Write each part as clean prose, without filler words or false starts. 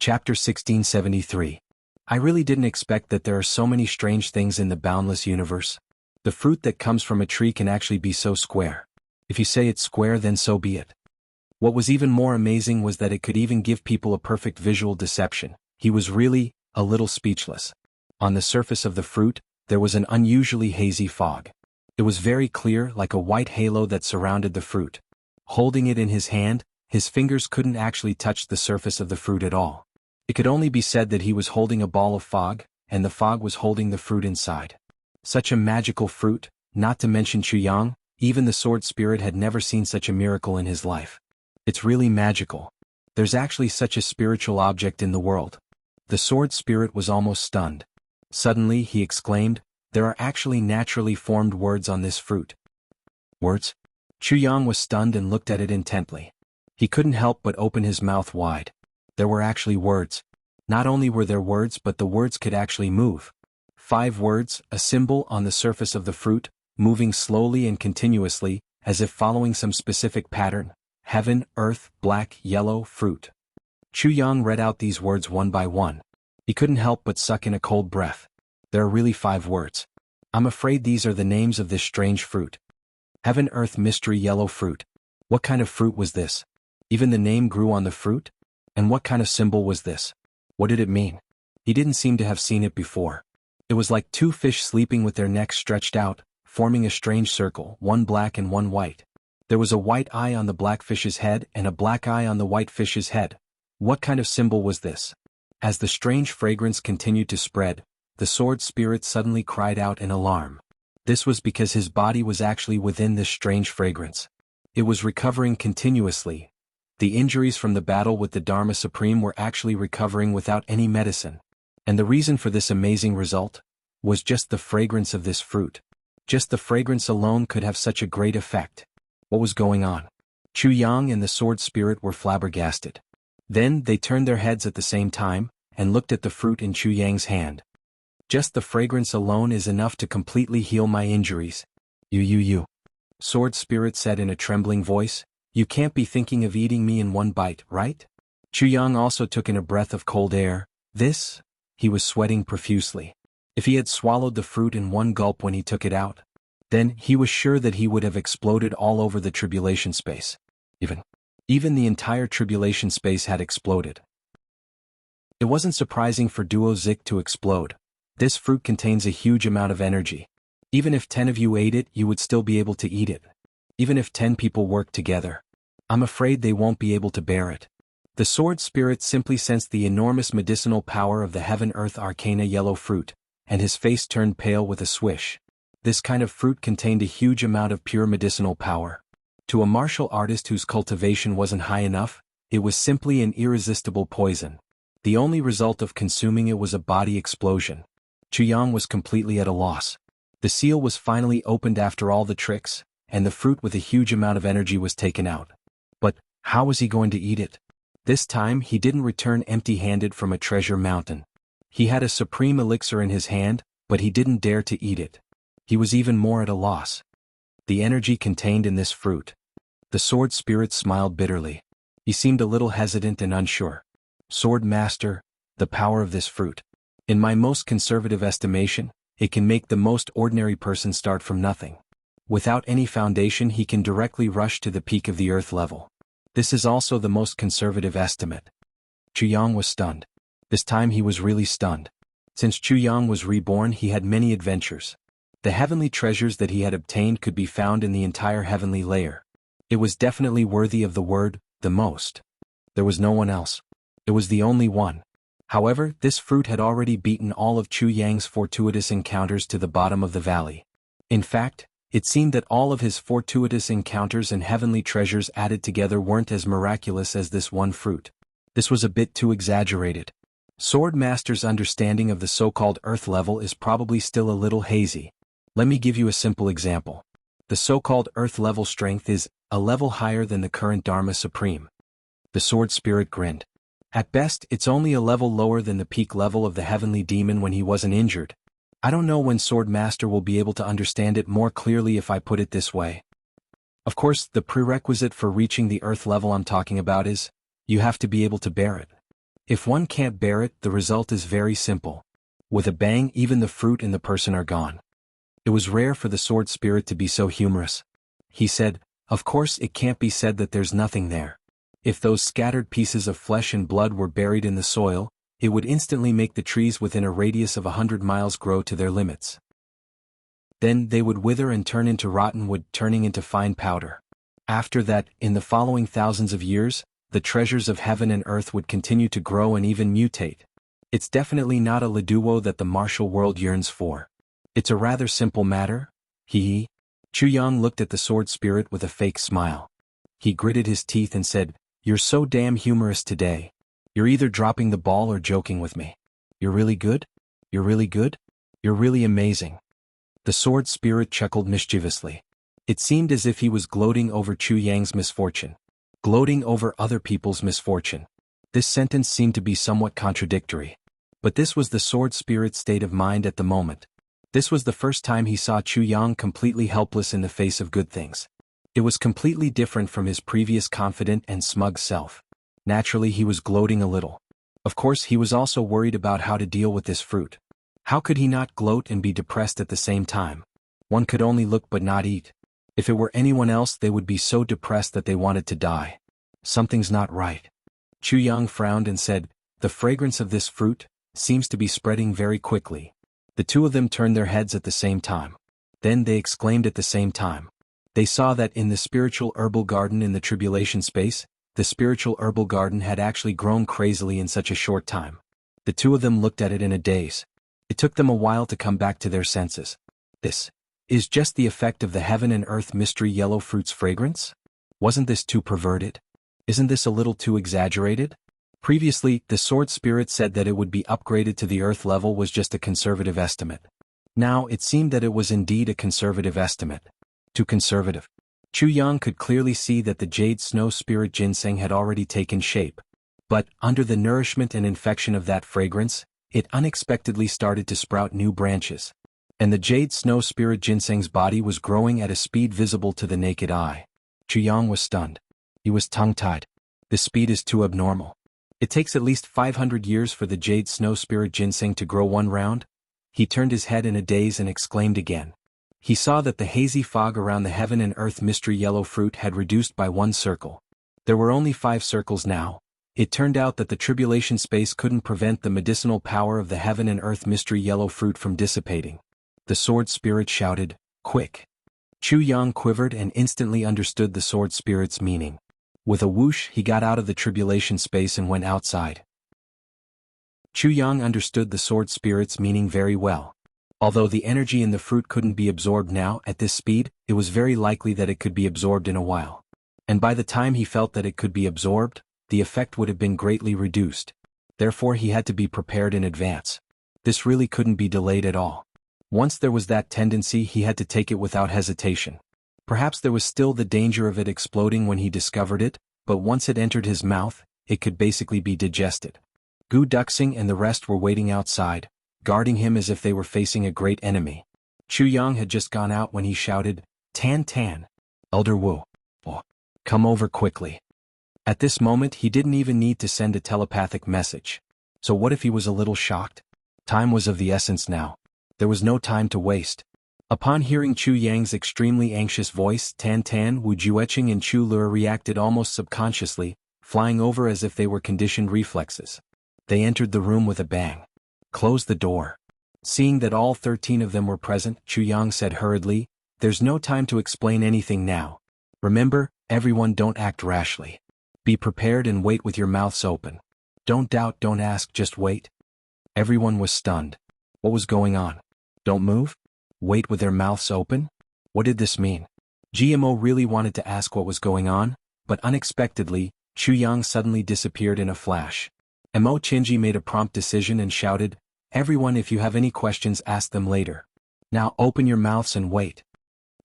Chapter 1673. I really didn't expect that there are so many strange things in the boundless universe. The fruit that comes from a tree can actually be so square. If you say it's square, then so be it. What was even more amazing was that it could even give people a perfect visual deception. He was really a little speechless. On the surface of the fruit, there was an unusually hazy fog. It was very clear, like a white halo that surrounded the fruit. Holding it in his hand, his fingers couldn't actually touch the surface of the fruit at all. It could only be said that he was holding a ball of fog, and the fog was holding the fruit inside. Such a magical fruit, not to mention Jianghu, even the sword spirit had never seen such a miracle in his life. It's really magical. There's actually such a spiritual object in the world. The sword spirit was almost stunned. Suddenly, he exclaimed, "There are actually naturally formed words on this fruit." Words? Jianghu was stunned and looked at it intently. He couldn't help but open his mouth wide. There were actually words. Not only were there words, but the words could actually move. 5 words, a symbol on the surface of the fruit, moving slowly and continuously, as if following some specific pattern. Heaven, earth, black, yellow, fruit. Jianghu read out these words one by one. He couldn't help but suck in a cold breath. There are really 5 words. I'm afraid these are the names of this strange fruit. Heaven, earth, mystery, yellow fruit. What kind of fruit was this? Even the name grew on the fruit? And what kind of symbol was this? What did it mean? He didn't seem to have seen it before. It was like 2 fish sleeping with their necks stretched out, forming a strange circle, one black and one white. There was a white eye on the black fish's head and a black eye on the white fish's head. What kind of symbol was this? As the strange fragrance continued to spread, the sword spirit suddenly cried out in alarm. This was because his body was actually within this strange fragrance. It was recovering continuously. The injuries from the battle with the Dharma Supreme were actually recovering without any medicine. And the reason for this amazing result was just the fragrance of this fruit. Just the fragrance alone could have such a great effect. What was going on? Jianghu and the sword spirit were flabbergasted. Then they turned their heads at the same time and looked at the fruit in Jianghu's hand. Just the fragrance alone is enough to completely heal my injuries. You. Sword spirit said in a trembling voice. You can't be thinking of eating me in one bite, right? Jianghu also took in a breath of cold air. This? He was sweating profusely. If he had swallowed the fruit in one gulp when he took it out, then he was sure that he would have exploded all over the tribulation space. Even the entire tribulation space had exploded. It wasn't surprising for Duo Zik to explode. This fruit contains a huge amount of energy. Even if 10 of you ate it, you would still be able to eat it. Even if 10 people work together. I'm afraid they won't be able to bear it. The sword spirit simply sensed the enormous medicinal power of the heaven-earth arcana yellow fruit, and his face turned pale with a swish. This kind of fruit contained a huge amount of pure medicinal power. To a martial artist whose cultivation wasn't high enough, it was simply an irresistible poison. The only result of consuming it was a body explosion. Jianghu was completely at a loss. The seal was finally opened after all the tricks, and the fruit with a huge amount of energy was taken out. But how was he going to eat it? This time he didn't return empty-handed from a treasure mountain. He had a supreme elixir in his hand, but he didn't dare to eat it. He was even more at a loss. The energy contained in this fruit. The sword spirit smiled bitterly. He seemed a little hesitant and unsure. Sword master, the power of this fruit. In my most conservative estimation, it can make the most ordinary person start from nothing. Without any foundation, he can directly rush to the peak of the earth level. This is also the most conservative estimate. Jianghu was stunned. This time he was really stunned. Since Jianghu was reborn, he had many adventures. The heavenly treasures that he had obtained could be found in the entire heavenly layer. It was definitely worthy of the word, the most. There was no one else. It was the only one. However, this fruit had already beaten all of Jianghu's fortuitous encounters to the bottom of the valley. In fact, it seemed that all of his fortuitous encounters and heavenly treasures added together weren't as miraculous as this one fruit. This was a bit too exaggerated. Sword Master's understanding of the so-called earth level is probably still a little hazy. Let me give you a simple example. The so-called earth level strength is a level higher than the current Dharma Supreme. The sword spirit grinned. At best, it's only a level lower than the peak level of the heavenly demon when he wasn't injured. I don't know when Sword Master will be able to understand it more clearly if I put it this way. Of course, the prerequisite for reaching the earth level I'm talking about is, you have to be able to bear it. If one can't bear it, the result is very simple. With a bang, even the fruit and the person are gone. It was rare for the sword spirit to be so humorous. He said, "Of course it can't be said that there's nothing there. If those scattered pieces of flesh and blood were buried in the soil, it would instantly make the trees within a radius of 100 miles grow to their limits. Then they would wither and turn into rotten wood, turning into fine powder. After that, in the following thousands of years, the treasures of heaven and earth would continue to grow and even mutate. It's definitely not a Leduo that the martial world yearns for. It's a rather simple matter." Hee. Chu Yang looked at the sword spirit with a fake smile. He gritted his teeth and said, "You're so damn humorous today. You're either dropping the ball or joking with me. You're really good? You're really good? You're really amazing." The sword spirit chuckled mischievously. It seemed as if he was gloating over Chu Yang's misfortune. Gloating over other people's misfortune. This sentence seemed to be somewhat contradictory. But this was the sword spirit's state of mind at the moment. This was the first time he saw Chu Yang completely helpless in the face of good things. It was completely different from his previous confident and smug self. Naturally, he was gloating a little. Of course, he was also worried about how to deal with this fruit. How could he not gloat and be depressed at the same time? One could only look but not eat. If it were anyone else, they would be so depressed that they wanted to die. Something's not right. Chu Yang frowned and said, "The fragrance of this fruit seems to be spreading very quickly." The two of them turned their heads at the same time. Then they exclaimed at the same time. They saw that in the spiritual herbal garden in the tribulation space, the spiritual herbal garden had actually grown crazily in such a short time. The two of them looked at it in a daze. It took them a while to come back to their senses. This is just the effect of the heaven and earth mystery yellow fruit's fragrance? Wasn't this too perverted? Isn't this a little too exaggerated? Previously, the sword spirit said that it would be upgraded to the earth level was just a conservative estimate. Now it seemed that it was indeed a conservative estimate. Too conservative. Chu Yang could clearly see that the jade snow spirit ginseng had already taken shape. But, under the nourishment and infection of that fragrance, it unexpectedly started to sprout new branches. And the jade snow spirit ginseng's body was growing at a speed visible to the naked eye. Chu Yang was stunned. He was tongue-tied. The speed is too abnormal. It takes at least 500 years for the jade snow spirit ginseng to grow one round? He turned his head in a daze and exclaimed again. He saw that the hazy fog around the heaven and earth mystery yellow fruit had reduced by one circle. There were only 5 circles now. It turned out that the tribulation space couldn't prevent the medicinal power of the heaven and earth mystery yellow fruit from dissipating. The sword spirit shouted, "Quick!" Chu Yang quivered and instantly understood the sword spirit's meaning. With a whoosh, he got out of the tribulation space and went outside. Chu Yang understood the sword spirit's meaning very well. Although the energy in the fruit couldn't be absorbed now at this speed, it was very likely that it could be absorbed in a while. And by the time he felt that it could be absorbed, the effect would have been greatly reduced. Therefore he had to be prepared in advance. This really couldn't be delayed at all. Once there was that tendency, he had to take it without hesitation. Perhaps there was still the danger of it exploding when he discovered it, but once it entered his mouth, it could basically be digested. Gu Duxing and the rest were waiting outside, guarding him as if they were facing a great enemy. Chu Yang had just gone out when he shouted, "Tan Tan! Elder Wu! Oh, come over quickly." At this moment he didn't even need to send a telepathic message. So what if he was a little shocked? Time was of the essence now. There was no time to waste. Upon hearing Chu Yang's extremely anxious voice, Tan Tan, Wu Jueqing and Chu Lur reacted almost subconsciously, flying over as if they were conditioned reflexes. They entered the room with a bang. "Close the door." Seeing that all 13 of them were present, Chu Yang said hurriedly, "There's no time to explain anything now. Remember, everyone, don't act rashly. Be prepared and wait with your mouths open. Don't doubt, don't ask, just wait." Everyone was stunned. What was going on? Don't move? Wait with their mouths open? What did this mean? GMO really wanted to ask what was going on, but unexpectedly, Chu Yang suddenly disappeared in a flash. Mo Qinji made a prompt decision and shouted, "Everyone, if you have any questions, ask them later. Now open your mouths and wait."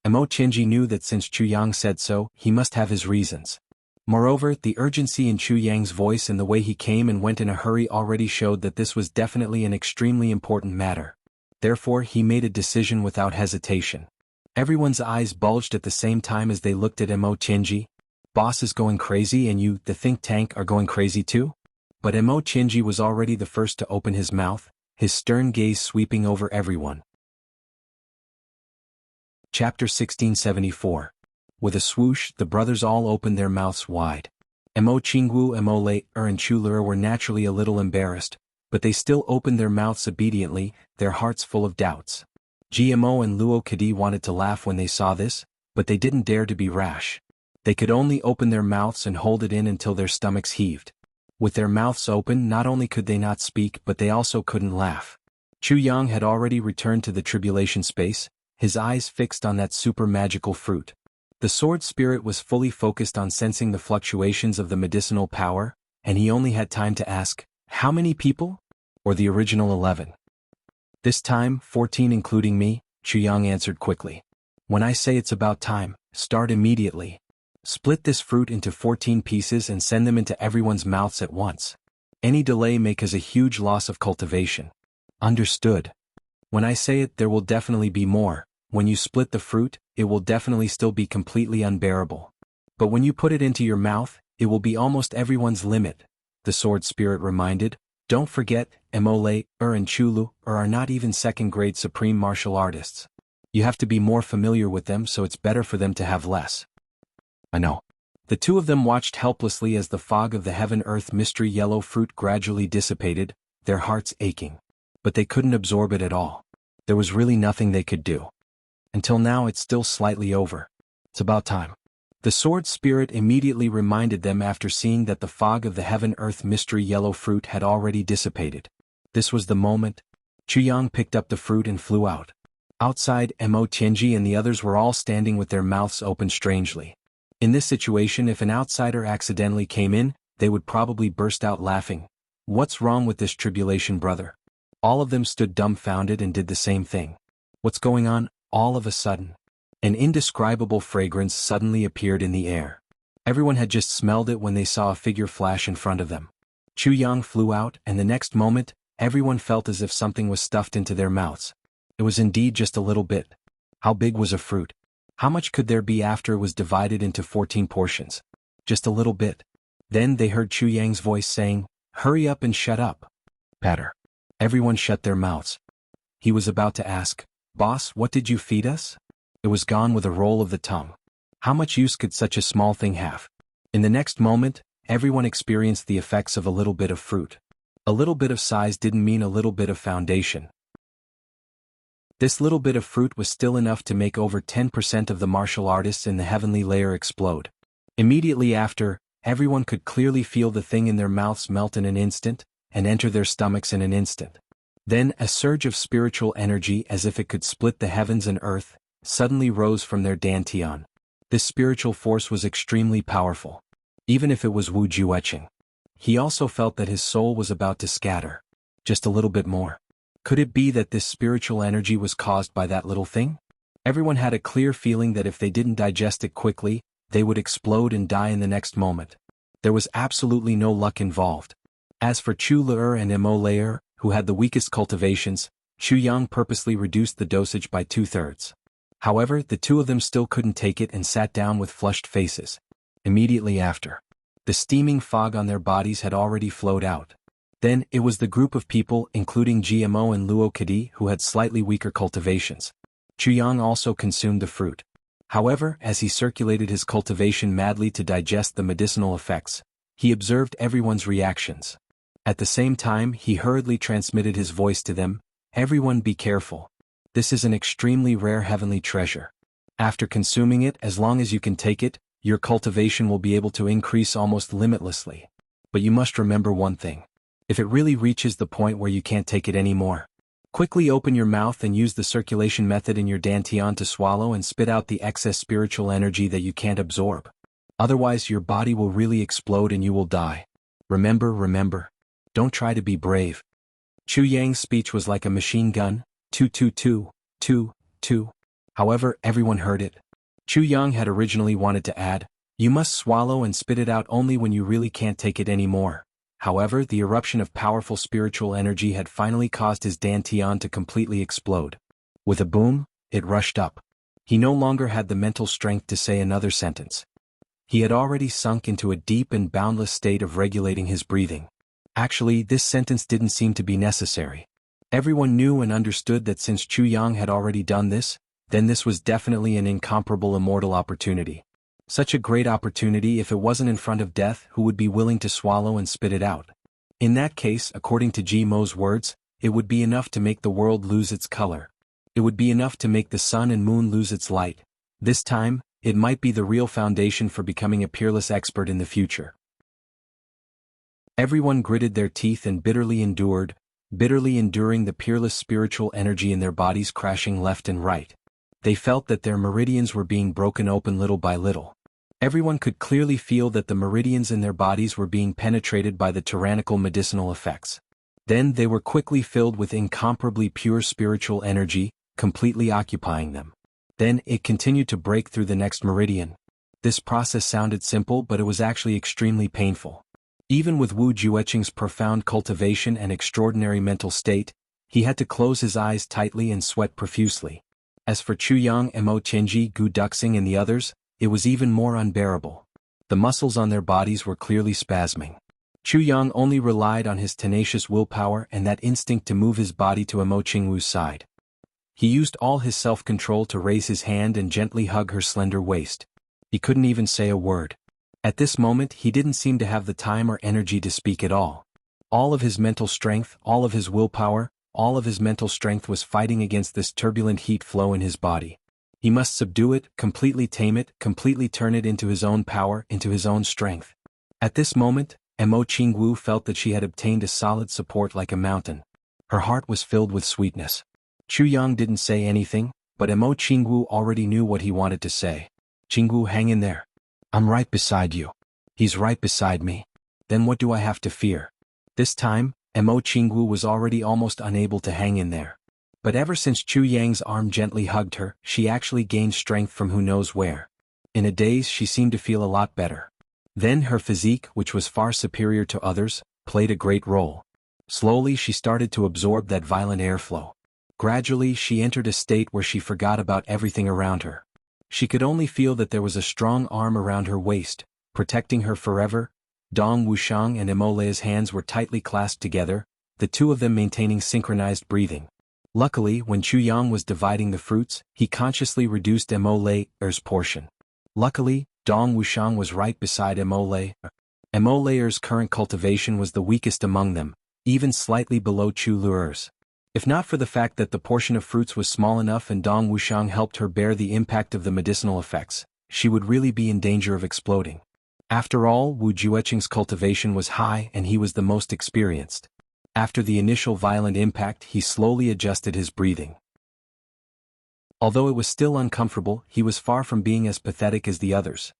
Mo Qinji knew that since Chu Yang said so, he must have his reasons. Moreover, the urgency in Chu Yang's voice and the way he came and went in a hurry already showed that this was definitely an extremely important matter. Therefore, he made a decision without hesitation. Everyone's eyes bulged at the same time as they looked at Mo Qinji. "Boss is going crazy and you, the think tank, are going crazy too?" But Mo Qinji was already the first to open his mouth, his stern gaze sweeping over everyone. Chapter 1674. With a swoosh, the brothers all opened their mouths wide. Mo Qingwu, Mo Lei and Chu Lur were naturally a little embarrassed, but they still opened their mouths obediently, their hearts full of doubts. GMO and Luo Kadi wanted to laugh when they saw this, but they didn't dare to be rash. They could only open their mouths and hold it in until their stomachs heaved. With their mouths open, not only could they not speak, but they also couldn't laugh. Chu Yang had already returned to the tribulation space, his eyes fixed on that super magical fruit. The sword spirit was fully focused on sensing the fluctuations of the medicinal power, and he only had time to ask, "How many people?" Or the original 11. "This time, 14 including me," Chu Yang answered quickly. "When I say it's about time, start immediately. Split this fruit into 14 pieces and send them into everyone's mouths at once. Any delay may cause a huge loss of cultivation." "Understood. When I say it, there will definitely be more. When you split the fruit, it will definitely still be completely unbearable. But when you put it into your mouth, it will be almost everyone's limit," the sword spirit reminded. "Don't forget, Mo Lei and Chulu are not even second-grade supreme martial artists. You have to be more familiar with them, so it's better for them to have less." "I know." The two of them watched helplessly as the fog of the heaven-earth mystery yellow fruit gradually dissipated, their hearts aching. But they couldn't absorb it at all. There was really nothing they could do. Until now it's still slightly over. It's about time. The sword spirit immediately reminded them after seeing that the fog of the heaven-earth mystery yellow fruit had already dissipated. This was the moment. Chu Yang picked up the fruit and flew out. Outside, Mo Tianji and the others were all standing with their mouths open strangely. In this situation, if an outsider accidentally came in, they would probably burst out laughing. "What's wrong with this tribulation, brother?" All of them stood dumbfounded and did the same thing. "What's going on?" All of a sudden, an indescribable fragrance suddenly appeared in the air. Everyone had just smelled it when they saw a figure flash in front of them. Chu Yang flew out, and the next moment, everyone felt as if something was stuffed into their mouths. It was indeed just a little bit. How big was a fruit? How much could there be after it was divided into 14 portions? Just a little bit. Then they heard Chu Yang's voice saying, "Hurry up and shut up." Patter. Everyone shut their mouths. He was about to ask, "Boss, what did you feed us?" It was gone with a roll of the tongue. How much use could such a small thing have? In the next moment, everyone experienced the effects of a little bit of fruit. A little bit of size didn't mean a little bit of foundation. This little bit of fruit was still enough to make over 10% of the martial artists in the heavenly layer explode. Immediately after, everyone could clearly feel the thing in their mouths melt in an instant, and enter their stomachs in an instant. Then a surge of spiritual energy as if it could split the heavens and earth, suddenly rose from their dantian. This spiritual force was extremely powerful. Even if it was Wu Jueqing. He also felt that his soul was about to scatter. Just a little bit more. Could it be that this spiritual energy was caused by that little thing? Everyone had a clear feeling that if they didn't digest it quickly, they would explode and die in the next moment. There was absolutely no luck involved. As for Chu Lur and Mo Lei, who had the weakest cultivations, Chu Yang purposely reduced the dosage by 2/3. However, the two of them still couldn't take it and sat down with flushed faces. Immediately after, the steaming fog on their bodies had already flowed out. Then, it was the group of people, including GMO and Luo Kadi, who had slightly weaker cultivations. Chu Yang also consumed the fruit. However, as he circulated his cultivation madly to digest the medicinal effects, he observed everyone's reactions. At the same time, he hurriedly transmitted his voice to them, "Everyone be careful. This is an extremely rare heavenly treasure. After consuming it, as long as you can take it, your cultivation will be able to increase almost limitlessly. But you must remember one thing. If it really reaches the point where you can't take it anymore, quickly open your mouth and use the circulation method in your dantian to swallow and spit out the excess spiritual energy that you can't absorb. Otherwise your body will really explode and you will die. Remember. Don't try to be brave." Chu Yang's speech was like a machine gun, 222, 2, However, everyone heard it. Chu Yang had originally wanted to add, "You must swallow and spit it out only when you really can't take it anymore." However, the eruption of powerful spiritual energy had finally caused his dantian to completely explode. With a boom, it rushed up. He no longer had the mental strength to say another sentence. He had already sunk into a deep and boundless state of regulating his breathing. Actually, this sentence didn't seem to be necessary. Everyone knew and understood that since Chu Yang had already done this, then this was definitely an incomparable immortal opportunity. Such a great opportunity. If it wasn't in front of death, who would be willing to swallow and spit it out? In that case, according to Ji Mo's words, it would be enough to make the world lose its color. It would be enough to make the sun and moon lose its light. This time, it might be the real foundation for becoming a peerless expert in the future. Everyone gritted their teeth and bitterly enduring the peerless spiritual energy in their bodies crashing left and right. They felt that their meridians were being broken open little by little. Everyone could clearly feel that the meridians in their bodies were being penetrated by the tyrannical medicinal effects. Then they were quickly filled with incomparably pure spiritual energy, completely occupying them. Then it continued to break through the next meridian. This process sounded simple, but it was actually extremely painful. Even with Wu Jueqing's profound cultivation and extraordinary mental state, he had to close his eyes tightly and sweat profusely. As for Chu Yang, Mo Qianji, Gu Duxing and the others, it was even more unbearable. The muscles on their bodies were clearly spasming. Chu Yang only relied on his tenacious willpower and that instinct to move his body to Mo Qingwu's side. He used all his self-control to raise his hand and gently hug her slender waist. He couldn't even say a word. At this moment he didn't seem to have the time or energy to speak at all. All of his mental strength, all of his willpower, all of his mental strength was fighting against this turbulent heat flow in his body. He must subdue it, completely tame it, completely turn it into his own power, into his own strength. At this moment, Mo Qingwu felt that she had obtained a solid support like a mountain. Her heart was filled with sweetness. Chu Yang didn't say anything, but Mo Qingwu already knew what he wanted to say. "Qingwu, hang in there. I'm right beside you. He's right beside me. Then what do I have to fear?" This time, Mo Qingwu was already almost unable to hang in there. But ever since Chu Yang's arm gently hugged her, she actually gained strength from who knows where. In a daze she seemed to feel a lot better. Then her physique, which was far superior to others, played a great role. Slowly she started to absorb that violent airflow. Gradually she entered a state where she forgot about everything around her. She could only feel that there was a strong arm around her waist, protecting her forever. Dong Wuxiang and Imole's hands were tightly clasped together, the two of them maintaining synchronized breathing. Luckily, when Chu Yang was dividing the fruits, he consciously reduced Imole's portion. Luckily, Dong Wuxiang was right beside Imole. Imole's current cultivation was the weakest among them, even slightly below Chu Luer's. If not for the fact that the portion of fruits was small enough and Dong Wuxiang helped her bear the impact of the medicinal effects, she would really be in danger of exploding. After all, Wu Jueqing's cultivation was high and he was the most experienced. After the initial violent impact, he slowly adjusted his breathing. Although it was still uncomfortable, he was far from being as pathetic as the others.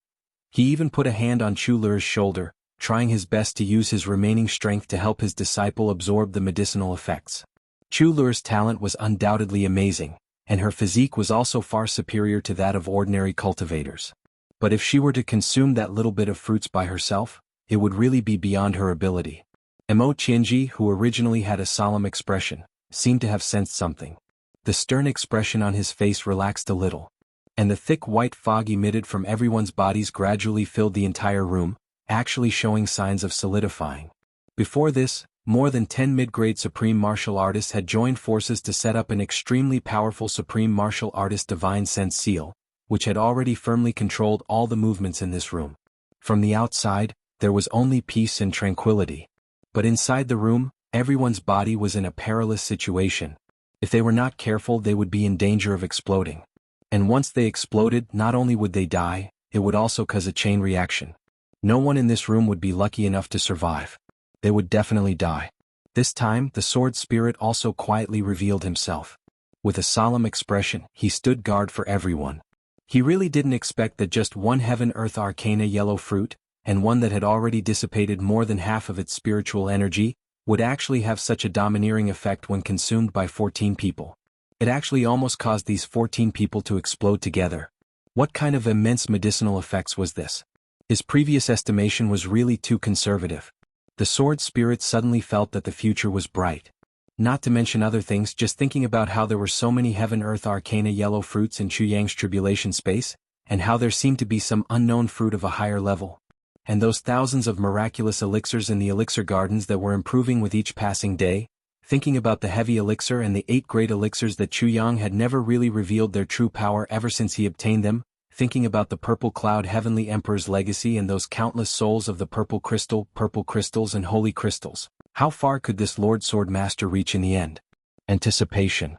He even put a hand on Chu Luer's shoulder, trying his best to use his remaining strength to help his disciple absorb the medicinal effects. Chu Luer's talent was undoubtedly amazing, and her physique was also far superior to that of ordinary cultivators. But if she were to consume that little bit of fruits by herself, it would really be beyond her ability. Mo Qianji, who originally had a solemn expression, seemed to have sensed something. The stern expression on his face relaxed a little, and the thick white fog emitted from everyone's bodies gradually filled the entire room, actually showing signs of solidifying. Before this, more than 10 mid-grade supreme martial artists had joined forces to set up an extremely powerful supreme martial artist divine sense seal, which had already firmly controlled all the movements in this room. From the outside, there was only peace and tranquility. But inside the room, everyone's body was in a perilous situation. If they were not careful, they would be in danger of exploding. And once they exploded, not only would they die, it would also cause a chain reaction. No one in this room would be lucky enough to survive. They would definitely die. This time, the sword spirit also quietly revealed himself. With a solemn expression, he stood guard for everyone. He really didn't expect that just one heaven-earth arcana yellow fruit, and one that had already dissipated more than half of its spiritual energy, would actually have such a domineering effect when consumed by 14 people. It actually almost caused these 14 people to explode together. What kind of immense medicinal effects was this? His previous estimation was really too conservative. The sword spirit suddenly felt that the future was bright. Not to mention other things, just thinking about how there were so many heaven-earth arcana yellow fruits in Chu Yang's tribulation space, and how there seemed to be some unknown fruit of a higher level. and those thousands of miraculous elixirs in the elixir gardens that were improving with each passing day, thinking about the heavy elixir and the 8 great elixirs that Chu Yang had never really revealed their true power ever since he obtained them, thinking about the purple cloud heavenly emperor's legacy and those countless souls of the purple crystals and holy crystals. How far could this Lord Sword Master reach in the end? Anticipation.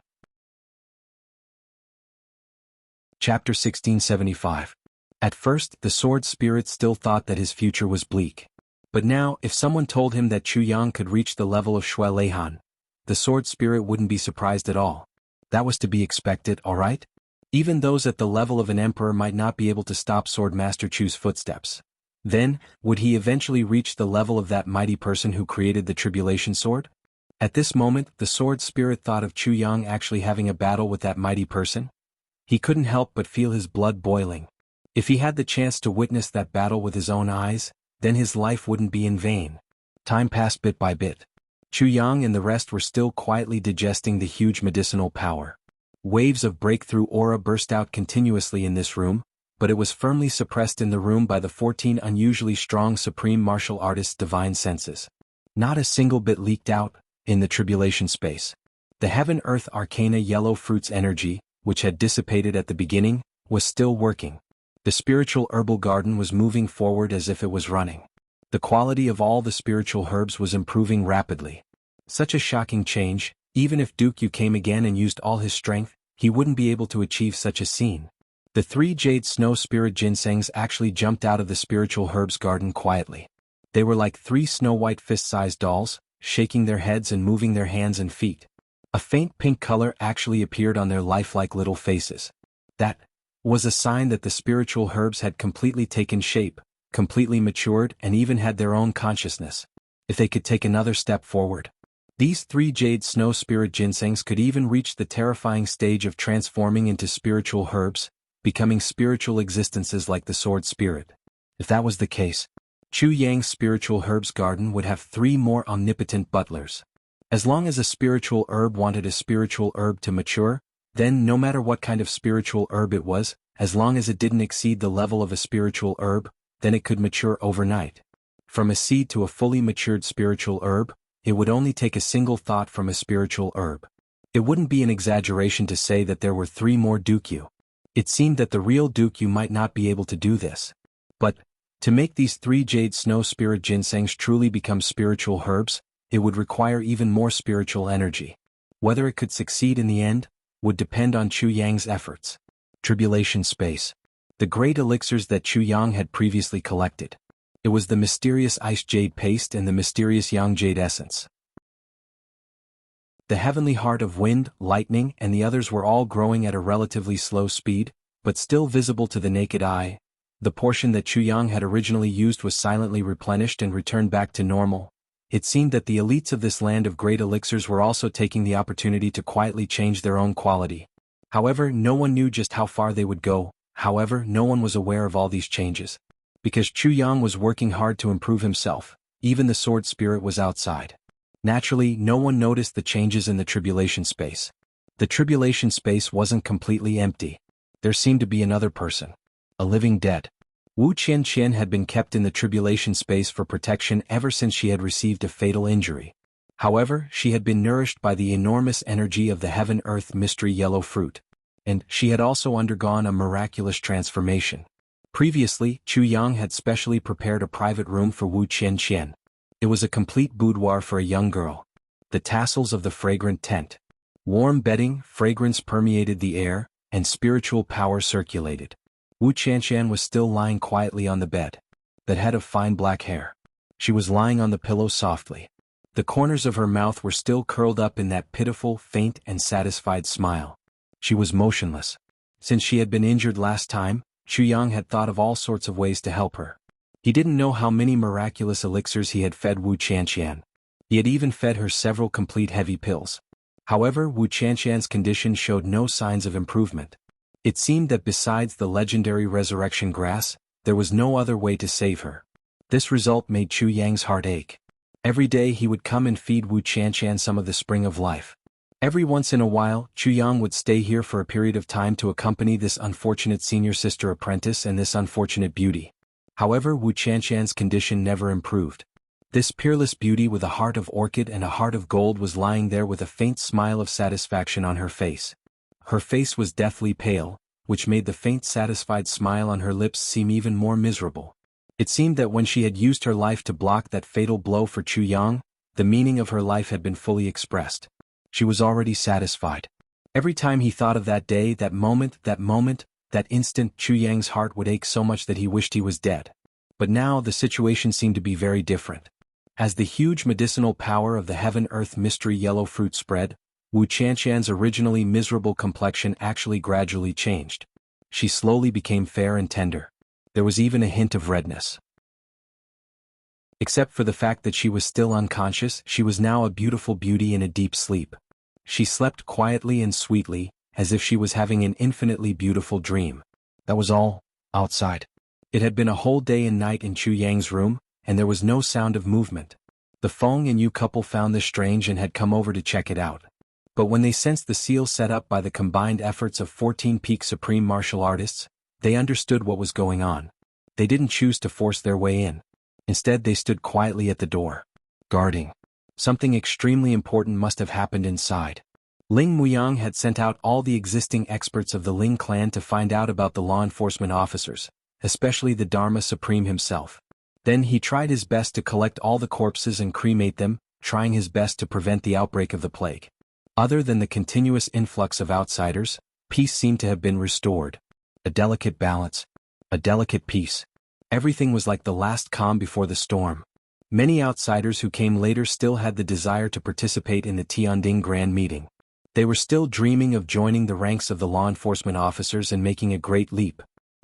Chapter 1675. At first, the sword spirit still thought that his future was bleak. But now, if someone told him that Chu Yang could reach the level of Shui Leihan, the sword spirit wouldn't be surprised at all. That was to be expected, alright? Even those at the level of an emperor might not be able to stop Swordmaster Chu's footsteps. Then, would he eventually reach the level of that mighty person who created the Tribulation Sword? At this moment, the sword spirit thought of Chu Yang actually having a battle with that mighty person. He couldn't help but feel his blood boiling. If he had the chance to witness that battle with his own eyes, then his life wouldn't be in vain. Time passed bit by bit. Chu Yang and the rest were still quietly digesting the huge medicinal power. Waves of breakthrough aura burst out continuously in this room, but it was firmly suppressed in the room by the 14 unusually strong supreme martial artists' divine senses. Not a single bit leaked out, in the tribulation space. The heaven-earth arcana yellow fruits energy, which had dissipated at the beginning, was still working. The spiritual herbal garden was moving forward as if it was running. The quality of all the spiritual herbs was improving rapidly. Such a shocking change, even if Duke Yu came again and used all his strength, he wouldn't be able to achieve such a scene. The 3 jade snow spirit ginsengs actually jumped out of the spiritual herbs garden quietly. They were like 3 snow-white fist-sized dolls, shaking their heads and moving their hands and feet. A faint pink color actually appeared on their lifelike little faces. That was a sign that the spiritual herbs had completely taken shape, completely matured, and even had their own consciousness. If they could take another step forward. These 3 jade snow spirit ginsengs could even reach the terrifying stage of transforming into spiritual herbs, becoming spiritual existences like the sword spirit. If that was the case, Chu Yang's spiritual herbs garden would have 3 more omnipotent butlers. As long as a spiritual herb wanted a spiritual herb to mature, then no matter what kind of spiritual herb it was, as long as it didn't exceed the level of a spiritual herb, then it could mature overnight. From a seed to a fully matured spiritual herb, it would only take a single thought from a spiritual herb. It wouldn't be an exaggeration to say that there were 3 more Dukyu. It seemed that the real Dukyu might not be able to do this. But, to make these 3 jade snow spirit ginsengs truly become spiritual herbs, it would require even more spiritual energy. Whether it could succeed in the end, would depend on Chu Yang's efforts. Tribulation space. The great elixirs that Chu Yang had previously collected. It was the mysterious ice jade paste and the mysterious yang jade essence. The heavenly heart of wind, lightning, and the others were all growing at a relatively slow speed, but still visible to the naked eye. The portion that Chu Yang had originally used was silently replenished and returned back to normal. It seemed that the elites of this land of great elixirs were also taking the opportunity to quietly change their own quality. However, no one knew just how far they would go. However, no one was aware of all these changes. Because Chu Yang was working hard to improve himself, even the sword spirit was outside. Naturally, no one noticed the changes in the tribulation space. The tribulation space wasn't completely empty. There seemed to be another person. A living dead. Wu Qianqian had been kept in the tribulation space for protection ever since she had received a fatal injury. However, she had been nourished by the enormous energy of the heaven-earth mystery yellow fruit. And she had also undergone a miraculous transformation. Previously, Chu Yang had specially prepared a private room for Wu Qianqian. It was a complete boudoir for a young girl. The tassels of the fragrant tent. Warm bedding, fragrance permeated the air, and spiritual power circulated. Wu Qianqian was still lying quietly on the bed. That head of fine black hair. She was lying on the pillow softly. The corners of her mouth were still curled up in that pitiful, faint, and satisfied smile. She was motionless. Since she had been injured last time, Chu Yang had thought of all sorts of ways to help her. He didn't know how many miraculous elixirs he had fed Wu Qianqian. He had even fed her several complete heavy pills. However, Wu Qianqian's condition showed no signs of improvement. It seemed that besides the legendary resurrection grass, there was no other way to save her. This result made Chu Yang's heart ache. Every day he would come and feed Wu Qianqian some of the spring of life. Every once in a while, Chu Yang would stay here for a period of time to accompany this unfortunate senior sister apprentice and this unfortunate beauty. However, Wu Qianshan's condition never improved. This peerless beauty with a heart of orchid and a heart of gold was lying there with a faint smile of satisfaction on her face. Her face was deathly pale, which made the faint satisfied smile on her lips seem even more miserable. It seemed that when she had used her life to block that fatal blow for Chu Yang, the meaning of her life had been fully expressed. She was already satisfied. Every time he thought of that day, that moment, that instant, Chu Yang's heart would ache so much that he wished he was dead. But now the situation seemed to be very different. As the huge medicinal power of the heaven-earth mystery yellow fruit spread, Wu Qianshan's originally miserable complexion actually gradually changed. She slowly became fair and tender. There was even a hint of redness. Except for the fact that she was still unconscious, she was now a beautiful beauty in a deep sleep. She slept quietly and sweetly, as if she was having an infinitely beautiful dream. That was all, outside. It had been a whole day and night in Chu Yang's room, and there was no sound of movement. The Feng and Yu couple found this strange and had come over to check it out. But when they sensed the seal set up by the combined efforts of 14 peak supreme martial artists, they understood what was going on. They didn't choose to force their way in. Instead, they stood quietly at the door, guarding. Something extremely important must have happened inside. Ling Muyang had sent out all the existing experts of the Ling clan to find out about the law enforcement officers, especially the Dharma Supreme himself. Then he tried his best to collect all the corpses and cremate them, trying his best to prevent the outbreak of the plague. Other than the continuous influx of outsiders, peace seemed to have been restored. A delicate balance. A delicate peace. Everything was like the last calm before the storm. Many outsiders who came later still had the desire to participate in the Tianding Grand Meeting. They were still dreaming of joining the ranks of the law enforcement officers and making a great leap.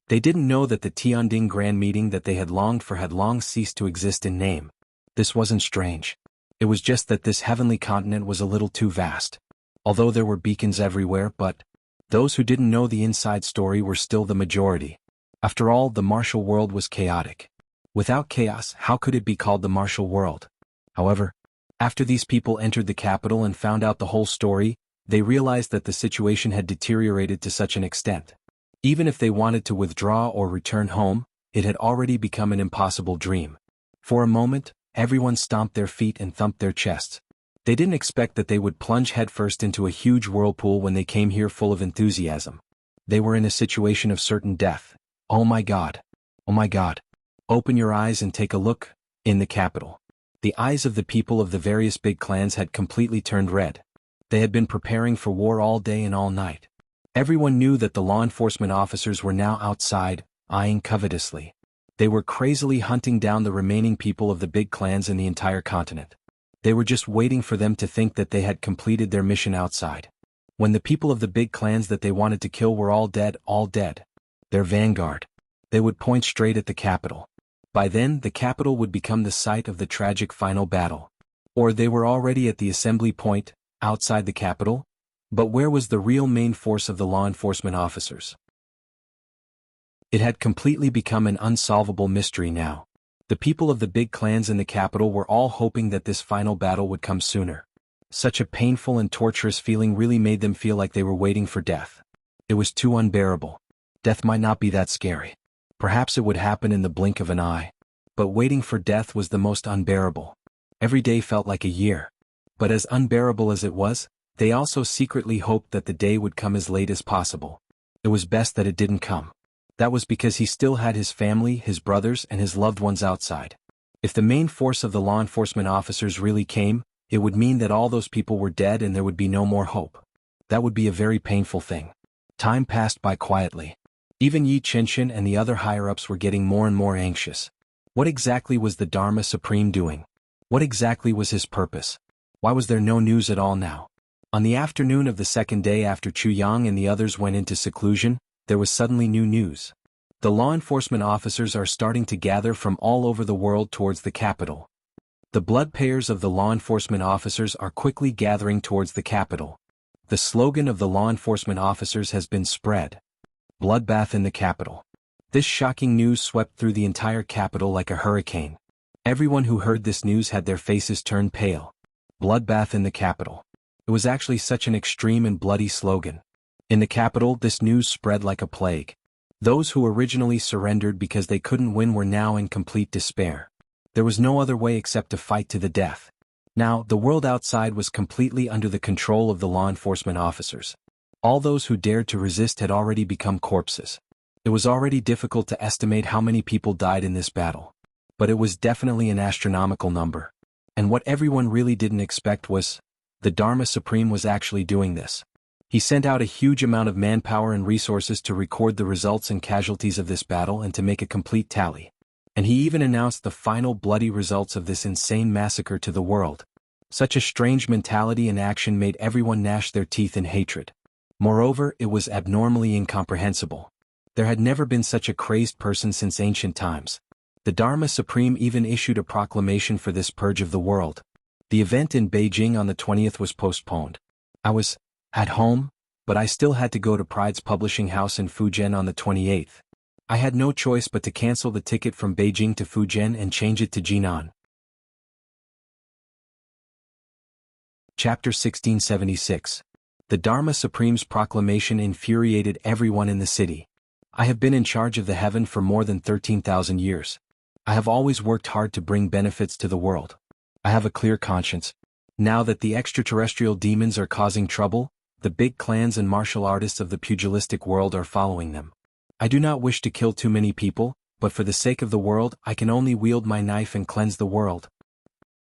They didn't know that the Tianding Grand Meeting that they had longed for had long ceased to exist in name. This wasn't strange. It was just that this heavenly continent was a little too vast. Although there were beacons everywhere, but those who didn't know the inside story were still the majority. After all, the martial world was chaotic. Without chaos, how could it be called the martial world? However, after these people entered the capital and found out the whole story, they realized that the situation had deteriorated to such an extent. Even if they wanted to withdraw or return home, it had already become an impossible dream. For a moment, everyone stomped their feet and thumped their chests. They didn't expect that they would plunge headfirst into a huge whirlpool when they came here full of enthusiasm. They were in a situation of certain death. Oh my God. Oh my God. Open your eyes and take a look. In the capital. The eyes of the people of the various big clans had completely turned red. They had been preparing for war all day and all night. Everyone knew that the law enforcement officers were now outside, eyeing covetously. They were crazily hunting down the remaining people of the big clans in the entire continent. They were just waiting for them to think that they had completed their mission outside. When the people of the big clans that they wanted to kill were all dead, their vanguard, they would point straight at the capital. By then, the capital would become the site of the tragic final battle. Or they were already at the assembly point, outside the capital. But where was the real main force of the law enforcement officers? It had completely become an unsolvable mystery now. The people of the big clans in the capital were all hoping that this final battle would come sooner. Such a painful and torturous feeling really made them feel like they were waiting for death. It was too unbearable. Death might not be that scary. Perhaps it would happen in the blink of an eye. But waiting for death was the most unbearable. Every day felt like a year. But as unbearable as it was, they also secretly hoped that the day would come as late as possible. It was best that it didn't come. That was because he still had his family, his brothers, and his loved ones outside. If the main force of the law enforcement officers really came, it would mean that all those people were dead and there would be no more hope. That would be a very painful thing. Time passed by quietly. Even Yi Qinshan and the other higher-ups were getting more and more anxious. What exactly was the Dharma Supreme doing? What exactly was his purpose? Why was there no news at all now? On the afternoon of the second day after Chu Yang and the others went into seclusion, there was suddenly new news. The law enforcement officers are starting to gather from all over the world towards the capital. The blood payers of the law enforcement officers are quickly gathering towards the capital. The slogan of the law enforcement officers has been spread. Bloodbath in the capital. This shocking news swept through the entire capital like a hurricane. Everyone who heard this news had their faces turned pale. Bloodbath in the capital. It was actually such an extreme and bloody slogan. In the capital, this news spread like a plague. Those who originally surrendered because they couldn't win were now in complete despair. There was no other way except to fight to the death. Now, the world outside was completely under the control of the law enforcement officers. All those who dared to resist had already become corpses. It was already difficult to estimate how many people died in this battle. But it was definitely an astronomical number. And what everyone really didn't expect was, the Dharma Supreme was actually doing this. He sent out a huge amount of manpower and resources to record the results and casualties of this battle and to make a complete tally. And he even announced the final bloody results of this insane massacre to the world. Such a strange mentality and action made everyone gnash their teeth in hatred. Moreover, it was abnormally incomprehensible. There had never been such a crazed person since ancient times. The Dharma Supreme even issued a proclamation for this purge of the world. The event in Beijing on the 20th was postponed. I was at home, but I still had to go to Pride's publishing house in Fujian on the 28th. I had no choice but to cancel the ticket from Beijing to Fujian and change it to Jinan. Chapter 1676. The Dharma Supreme's proclamation infuriated everyone in the city. I have been in charge of the heaven for more than 13,000 years. I have always worked hard to bring benefits to the world. I have a clear conscience. Now that the extraterrestrial demons are causing trouble, the big clans and martial artists of the pugilistic world are following them. I do not wish to kill too many people, but for the sake of the world I can only wield my knife and cleanse the world.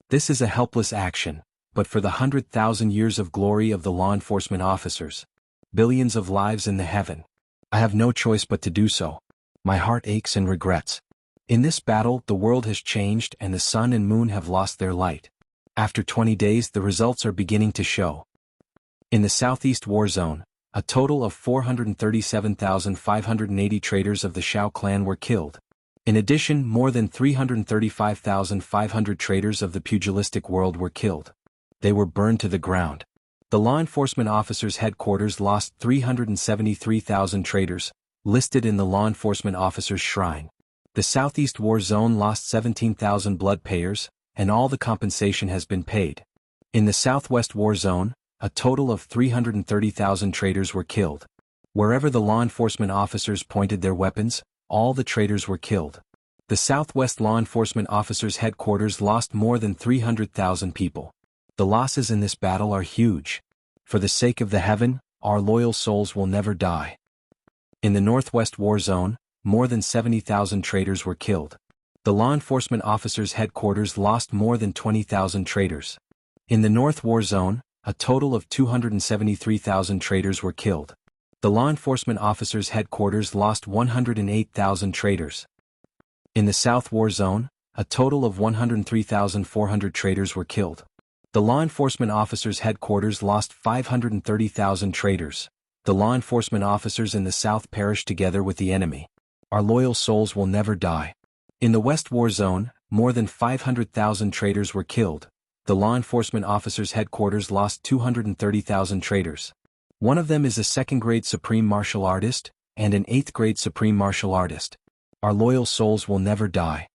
This is a helpless action, but for the 100,000 years of glory of the law enforcement officers, billions of lives in the heaven, I have no choice but to do so. My heart aches and regrets. In this battle the world has changed and the sun and moon have lost their light. After 20 days the results are beginning to show. In the Southeast War Zone, a total of 437,580 traders of the Shao clan were killed. In addition, more than 335,500 traders of the pugilistic world were killed. They were burned to the ground. The law enforcement officers' headquarters lost 373,000 traders, listed in the law enforcement officers' shrine. The Southeast War Zone lost 17,000 blood payers, and all the compensation has been paid. In the Southwest War Zone, a total of 330,000 traders were killed. Wherever the law enforcement officers pointed their weapons, all the traders were killed. The Southwest Law Enforcement Officers' headquarters lost more than 300,000 people. The losses in this battle are huge. For the sake of the heaven, our loyal souls will never die. In the Northwest War Zone, more than 70,000 traders were killed. The law enforcement officers' headquarters lost more than 20,000 traders. In the North War Zone, a total of 273,000 traders were killed. The law enforcement officers' headquarters lost 108,000 traders. In the South War Zone, a total of 103,400 traders were killed. The law enforcement officers' headquarters lost 530,000 traders. The law enforcement officers in the South perished together with the enemy. Our loyal souls will never die. In the West War Zone, more than 500,000 traders were killed. The law enforcement officers' headquarters lost 230,000 traders. One of them is a second-grade supreme martial artist, and an eighth-grade supreme martial artist. Our loyal souls will never die.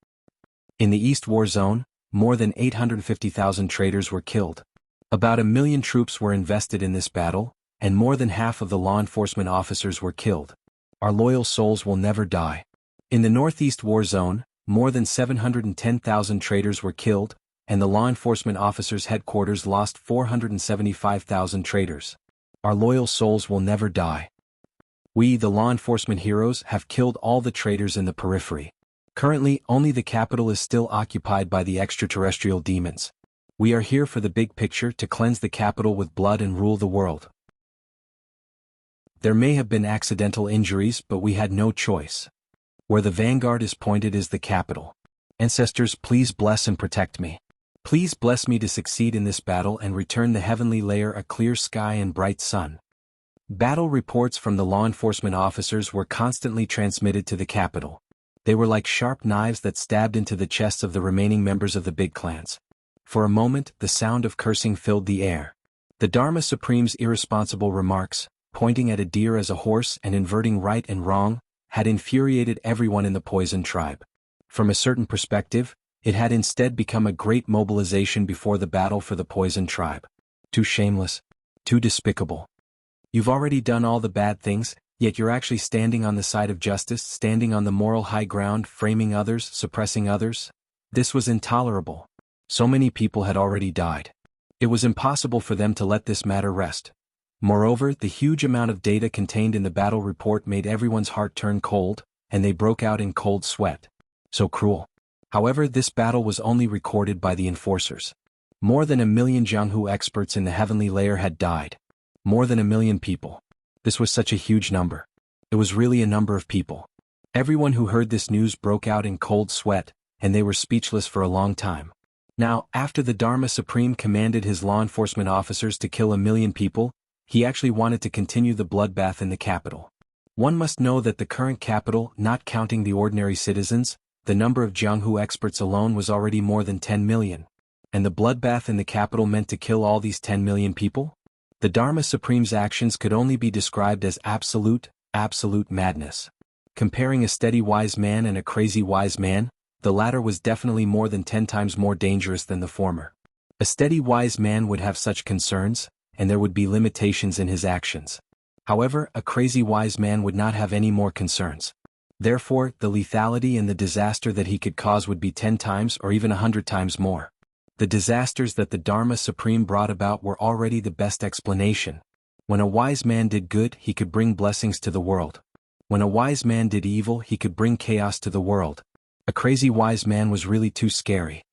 In the East War Zone, more than 850,000 traders were killed. About 1 million troops were invested in this battle, and more than half of the law enforcement officers were killed. Our loyal souls will never die. In the Northeast War Zone, more than 710,000 traders were killed, and the law enforcement officers' headquarters lost 475,000 traders. Our loyal souls will never die. We, the law enforcement heroes, have killed all the traders in the periphery. Currently, only the capital is still occupied by the extraterrestrial demons. We are here for the big picture, to cleanse the capital with blood and rule the world. There may have been accidental injuries, but we had no choice. Where the vanguard is pointed is the capital. Ancestors, please bless and protect me. Please bless me to succeed in this battle and return the heavenly layer a clear sky and bright sun. Battle reports from the law enforcement officers were constantly transmitted to the capital. They were like sharp knives that stabbed into the chests of the remaining members of the big clans. For a moment, the sound of cursing filled the air. The Dharma Supreme's irresponsible remarks, pointing at a deer as a horse and inverting right and wrong, had infuriated everyone in the Poison tribe. From a certain perspective, it had instead become a great mobilization before the battle for the Poison tribe. Too shameless. Too despicable. You've already done all the bad things, Yet you're actually standing on the side of justice, standing on the moral high ground, framing others, suppressing others? This was intolerable. So many people had already died. It was impossible for them to let this matter rest. Moreover, the huge amount of data contained in the battle report made everyone's heart turn cold, and they broke out in cold sweat. So cruel. However, this battle was only recorded by the enforcers. More than 1 million Jianghu experts in the heavenly layer had died. More than 1 million people. This was such a huge number. It was really a number of people. Everyone who heard this news broke out in cold sweat, and they were speechless for a long time. Now, after the Dharma Supreme commanded his law enforcement officers to kill 1 million people, he actually wanted to continue the bloodbath in the capital. One must know that the current capital, not counting the ordinary citizens, the number of Jianghu experts alone was already more than 10 million. And the bloodbath in the capital meant to kill all these 10 million people? The Dharma Supreme's actions could only be described as absolute madness. Comparing a steady wise man and a crazy wise man, the latter was definitely more than 10 times more dangerous than the former. A steady wise man would have such concerns, and there would be limitations in his actions. However, a crazy wise man would not have any more concerns. Therefore, the lethality and the disaster that he could cause would be 10 times or even 100 times more. The disasters that the Dharma Supreme brought about were already the best explanation. When a wise man did good, he could bring blessings to the world. When a wise man did evil, he could bring chaos to the world. A crazy wise man was really too scary.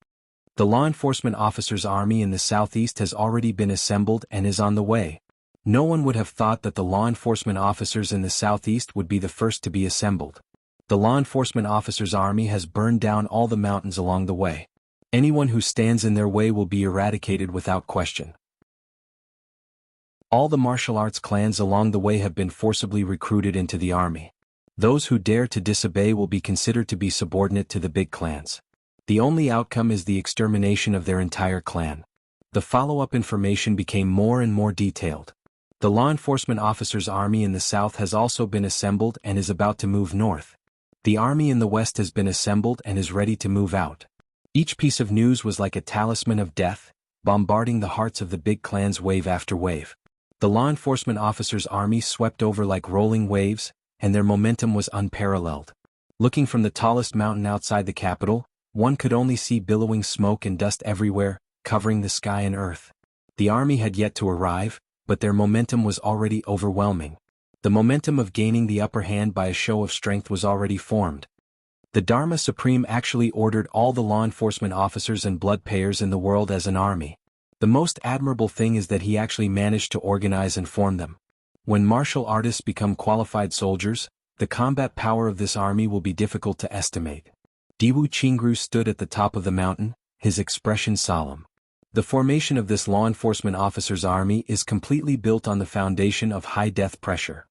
The law enforcement officers' army in the southeast has already been assembled and is on the way. No one would have thought that the law enforcement officers in the southeast would be the first to be assembled. The law enforcement officers' army has burned down all the mountains along the way. Anyone who stands in their way will be eradicated without question. All the martial arts clans along the way have been forcibly recruited into the army. Those who dare to disobey will be considered to be subordinate to the big clans. The only outcome is the extermination of their entire clan. The follow-up information became more and more detailed. The law enforcement officers' army in the south has also been assembled and is about to move north. The army in the west has been assembled and is ready to move out. Each piece of news was like a talisman of death, bombarding the hearts of the big clans wave after wave. The law enforcement officers' army swept over like rolling waves, and their momentum was unparalleled. Looking from the tallest mountain outside the capital, one could only see billowing smoke and dust everywhere, covering the sky and earth. The army had yet to arrive, but their momentum was already overwhelming. The momentum of gaining the upper hand by a show of strength was already formed. The Dharma Supreme actually ordered all the law enforcement officers and blood payers in the world as an army. The most admirable thing is that he actually managed to organize and form them. When martial artists become qualified soldiers, the combat power of this army will be difficult to estimate. Jianghu stood at the top of the mountain, his expression solemn. The formation of this law enforcement officers' army is completely built on the foundation of high death pressure.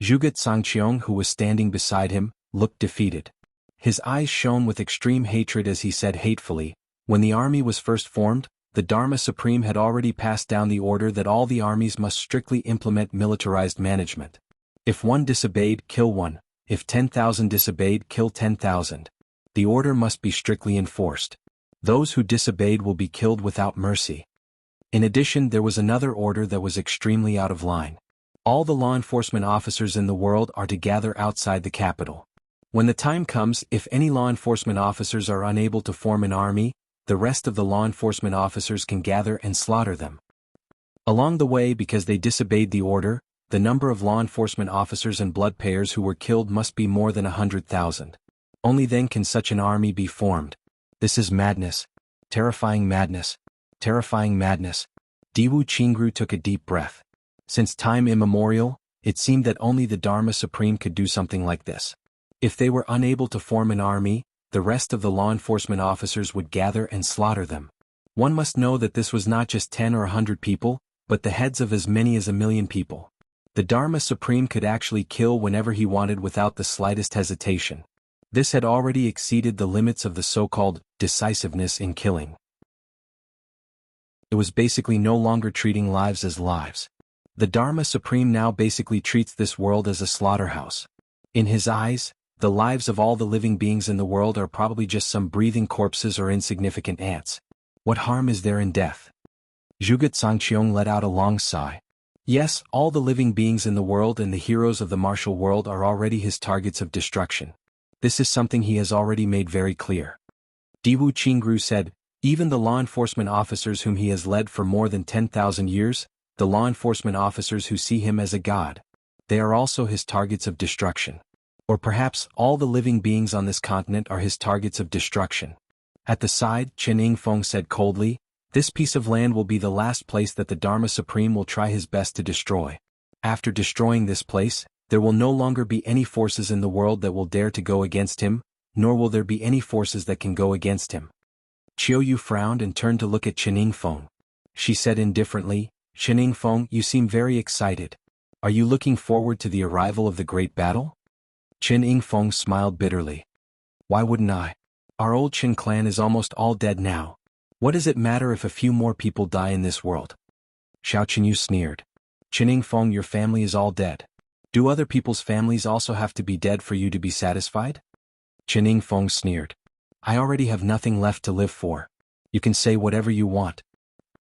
Zhuge Sangqiong, who was standing beside him, looked defeated. His eyes shone with extreme hatred as he said hatefully, "When the army was first formed, the Dharma Supreme had already passed down the order that all the armies must strictly implement militarized management. If one disobeyed, kill one. If 10,000 disobeyed, kill 10,000. The order must be strictly enforced. Those who disobeyed will be killed without mercy." In addition, there was another order that was extremely out of line. All the law enforcement officers in the world are to gather outside the capital. When the time comes, if any law enforcement officers are unable to form an army, the rest of the law enforcement officers can gather and slaughter them. Along the way, because they disobeyed the order, the number of law enforcement officers and blood payers who were killed must be more than 100,000. Only then can such an army be formed. This is madness. Terrifying madness. Terrifying madness. Jianghu took a deep breath. Since time immemorial, it seemed that only the Dharma Supreme could do something like this. If they were unable to form an army, the rest of the law enforcement officers would gather and slaughter them. One must know that this was not just 10 or 100 people, but the heads of as many as 1 million people. The Dharma Supreme could actually kill whenever he wanted without the slightest hesitation. This had already exceeded the limits of the so-called decisiveness in killing. It was basically no longer treating lives as lives. The Dharma Supreme now basically treats this world as a slaughterhouse. In his eyes, the lives of all the living beings in the world are probably just some breathing corpses or insignificant ants. What harm is there in death? Zhuge Sangqiong let out a long sigh. Yes, all the living beings in the world and the heroes of the martial world are already his targets of destruction. This is something he has already made very clear. Diwu Qingru said, even the law enforcement officers whom he has led for more than 10,000 years, the law enforcement officers who see him as a god, they are also his targets of destruction. Or perhaps all the living beings on this continent are his targets of destruction. At the side, Chen Yingfeng said coldly, this piece of land will be the last place that the Dharma Supreme will try his best to destroy. After destroying this place, there will no longer be any forces in the world that will dare to go against him, nor will there be any forces that can go against him. Qiu Yu frowned and turned to look at Chen Yingfeng. She said indifferently, Chen Yingfeng, you seem very excited. Are you looking forward to the arrival of the great battle? Chen Yingfeng smiled bitterly. Why wouldn't I? Our old Chen clan is almost all dead now. What does it matter if a few more people die in this world? Xiao Chenyu sneered. Chen Yingfeng, your family is all dead. Do other people's families also have to be dead for you to be satisfied? Chen Yingfeng sneered. I already have nothing left to live for. You can say whatever you want.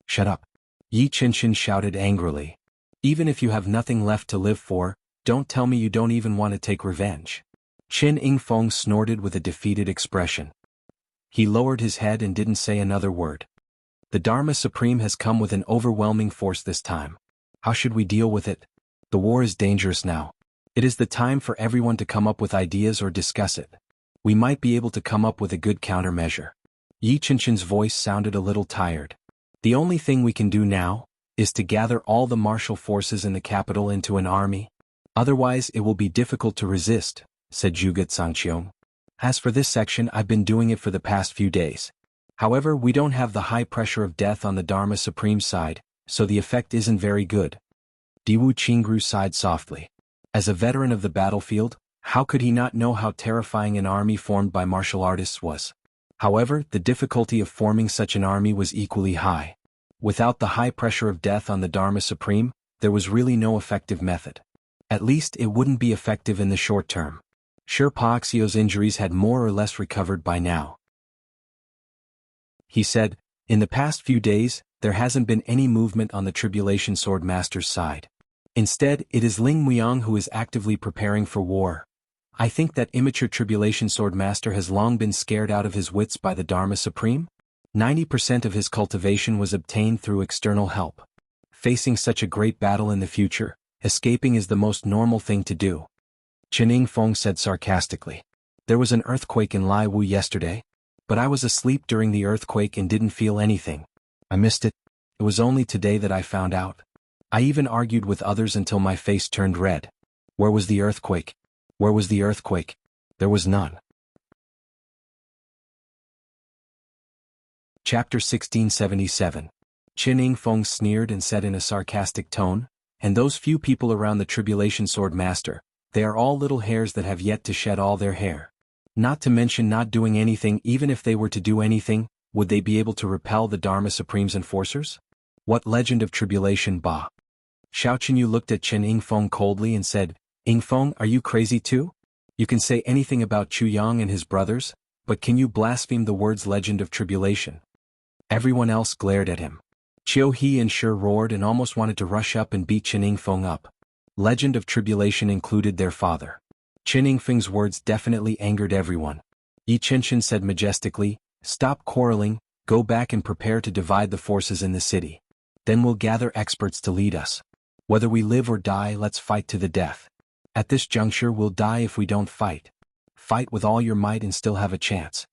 Shut up. Yi Qinshin shouted angrily. Even if you have nothing left to live for, don't tell me you don't even want to take revenge. Chen Yingfeng snorted with a defeated expression. He lowered his head and didn't say another word. The Dharma Supreme has come with an overwhelming force this time. How should we deal with it? The war is dangerous now. It is the time for everyone to come up with ideas or discuss it. We might be able to come up with a good countermeasure. Yi Qinshin's voice sounded a little tired. The only thing we can do now is to gather all the martial forces in the capital into an army. Otherwise it will be difficult to resist, said Zhuge Zangqiong. As for this section, I've been doing it for the past few days. However, we don't have the high pressure of death on the Dharma Supreme side, so the effect isn't very good. Diwu Qingru sighed softly. As a veteran of the battlefield, how could he not know how terrifying an army formed by martial artists was? However, the difficulty of forming such an army was equally high. Without the high pressure of death on the Dharma Supreme, there was really no effective method. At least it wouldn't be effective in the short term. Sure, Paxio's injuries had more or less recovered by now. He said, in the past few days, there hasn't been any movement on the Tribulation Swordmaster's side. Instead, it is Ling Muyang who is actively preparing for war. I think that immature Tribulation Swordmaster has long been scared out of his wits by the Dharma Supreme. 90% of his cultivation was obtained through external help. Facing such a great battle in the future, escaping is the most normal thing to do. Chen Yingfeng said sarcastically. There was an earthquake in Lai Wu yesterday, but I was asleep during the earthquake and didn't feel anything. I missed it. It was only today that I found out. I even argued with others until my face turned red. Where was the earthquake? Where was the earthquake? There was none. Chapter 1677. Chen Yingfeng sneered and said in a sarcastic tone, and those few people around the Tribulation Sword Master, they are all little hairs that have yet to shed all their hair. Not to mention not doing anything. Even if they were to do anything, would they be able to repel the Dharma Supreme's enforcers? What legend of tribulation, bah? Xiao Chenyu looked at Chen Yingfeng coldly and said, Yingfeng, are you crazy too? You can say anything about Chu Yang and his brothers, but can you blaspheme the words legend of tribulation? Everyone else glared at him. Qiu He and Shi roared and almost wanted to rush up and beat Chen Yingfeng up. Legend of tribulation included their father. Chen Yingfeng's words definitely angered everyone. Yi Qinshin said majestically, stop quarreling, go back and prepare to divide the forces in the city. Then we'll gather experts to lead us. Whether we live or die, let's fight to the death. At this juncture we'll die if we don't fight. Fight with all your might and still have a chance.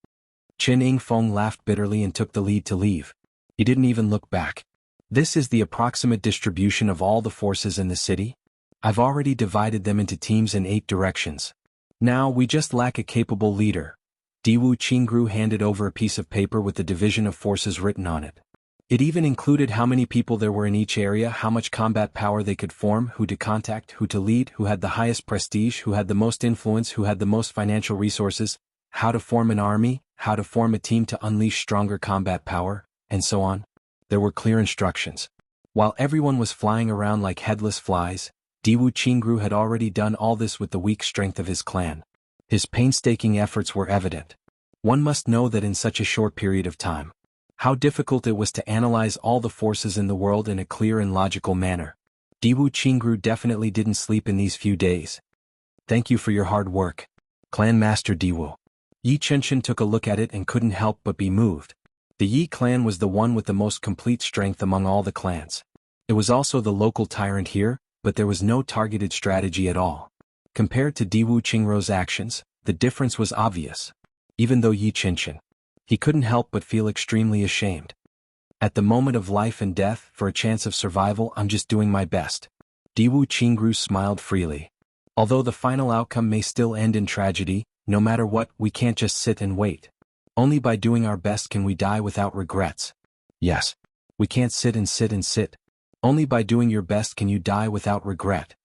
Chen Yingfeng laughed bitterly and took the lead to leave. He didn't even look back. This is the approximate distribution of all the forces in the city. I've already divided them into teams in 8 directions. Now we just lack a capable leader. Diwu Qingru handed over a piece of paper with the division of forces written on it. It even included how many people there were in each area, how much combat power they could form, who to contact, who to lead, who had the highest prestige, who had the most influence, who had the most financial resources, how to form an army, how to form a team to unleash stronger combat power, and so on. There were clear instructions. While everyone was flying around like headless flies, Diwu Qingru had already done all this with the weak strength of his clan. His painstaking efforts were evident. One must know that in such a short period of time, how difficult it was to analyze all the forces in the world in a clear and logical manner. Diwu Qingru definitely didn't sleep in these few days. Thank you for your hard work, Clan Master Diwu. Yi Qinshan took a look at it and couldn't help but be moved. The Yi clan was the one with the most complete strength among all the clans. It was also the local tyrant here, but there was no targeted strategy at all. Compared to Diwu Qingru's actions, the difference was obvious. Even though Yi Qinshan, he couldn't help but feel extremely ashamed. At the moment of life and death, for a chance of survival, I'm just doing my best. Diwu Qingru smiled freely. Although the final outcome may still end in tragedy, no matter what, we can't just sit and wait. Only by doing our best can we die without regrets. Yes. We can't sit and sit and sit. Only by doing your best can you die without regret.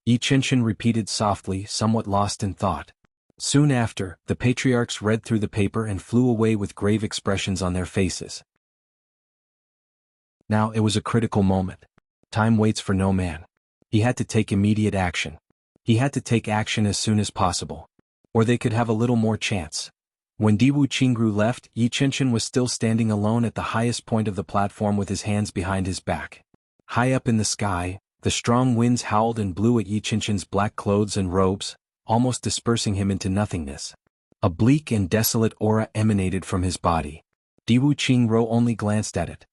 Yi Qinshan repeated softly, somewhat lost in thought. Soon after, the patriarchs read through the paper and flew away with grave expressions on their faces. Now it was a critical moment. Time waits for no man. He had to take immediate action. He had to take action as soon as possible. Or they could have a little more chance. When Diwu Qingru left, Yi Qinshan was still standing alone at the highest point of the platform with his hands behind his back. High up in the sky, the strong winds howled and blew at Yi Qinshan's black clothes and robes, almost dispersing him into nothingness. A bleak and desolate aura emanated from his body. Diwu Qingru only glanced at it.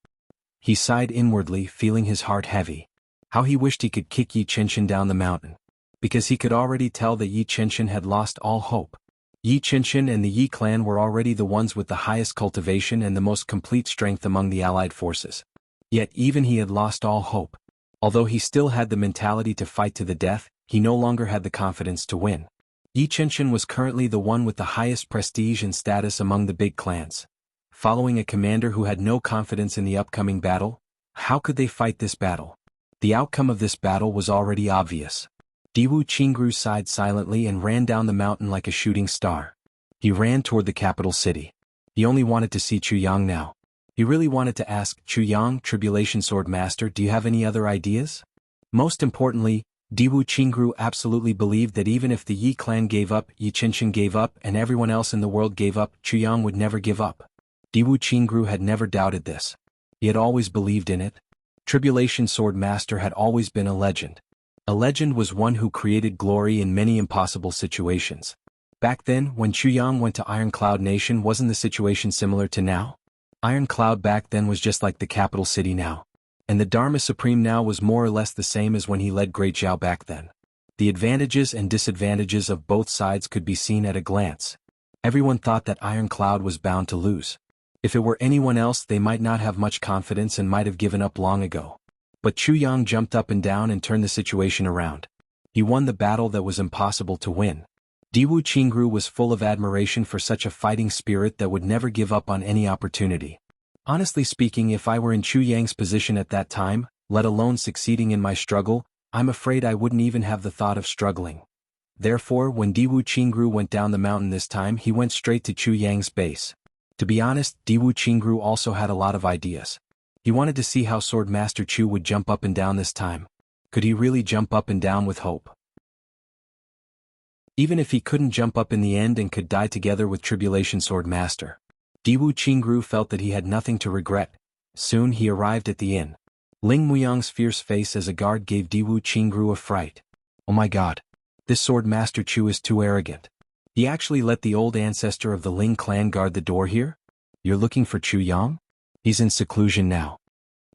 He sighed inwardly, feeling his heart heavy. How he wished he could kick Yi Qinshan down the mountain. Because he could already tell that Yi Qinshan had lost all hope. Yi Qinshan and the Yi clan were already the ones with the highest cultivation and the most complete strength among the allied forces. Yet even he had lost all hope. Although he still had the mentality to fight to the death, he no longer had the confidence to win. Yi Qinshan was currently the one with the highest prestige and status among the big clans. Following a commander who had no confidence in the upcoming battle, how could they fight this battle? The outcome of this battle was already obvious. Diwu Qingru sighed silently and ran down the mountain like a shooting star. He ran toward the capital city. He only wanted to see Chuyang now. He really wanted to ask, Chuyang, Tribulation Sword Master, do you have any other ideas? Most importantly, Diwu Qingru absolutely believed that even if the Yi clan gave up, Yi Qinshan gave up, and everyone else in the world gave up, Chuyang would never give up. Diwu Qingru had never doubted this. He had always believed in it. Tribulation Sword Master had always been a legend. A legend was one who created glory in many impossible situations. Back then, when Chuyang went to Iron Cloud Nation, wasn't the situation similar to now? Iron Cloud back then was just like the capital city now. And the Dharma Supreme now was more or less the same as when he led Great Zhao back then. The advantages and disadvantages of both sides could be seen at a glance. Everyone thought that Iron Cloud was bound to lose. If it were anyone else, they might not have much confidence and might have given up long ago. But Chuyang jumped up and down and turned the situation around. He won the battle that was impossible to win. Diwu Qingru was full of admiration for such a fighting spirit that would never give up on any opportunity. Honestly speaking, if I were in Chuyang's position at that time, let alone succeeding in my struggle, I'm afraid I wouldn't even have the thought of struggling. Therefore, when Diwu Qingru went down the mountain this time, he went straight to Chuyang's base. To be honest, Diwu Qingru also had a lot of ideas. He wanted to see how Sword Master Chu would jump up and down this time. Could he really jump up and down with hope? Even if he couldn't jump up in the end and could die together with Tribulation Sword Master, Diwu Qingru felt that he had nothing to regret. Soon he arrived at the inn. Ling Muyang's fierce face as a guard gave Diwu Qingru a fright. Oh my god. This Sword Master Chu is too arrogant. He actually let the old ancestor of the Ling clan guard the door here? You're looking for Chuyang? He's in seclusion now.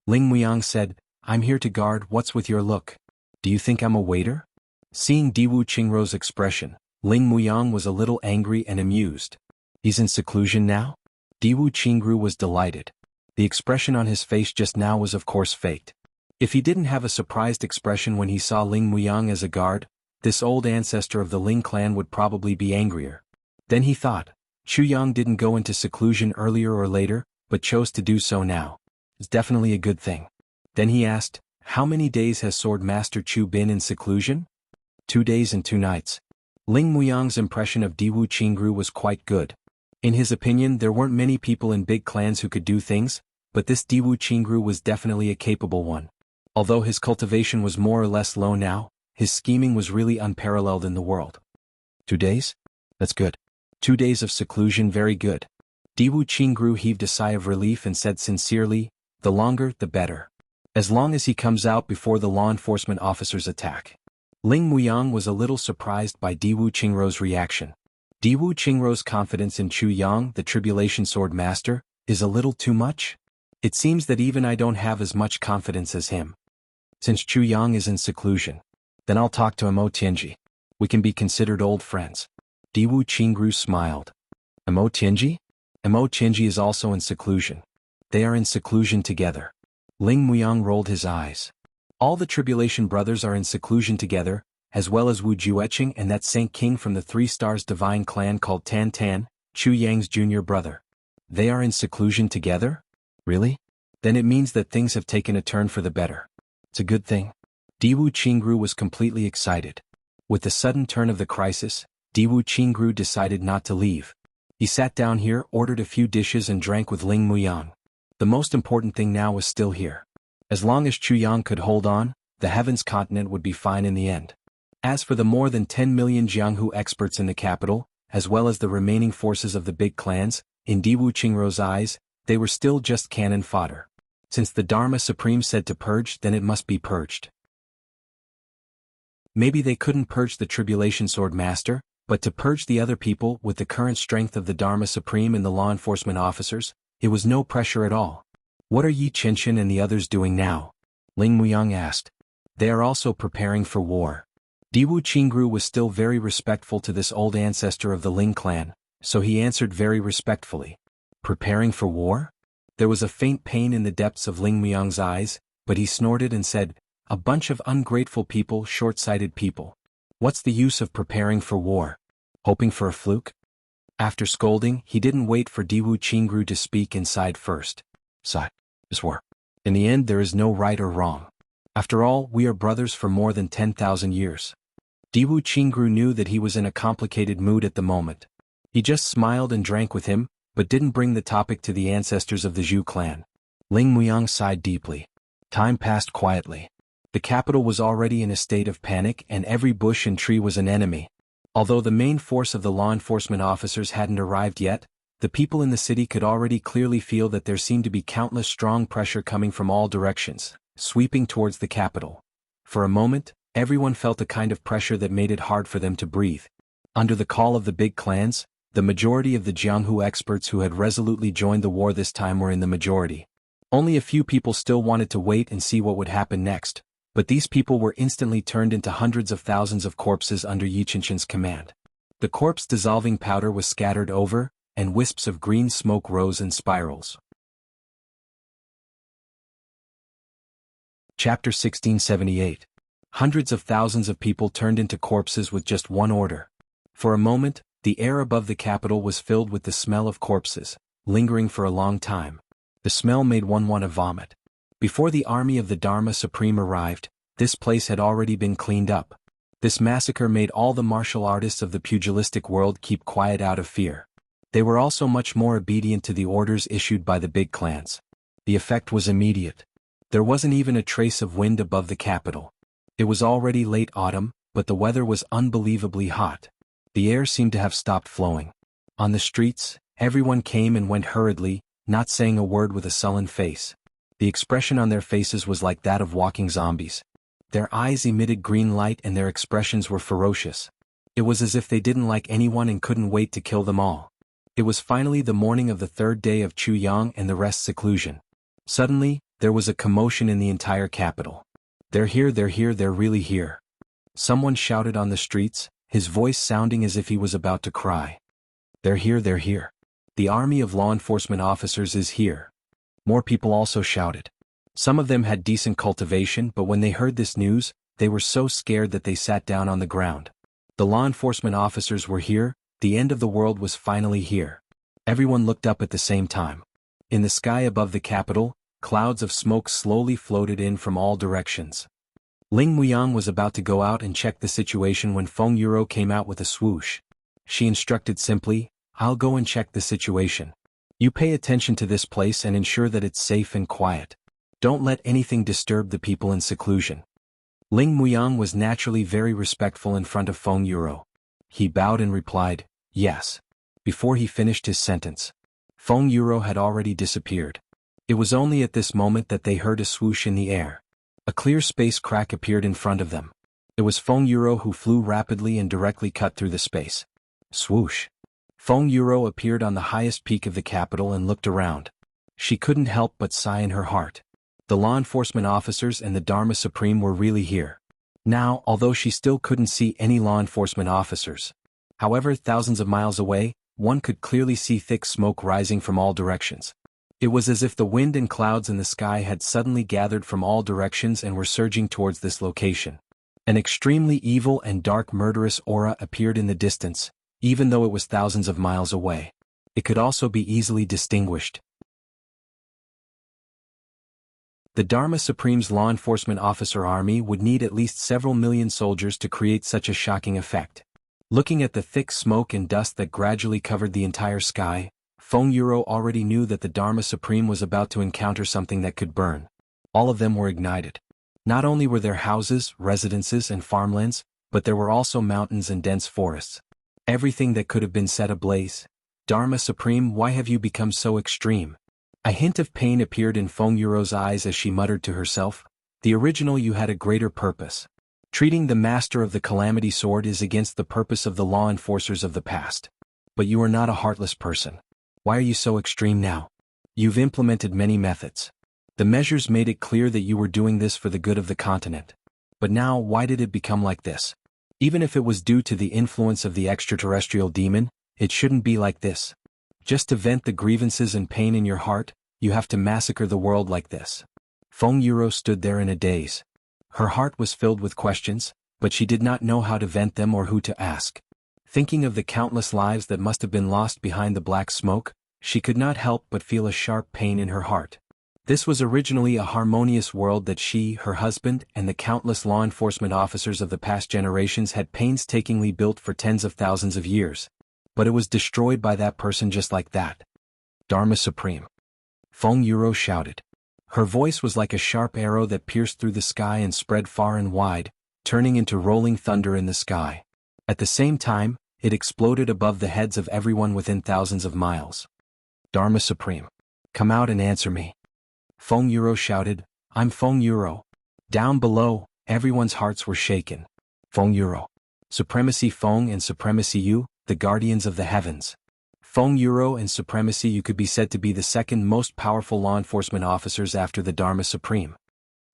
Ling Muyang said, I'm here to guard. What's with your look? Do you think I'm a waiter? Seeing Diwu Qingru's expression, Ling Muyang was a little angry and amused. He's in seclusion now? Diwu Qingru was delighted. The expression on his face just now was of course faked. If he didn't have a surprised expression when he saw Ling Muyang as a guard, this old ancestor of the Ling clan would probably be angrier. Then he thought, Chuyang didn't go into seclusion earlier or later, but chose to do so now. It's definitely a good thing. Then he asked, how many days has Sword Master Chu been in seclusion? 2 days and 2 nights. Ling Muyang's impression of Diwu Qingru was quite good. In his opinion, there weren't many people in big clans who could do things, but this Diwu Qingru was definitely a capable one. Although his cultivation was more or less low now, his scheming was really unparalleled in the world. 2 days? That's good. 2 days of seclusion, very good. Diwu Qingru heaved a sigh of relief and said sincerely, the longer, the better. as long as he comes out before the law enforcement officers attack. Ling Muyang was a little surprised by Diwu Qingrou's reaction. Diwu Qingrou's confidence in Chu Yang, the Tribulation Sword Master, is a little too much? It seems that even I don't have as much confidence as him. Since Chu Yang is in seclusion, then I'll talk to Imo Tianji. We can be considered old friends. Diwu Qingrou smiled. Imo Tianji? Imo Tianji is also in seclusion. They are in seclusion together. Ling Muyang rolled his eyes. All the Tribulation brothers are in seclusion together, as well as Wu Jueqing and that Saint King from the Three Stars Divine clan called Tan Tan, Chu Yang's junior brother. They are in seclusion together? Really? Then it means that things have taken a turn for the better. It's a good thing. Diwu Qingrou was completely excited. With the sudden turn of the crisis, Diwu Qingrou decided not to leave. He sat down here, ordered a few dishes and drank with Ling Muyang. The most important thing now was still here. As long as Chu Yang could hold on, the Heavens continent would be fine in the end. As for the more than 10 million Jianghu experts in the capital, as well as the remaining forces of the big clans, in Diwu Qingrou's eyes, they were still just cannon fodder. Since the Dharma Supreme said to purge, then it must be purged. Maybe they couldn't purge the Tribulation Sword Master, but to purge the other people with the current strength of the Dharma Supreme and the law enforcement officers, it was no pressure at all. What are Yi Qinshan and the others doing now? Ling Muyang asked. They are also preparing for war. Diwu Qingrou was still very respectful to this old ancestor of the Ling clan, so he answered very respectfully. Preparing for war? There was a faint pain in the depths of Ling Muyang's eyes, but he snorted and said, a bunch of ungrateful people, short-sighted people. What's the use of preparing for war? Hoping for a fluke? After scolding, he didn't wait for Diwu Qingrou to speak inside first. This war. In the end there is no right or wrong. After all, we are brothers for more than 10,000 years. Diwu Qingrou knew that he was in a complicated mood at the moment. He just smiled and drank with him, but didn't bring the topic to the ancestors of the Zhu clan. Ling Muyang sighed deeply. Time passed quietly. The capital was already in a state of panic and every bush and tree was an enemy. Although the main force of the law enforcement officers hadn't arrived yet, the people in the city could already clearly feel that there seemed to be countless strong pressure coming from all directions, sweeping towards the capital. For a moment, everyone felt a kind of pressure that made it hard for them to breathe. Under the call of the big clans, the majority of the Jianghu experts who had resolutely joined the war this time were in the majority. Only a few people still wanted to wait and see what would happen next, but these people were instantly turned into hundreds of thousands of corpses under Yi Qinshan's command. The corpse-dissolving powder was scattered over, and wisps of green smoke rose in spirals. Chapter 1678. Hundreds of thousands of people turned into corpses with just one order. For a moment, the air above the capital was filled with the smell of corpses, lingering for a long time. The smell made one want to vomit. Before the army of the Dharma Supreme arrived, this place had already been cleaned up. This massacre made all the martial artists of the pugilistic world keep quiet out of fear. They were also much more obedient to the orders issued by the big clans. The effect was immediate. There wasn't even a trace of wind above the capital. It was already late autumn, but the weather was unbelievably hot. The air seemed to have stopped flowing. On the streets, everyone came and went hurriedly, not saying a word with a sullen face. The expression on their faces was like that of walking zombies. Their eyes emitted green light and their expressions were ferocious. It was as if they didn't like anyone and couldn't wait to kill them all. It was finally the morning of the third day of Chu Yang and the rest's seclusion. Suddenly, there was a commotion in the entire capital. They're here, they're really here. Someone shouted on the streets, his voice sounding as if he was about to cry. They're here. The army of law enforcement officers is here. More people also shouted. Some of them had decent cultivation, but when they heard this news, they were so scared that they sat down on the ground. The law enforcement officers were here, the end of the world was finally here. Everyone looked up at the same time. In the sky above the capital, clouds of smoke slowly floated in from all directions. Ling Muyang was about to go out and check the situation when Feng Yuro came out with a swoosh. She instructed simply, I'll go and check the situation. You pay attention to this place and ensure that it's safe and quiet. Don't let anything disturb the people in seclusion. Ling Muyang was naturally very respectful in front of Feng Yuro. He bowed and replied, yes. Before he finished his sentence, Feng Yuro had already disappeared. It was only at this moment that they heard a swoosh in the air. A clear space crack appeared in front of them. It was Feng Yuro who flew rapidly and directly cut through the space. Swoosh. Feng Yuro appeared on the highest peak of the capital and looked around. She couldn't help but sigh in her heart. The law enforcement officers and the Dharma Supreme were really here. Now, although she still couldn't see any law enforcement officers. However, thousands of miles away, one could clearly see thick smoke rising from all directions. It was as if the wind and clouds in the sky had suddenly gathered from all directions and were surging towards this location. An extremely evil and dark murderous aura appeared in the distance, even though it was thousands of miles away. It could also be easily distinguished. The Dharma Supreme's law enforcement officer army would need at least several million soldiers to create such a shocking effect. Looking at the thick smoke and dust that gradually covered the entire sky, Feng Yuro already knew that the Dharma Supreme was about to encounter something that could burn. All of them were ignited. Not only were there houses, residences, and farmlands, but there were also mountains and dense forests. Everything that could have been set ablaze. Dharma Supreme, why have you become so extreme? A hint of pain appeared in Feng Yuro's eyes as she muttered to herself, the original you had a greater purpose. Treating the master of the Calamity Sword is against the purpose of the law enforcers of the past. But you are not a heartless person. Why are you so extreme now? You've implemented many methods. The measures made it clear that you were doing this for the good of the continent. But now, why did it become like this? Even if it was due to the influence of the extraterrestrial demon, it shouldn't be like this. Just to vent the grievances and pain in your heart, you have to massacre the world like this. Feng Yuro stood there in a daze. Her heart was filled with questions, but she did not know how to vent them or who to ask. Thinking of the countless lives that must have been lost behind the black smoke, she could not help but feel a sharp pain in her heart. This was originally a harmonious world that she, her husband, and the countless law enforcement officers of the past generations had painstakingly built for tens of thousands of years. But it was destroyed by that person just like that. Dharma Supreme. Feng Yuro shouted. Her voice was like a sharp arrow that pierced through the sky and spread far and wide, turning into rolling thunder in the sky. At the same time, it exploded above the heads of everyone within thousands of miles. Dharma Supreme. Come out and answer me. Feng Yuro shouted, I'm Feng Yuro. Down below, everyone's hearts were shaken. Feng Yuro. Supremacy Feng and Supremacy you, the guardians of the heavens. Feng Yuro and Supremacy you could be said to be the second most powerful law enforcement officers after the Dharma Supreme.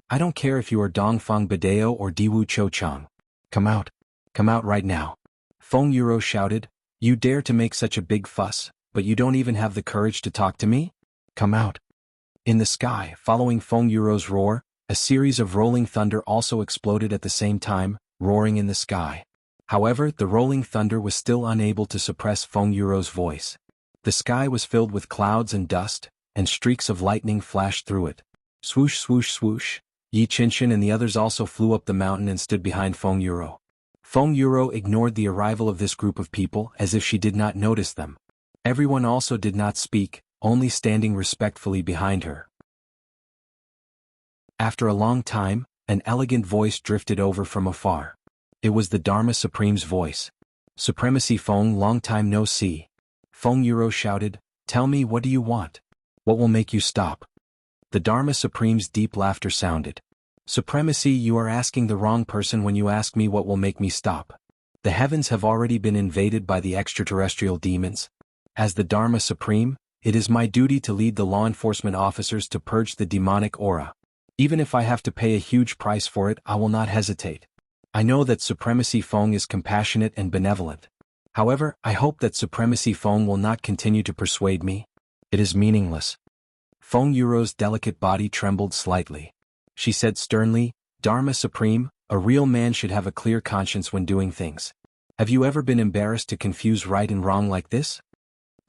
I don't care if you are Dongfang Badeo or Diwu Cho Chang. Come out. Come out right now. Feng Yuro shouted, you dare to make such a big fuss, but you don't even have the courage to talk to me? Come out. In the sky, following Feng Yuro's roar, a series of rolling thunder also exploded at the same time, roaring in the sky. However, the rolling thunder was still unable to suppress Feng Yuro's voice. The sky was filled with clouds and dust, and streaks of lightning flashed through it. Swoosh swoosh swoosh, Yi Qinshan and the others also flew up the mountain and stood behind Feng Yuro. Feng Yuro ignored the arrival of this group of people as if she did not notice them. Everyone also did not speak, only standing respectfully behind her. After a long time, an elegant voice drifted over from afar. It was the Dharma Supreme's voice. Supremacy Feng, long time no see. Feng Yuro shouted, tell me, what do you want? What will make you stop? The Dharma Supreme's deep laughter sounded. Supremacy, you are asking the wrong person when you ask me what will make me stop. The heavens have already been invaded by the extraterrestrial demons. As the Dharma Supreme, it is my duty to lead the law enforcement officers to purge the demonic aura. Even if I have to pay a huge price for it, I will not hesitate. I know that Supremacy Feng is compassionate and benevolent. However, I hope that Supremacy Feng will not continue to persuade me. It is meaningless. Feng Yuro's delicate body trembled slightly. She said sternly, Dharma Supreme, a real man should have a clear conscience when doing things. Have you ever been embarrassed to confuse right and wrong like this?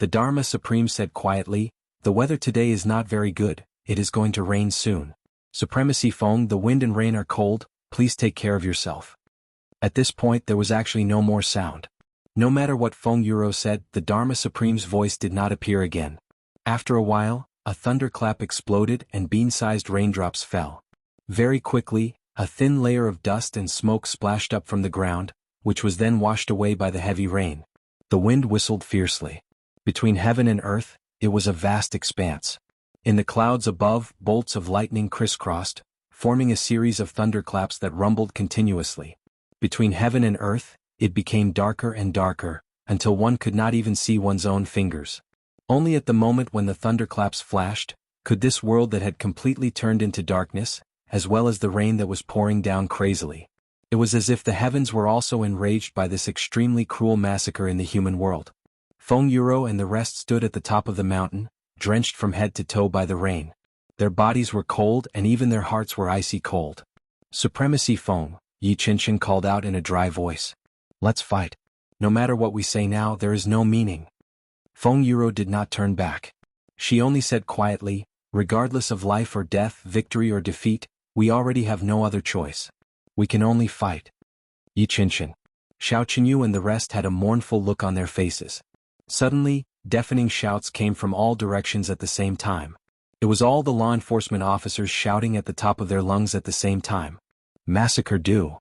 The Dharma Supreme said quietly, the weather today is not very good, it is going to rain soon. Supremacy Feng, the wind and rain are cold, please take care of yourself. At this point there was actually no more sound. No matter what Feng Yuro said, the Dharma Supreme's voice did not appear again. After a while, a thunderclap exploded and bean-sized raindrops fell. Very quickly, a thin layer of dust and smoke splashed up from the ground, which was then washed away by the heavy rain. The wind whistled fiercely. Between heaven and earth, it was a vast expanse. In the clouds above, bolts of lightning crisscrossed, forming a series of thunderclaps that rumbled continuously. Between heaven and earth, it became darker and darker, until one could not even see one's own fingers. Only at the moment when the thunderclaps flashed, could this world that had completely turned into darkness, as well as the rain that was pouring down crazily. It was as if the heavens were also enraged by this extremely cruel massacre in the human world. Feng Yuro and the rest stood at the top of the mountain, drenched from head to toe by the rain. Their bodies were cold and even their hearts were icy cold. Supremacy Feng, Yi Qinshan called out in a dry voice. Let's fight. No matter what we say now, there is no meaning. Feng Yuro did not turn back. She only said quietly, regardless of life or death, victory or defeat, we already have no other choice. We can only fight. Yi Qinshan, Xiao Qinyu and the rest had a mournful look on their faces. Suddenly, deafening shouts came from all directions at the same time. It was all the law enforcement officers shouting at the top of their lungs at the same time. Massacre do!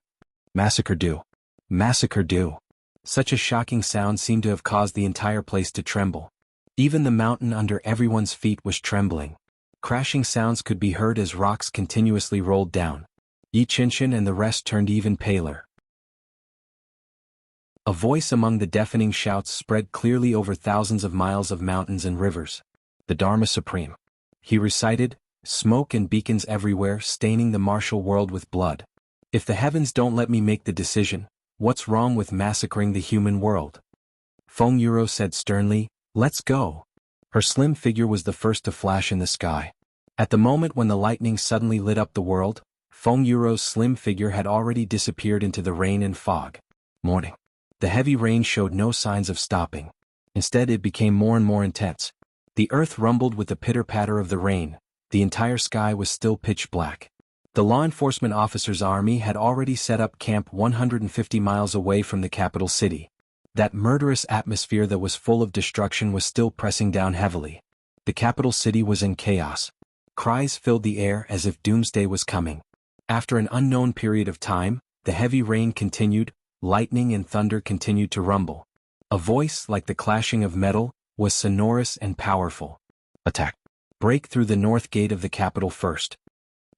Massacre do! Massacre do! Such a shocking sound seemed to have caused the entire place to tremble. Even the mountain under everyone's feet was trembling. Crashing sounds could be heard as rocks continuously rolled down. Yi Qinshan and the rest turned even paler. A voice among the deafening shouts spread clearly over thousands of miles of mountains and rivers. The Dharma Supreme. He recited, smoke and beacons everywhere staining the martial world with blood. If the heavens don't let me make the decision, what's wrong with massacring the human world? Feng Yuro said sternly, let's go. Her slim figure was the first to flash in the sky. At the moment when the lightning suddenly lit up the world, Feng Yuro's slim figure had already disappeared into the rain and fog. Morning. The heavy rain showed no signs of stopping. Instead, it became more and more intense. The earth rumbled with the pitter-patter of the rain. The entire sky was still pitch black. The law enforcement officers' army had already set up camp 150 miles away from the capital city. That murderous atmosphere that was full of destruction was still pressing down heavily. The capital city was in chaos. Cries filled the air as if doomsday was coming. After an unknown period of time, the heavy rain continued, lightning and thunder continued to rumble. A voice like the clashing of metal was sonorous and powerful. Attack! Break through the north gate of the capital first.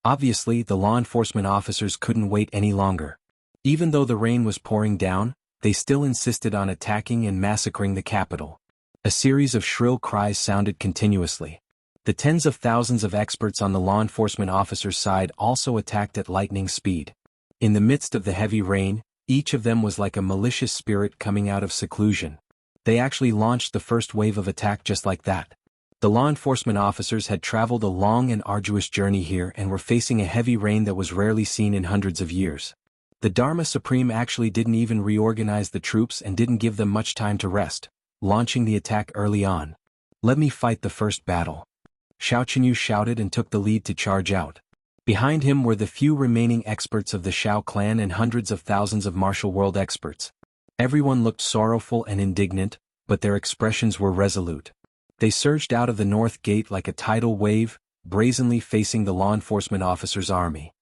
Obviously, the law enforcement officers couldn't wait any longer. Even though the rain was pouring down, they still insisted on attacking and massacring the capital. A series of shrill cries sounded continuously. The tens of thousands of experts on the law enforcement officers' side also attacked at lightning speed. In the midst of the heavy rain, each of them was like a malicious spirit coming out of seclusion. They actually launched the first wave of attack just like that. The law enforcement officers had traveled a long and arduous journey here and were facing a heavy rain that was rarely seen in hundreds of years. The Dharma Supreme actually didn't even reorganize the troops and didn't give them much time to rest, launching the attack early on. Let me fight the first battle. Xiao Qinyu shouted and took the lead to charge out. Behind him were the few remaining experts of the Xiao clan and hundreds of thousands of martial world experts. Everyone looked sorrowful and indignant, but their expressions were resolute. They surged out of the north gate like a tidal wave, brazenly facing the law enforcement officers' army.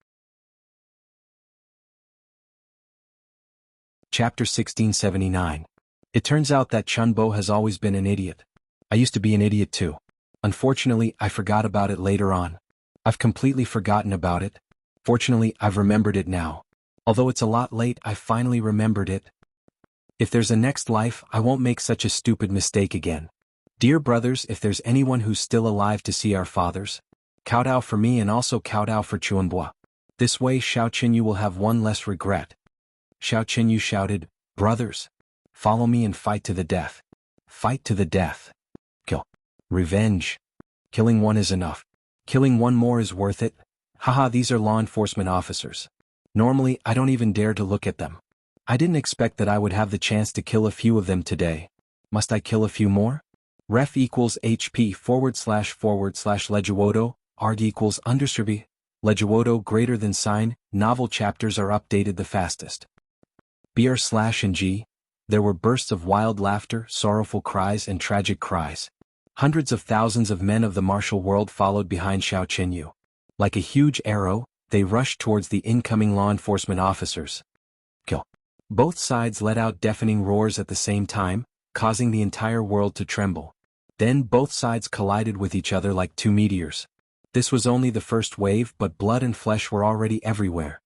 Chapter 1679. It turns out that Chunbo has always been an idiot. I used to be an idiot too. Unfortunately, I forgot about it later on. I've completely forgotten about it. Fortunately, I've remembered it now. Although it's a lot late, I finally remembered it. If there's a next life, I won't make such a stupid mistake again. Dear brothers, if there's anyone who's still alive to see our fathers, kowtow for me and also kowtow for Chuanbua. This way Xiao Qinyu will have one less regret. Xiao Qinyu shouted, brothers, follow me and fight to the death. Fight to the death. Kill. Revenge. Killing one is enough. Killing one more is worth it. Haha, these are law enforcement officers. Normally, I don't even dare to look at them. I didn't expect that I would have the chance to kill a few of them today. Must I kill a few more? Ref equals HP // Legiwodo, art equals underscore Legiwodo greater than sign, novel chapters are updated the fastest. BR/G, there were bursts of wild laughter, sorrowful cries and tragic cries. Hundreds of thousands of men of the martial world followed behind Xiao Qinyu. Like a huge arrow, they rushed towards the incoming law enforcement officers. Kill. Both sides let out deafening roars at the same time, causing the entire world to tremble. Then both sides collided with each other like two meteors. This was only the first wave, but blood and flesh were already everywhere.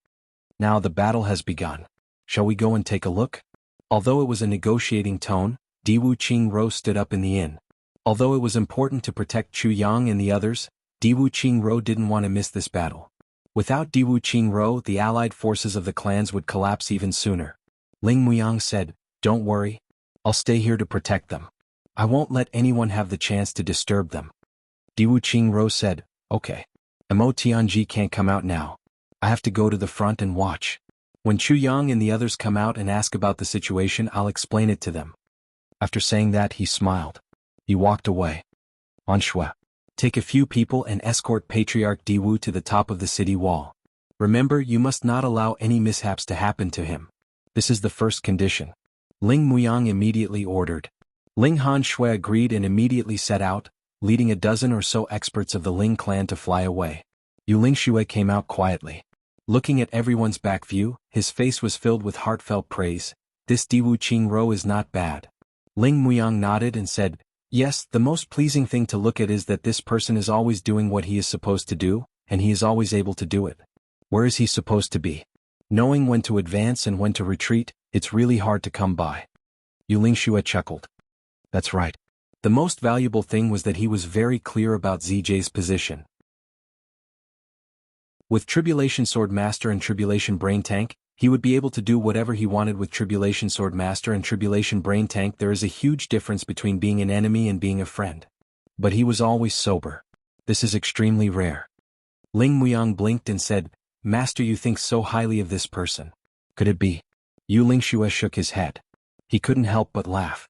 Now the battle has begun. Shall we go and take a look? Although it was a negotiating tone, Diwu Qingro stood up in the inn. Although it was important to protect Chu Yang and the others, Diwu Qingro didn't want to miss this battle. Without Diwu Qingro, the allied forces of the clans would collapse even sooner. Ling Muyang said, "Don't worry. I'll stay here to protect them. I won't let anyone have the chance to disturb them." Diwu Qingro said, "Okay. Mo Tianji can't come out now. I have to go to the front and watch. When Chu Yang and the others come out and ask about the situation, I'll explain it to them." After saying that, he smiled. He walked away. Anshua. Take a few people and escort Patriarch Diwu to the top of the city wall. Remember, you must not allow any mishaps to happen to him. This is the first condition. Ling Muyang immediately ordered. Ling Hanshui agreed and immediately set out, leading a dozen or so experts of the Ling clan to fly away. Yu Lingshui came out quietly. Looking at everyone's back view, his face was filled with heartfelt praise. This Diwu Qingro is not bad. Ling Muyang nodded and said, "Yes, the most pleasing thing to look at is that this person is always doing what he is supposed to do, and he is always able to do it. Where is he supposed to be? Knowing when to advance and when to retreat, it's really hard to come by." Yu Lingshui chuckled. That's right. The most valuable thing was that he was very clear about ZJ's position. With Tribulation Sword Master and Tribulation Brain Tank, he would be able to do whatever he wanted with Tribulation Sword Master and Tribulation Brain Tank. There is a huge difference between being an enemy and being a friend. But he was always sober. This is extremely rare. Ling Muyang blinked and said, "Master, you think so highly of this person. Could it be?" Yu Lingshui shook his head. He couldn't help but laugh.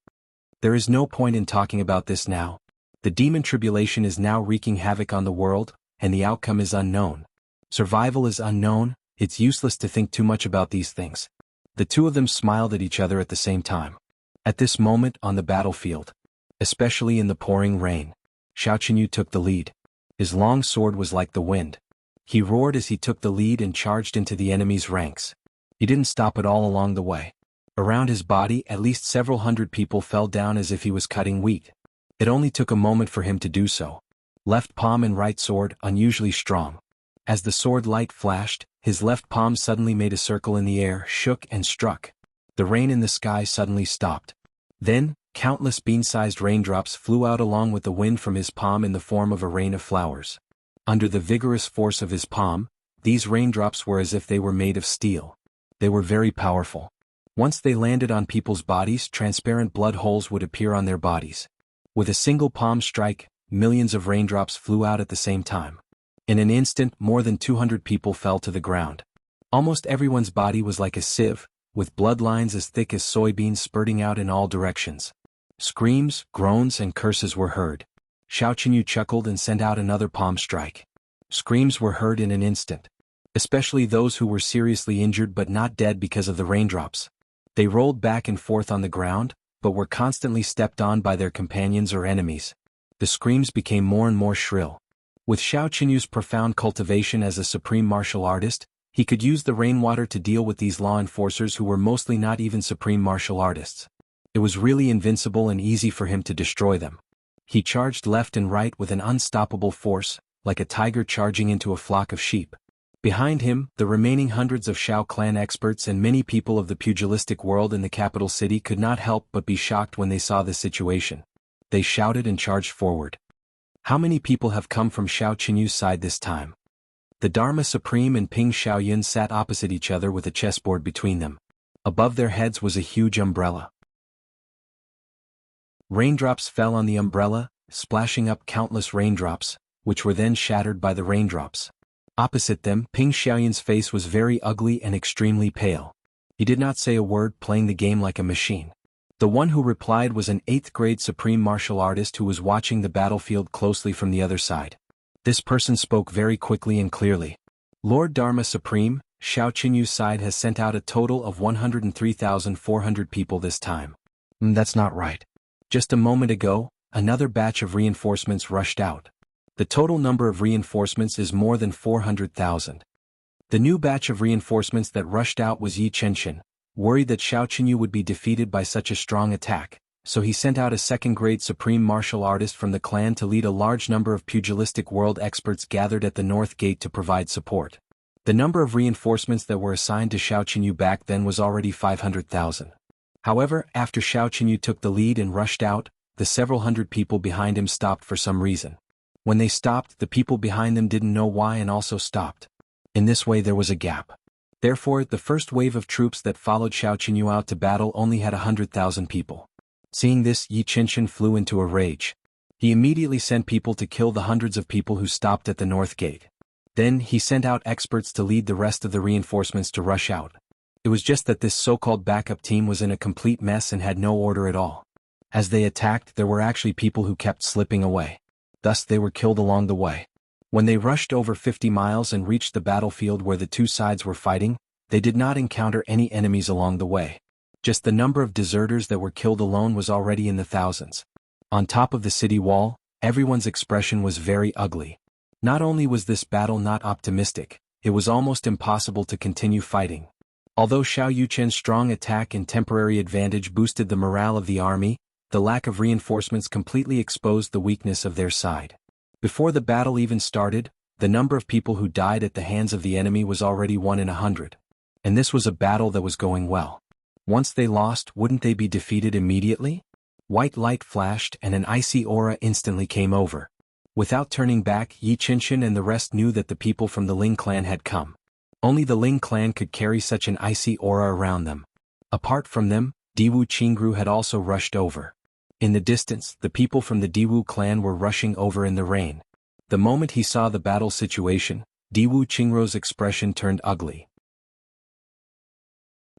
There is no point in talking about this now. The demon tribulation is now wreaking havoc on the world, and the outcome is unknown. Survival is unknown. It's useless to think too much about these things. The two of them smiled at each other at the same time. At this moment on the battlefield, especially in the pouring rain, Xiao Qinyu took the lead. His long sword was like the wind. He roared as he took the lead and charged into the enemy's ranks. He didn't stop at all along the way. Around his body, at least several hundred people fell down as if he was cutting wheat. It only took a moment for him to do so. Left palm and right sword, unusually strong. As the sword light flashed, his left palm suddenly made a circle in the air, shook and struck. The rain in the sky suddenly stopped. Then, countless bean-sized raindrops flew out along with the wind from his palm in the form of a rain of flowers. Under the vigorous force of his palm, these raindrops were as if they were made of steel. They were very powerful. Once they landed on people's bodies, transparent blood holes would appear on their bodies. With a single palm strike, millions of raindrops flew out at the same time. In an instant, more than 200 people fell to the ground. Almost everyone's body was like a sieve, with bloodlines as thick as soybeans spurting out in all directions. Screams, groans, and curses were heard. Xiao Qinyu chuckled and sent out another palm strike. Screams were heard in an instant. Especially those who were seriously injured but not dead because of the raindrops. They rolled back and forth on the ground, but were constantly stepped on by their companions or enemies. The screams became more and more shrill. With Xiao Qinyu's profound cultivation as a supreme martial artist, he could use the rainwater to deal with these law enforcers who were mostly not even supreme martial artists. It was really invincible and easy for him to destroy them. He charged left and right with an unstoppable force, like a tiger charging into a flock of sheep. Behind him, the remaining hundreds of Shao clan experts and many people of the pugilistic world in the capital city could not help but be shocked when they saw the situation. They shouted and charged forward. How many people have come from Xiao Qinyu's side this time? The Dharma Supreme and Ping Xiaoyun sat opposite each other with a chessboard between them. Above their heads was a huge umbrella. Raindrops fell on the umbrella, splashing up countless raindrops, which were then shattered by the raindrops. Opposite them, Ping Xiaoyun's face was very ugly and extremely pale. He did not say a word, playing the game like a machine. The one who replied was an 8th grade supreme martial artist who was watching the battlefield closely from the other side. This person spoke very quickly and clearly. Lord Dharma Supreme, Xiao Qinyu's side has sent out a total of 103,400 people this time. That's not right. Just a moment ago, another batch of reinforcements rushed out. The total number of reinforcements is more than 400,000. The new batch of reinforcements that rushed out was Yi Chenshin. Worried that Xiao Qinyu would be defeated by such a strong attack, so he sent out a second-grade supreme martial artist from the clan to lead a large number of pugilistic world experts gathered at the north gate to provide support. The number of reinforcements that were assigned to Xiao Qinyu back then was already 500,000. However, after Xiao Qinyu took the lead and rushed out, the several hundred people behind him stopped for some reason. When they stopped, the people behind them didn't know why and also stopped. In this way there was a gap. Therefore, the first wave of troops that followed Xiao Qinyu out to battle only had 100,000 people. Seeing this, Yi Qinshan flew into a rage. He immediately sent people to kill the hundreds of people who stopped at the north gate. Then, he sent out experts to lead the rest of the reinforcements to rush out. It was just that this so-called backup team was in a complete mess and had no order at all. As they attacked, there were actually people who kept slipping away. Thus they were killed along the way. When they rushed over 50 miles and reached the battlefield where the two sides were fighting, they did not encounter any enemies along the way. Just the number of deserters that were killed alone was already in the thousands. On top of the city wall, everyone's expression was very ugly. Not only was this battle not optimistic, it was almost impossible to continue fighting. Although Xiao Yuchen's strong attack and temporary advantage boosted the morale of the army, the lack of reinforcements completely exposed the weakness of their side. Before the battle even started, the number of people who died at the hands of the enemy was already 1 in 100. And this was a battle that was going well. Once they lost, wouldn't they be defeated immediately? White light flashed and an icy aura instantly came over. Without turning back, Yi Qinshan and the rest knew that the people from the Ling clan had come. Only the Ling clan could carry such an icy aura around them. Apart from them, Diwu Qingru had also rushed over. In the distance, the people from the Diwu clan were rushing over in the rain. The moment he saw the battle situation, Diwu Qingru's expression turned ugly.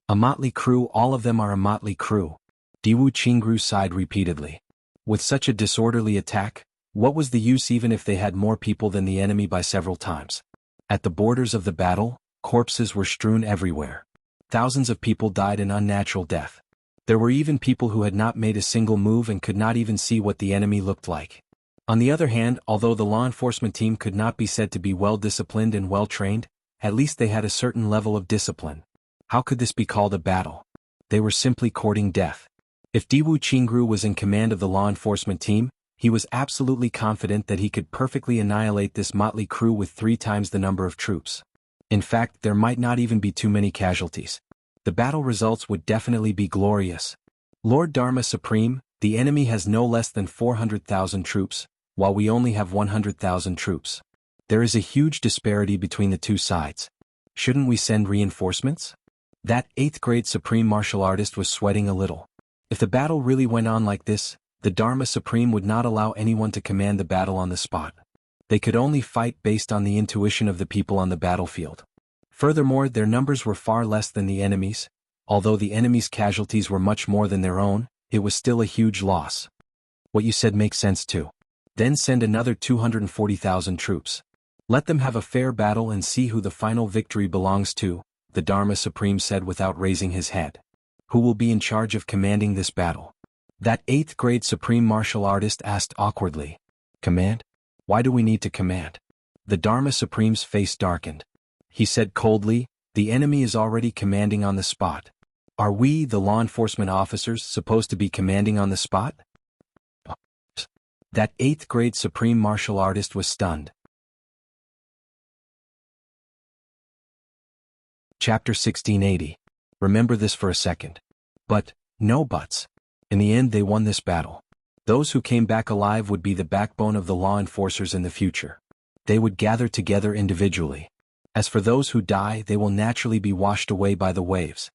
A motley crew, all of them are a motley crew. Diwu Qingru sighed repeatedly. With such a disorderly attack, what was the use even if they had more people than the enemy by several times? At the borders of the battle, corpses were strewn everywhere. Thousands of people died an unnatural death. There were even people who had not made a single move and could not even see what the enemy looked like. On the other hand, although the law enforcement team could not be said to be well-disciplined and well-trained, at least they had a certain level of discipline. How could this be called a battle? They were simply courting death. If Diwu Qingru was in command of the law enforcement team, he was absolutely confident that he could perfectly annihilate this motley crew with 3 times the number of troops. In fact, there might not even be too many casualties. The battle results would definitely be glorious. Lord Dharma Supreme, the enemy has no less than 400,000 troops, while we only have 100,000 troops. There is a huge disparity between the two sides. Shouldn't we send reinforcements? That 8th grade supreme martial artist was sweating a little. If the battle really went on like this, the Dharma Supreme would not allow anyone to command the battle on the spot. They could only fight based on the intuition of the people on the battlefield. Furthermore, their numbers were far less than the enemy's. Although the enemy's casualties were much more than their own, it was still a huge loss. What you said makes sense too. Then send another 240,000 troops. Let them have a fair battle and see who the final victory belongs to, the Dharma Supreme said without raising his head. Who will be in charge of commanding this battle? That 8th grade supreme martial artist asked awkwardly. Command? Why do we need to command? The Dharma Supreme's face darkened. He said coldly, the enemy is already commanding on the spot. Are we, the law enforcement officers, supposed to be commanding on the spot? That 8th grade supreme martial artist was stunned. Chapter 1680. Remember this for a second. But, no buts. In the end they won this battle. Those who came back alive would be the backbone of the law enforcers in the future. They would gather together individually. As for those who die, they will naturally be washed away by the waves.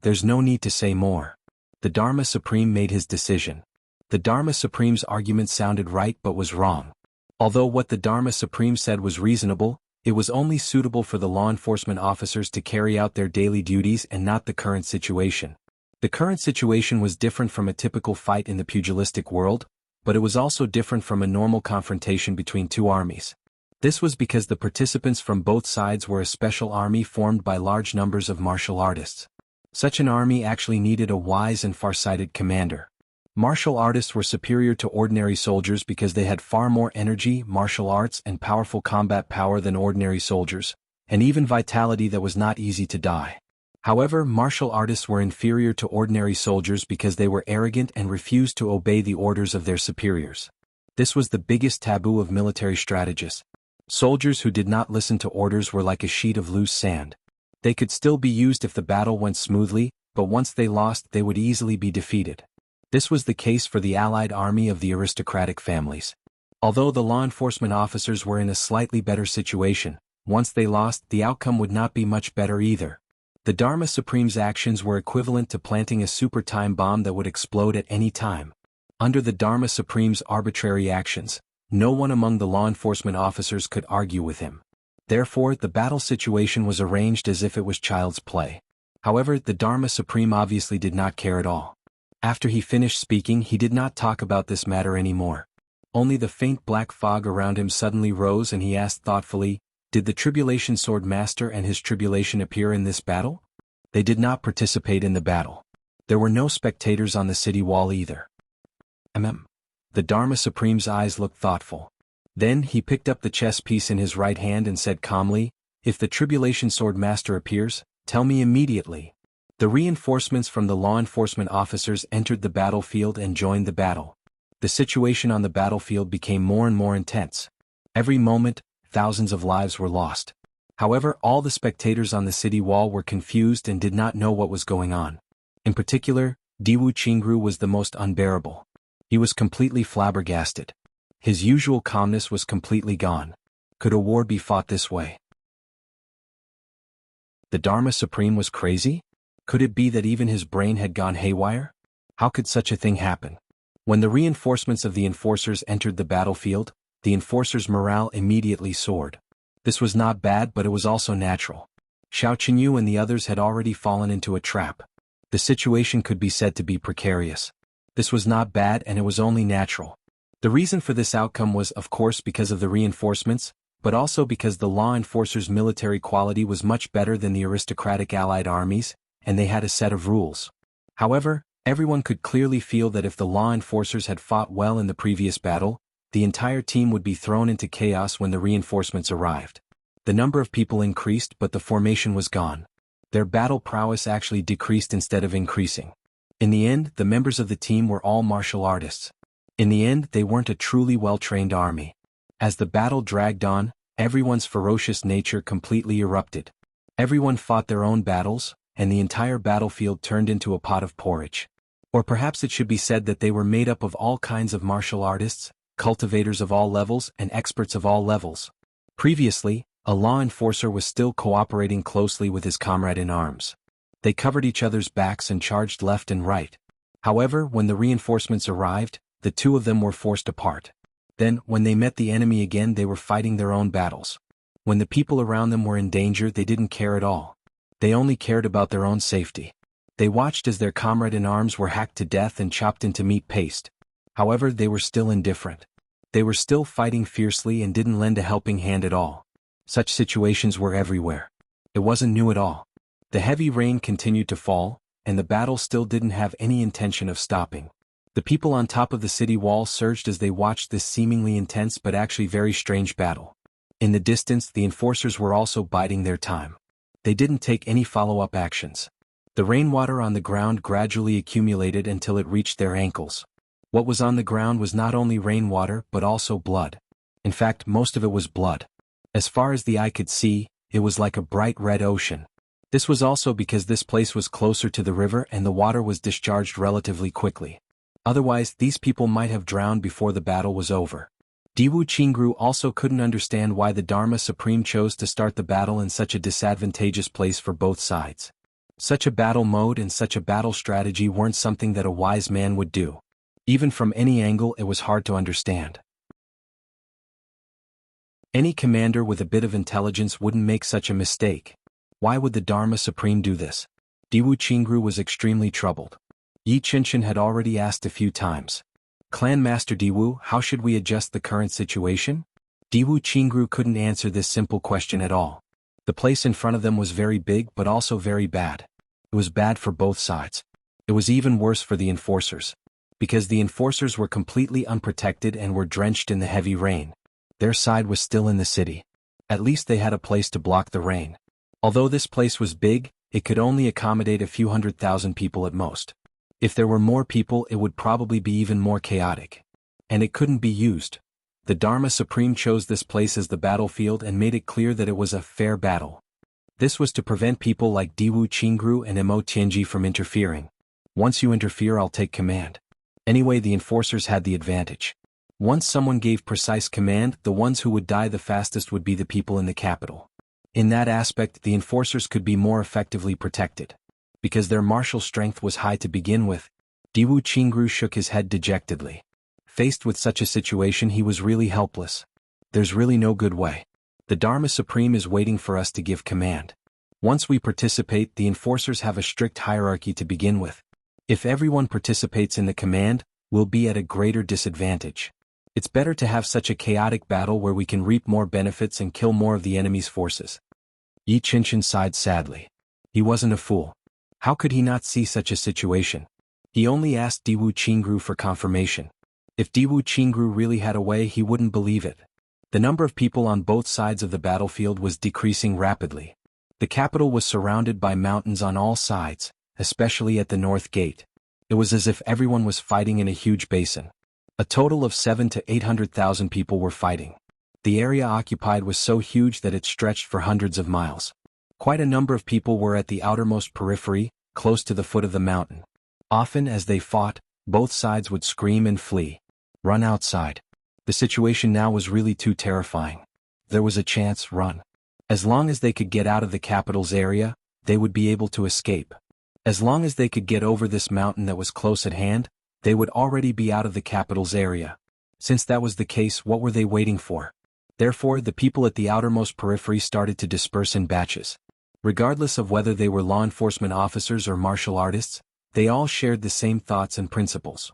There's no need to say more. The Dharma Supreme made his decision. The Dharma Supreme's argument sounded right but was wrong. Although what the Dharma Supreme said was reasonable, it was only suitable for the law enforcement officers to carry out their daily duties and not the current situation. The current situation was different from a typical fight in the pugilistic world, but it was also different from a normal confrontation between two armies. This was because the participants from both sides were a special army formed by large numbers of martial artists. Such an army actually needed a wise and far-sighted commander. Martial artists were superior to ordinary soldiers because they had far more energy, martial arts, and powerful combat power than ordinary soldiers, and even vitality that was not easy to die. However, martial artists were inferior to ordinary soldiers because they were arrogant and refused to obey the orders of their superiors. This was the biggest taboo of military strategists. Soldiers who did not listen to orders were like a sheet of loose sand. They could still be used if the battle went smoothly, but once they lost, they would easily be defeated. This was the case for the allied army of the aristocratic families. Although the law enforcement officers were in a slightly better situation, once they lost, the outcome would not be much better either. The Dharma Supreme's actions were equivalent to planting a super time bomb that would explode at any time. Under the Dharma Supreme's arbitrary actions, no one among the law enforcement officers could argue with him. Therefore, the battle situation was arranged as if it was child's play. However, the Dharma Supreme obviously did not care at all. After he finished speaking, he did not talk about this matter anymore. Only the faint black fog around him suddenly rose and he asked thoughtfully, "Did the Tribulation Sword Master and his tribulation appear in this battle?" They did not participate in the battle. There were no spectators on the city wall either. The Dharma Supreme's eyes looked thoughtful. Then he picked up the chess piece in his right hand and said calmly, "If the Tribulation Sword Master appears, tell me immediately." The reinforcements from the law enforcement officers entered the battlefield and joined the battle. The situation on the battlefield became more and more intense. Every moment, thousands of lives were lost. However, all the spectators on the city wall were confused and did not know what was going on. In particular, Diwu Qingru was the most unbearable. He was completely flabbergasted. His usual calmness was completely gone. Could a war be fought this way? The Dharma Supreme was crazy? Could it be that even his brain had gone haywire? How could such a thing happen? When the reinforcements of the enforcers entered the battlefield, the enforcers' morale immediately soared. This was not bad, but it was also natural. Xiao Qinyu and the others had already fallen into a trap. The situation could be said to be precarious. This was not bad and it was only natural. The reason for this outcome was, of course, because of the reinforcements, but also because the law enforcers' military quality was much better than the aristocratic allied armies, and they had a set of rules. However, everyone could clearly feel that if the law enforcers had fought well in the previous battle, the entire team would be thrown into chaos when the reinforcements arrived. The number of people increased, but the formation was gone. Their battle prowess actually decreased instead of increasing. In the end, the members of the team were all martial artists. In the end, they weren't a truly well-trained army. As the battle dragged on, everyone's ferocious nature completely erupted. Everyone fought their own battles, and the entire battlefield turned into a pot of porridge. Or perhaps it should be said that they were made up of all kinds of martial artists, cultivators of all levels, and experts of all levels. Previously, a law enforcer was still cooperating closely with his comrade in arms. They covered each other's backs and charged left and right. However, when the reinforcements arrived, the two of them were forced apart. Then, when they met the enemy again, they were fighting their own battles. When the people around them were in danger, they didn't care at all. They only cared about their own safety. They watched as their comrade in arms were hacked to death and chopped into meat paste. However, they were still indifferent. They were still fighting fiercely and didn't lend a helping hand at all. Such situations were everywhere. It wasn't new at all. The heavy rain continued to fall, and the battle still didn't have any intention of stopping. The people on top of the city wall surged as they watched this seemingly intense but actually very strange battle. In the distance, the enforcers were also biding their time. They didn't take any follow-up actions. The rainwater on the ground gradually accumulated until it reached their ankles. What was on the ground was not only rainwater but also blood. In fact, most of it was blood. As far as the eye could see, it was like a bright red ocean. This was also because this place was closer to the river and the water was discharged relatively quickly. Otherwise, these people might have drowned before the battle was over. Diwu Qingru also couldn't understand why the Dharma Supreme chose to start the battle in such a disadvantageous place for both sides. Such a battle mode and such a battle strategy weren't something that a wise man would do. Even from any angle, it was hard to understand. Any commander with a bit of intelligence wouldn't make such a mistake. Why would the Dharma Supreme do this? Diwu Qingru was extremely troubled. Yi Qinshan had already asked a few times. Clan Master Diwu, how should we adjust the current situation? Diwu Qingru couldn't answer this simple question at all. The place in front of them was very big but also very bad. It was bad for both sides. It was even worse for the enforcers. Because the enforcers were completely unprotected and were drenched in the heavy rain. Their side was still in the city. At least they had a place to block the rain. Although this place was big, it could only accommodate a few 100,000 people at most. If there were more people, it would probably be even more chaotic. And it couldn't be used. The Dharma Supreme chose this place as the battlefield and made it clear that it was a fair battle. This was to prevent people like Diwu Qingru and Mo Tianji from interfering. Once you interfere, I'll take command. Anyway, the enforcers had the advantage. Once someone gave precise command, the ones who would die the fastest would be the people in the capital. In that aspect, the enforcers could be more effectively protected. Because their martial strength was high to begin with, Diwu Qingru shook his head dejectedly. Faced with such a situation, he was really helpless. There's really no good way. The Dharma Supreme is waiting for us to give command. Once we participate, the enforcers have a strict hierarchy to begin with. If everyone participates in the command, we'll be at a greater disadvantage. It's better to have such a chaotic battle where we can reap more benefits and kill more of the enemy's forces. Yi Qinshan sighed sadly. He wasn't a fool. How could he not see such a situation? He only asked Diwu Qingru for confirmation. If Diwu Qingru really had a way, he wouldn't believe it. The number of people on both sides of the battlefield was decreasing rapidly. The capital was surrounded by mountains on all sides, especially at the north gate. It was as if everyone was fighting in a huge basin. A total of 700,000 to 800,000 people were fighting. The area occupied was so huge that it stretched for hundreds of miles. Quite a number of people were at the outermost periphery, close to the foot of the mountain. Often as they fought, both sides would scream and flee. Run outside. The situation now was really too terrifying. There was a chance, run. As long as they could get out of the capital's area, they would be able to escape. As long as they could get over this mountain that was close at hand, they would already be out of the capital's area. Since that was the case, what were they waiting for? Therefore, the people at the outermost periphery started to disperse in batches. Regardless of whether they were law enforcement officers or martial artists, they all shared the same thoughts and principles.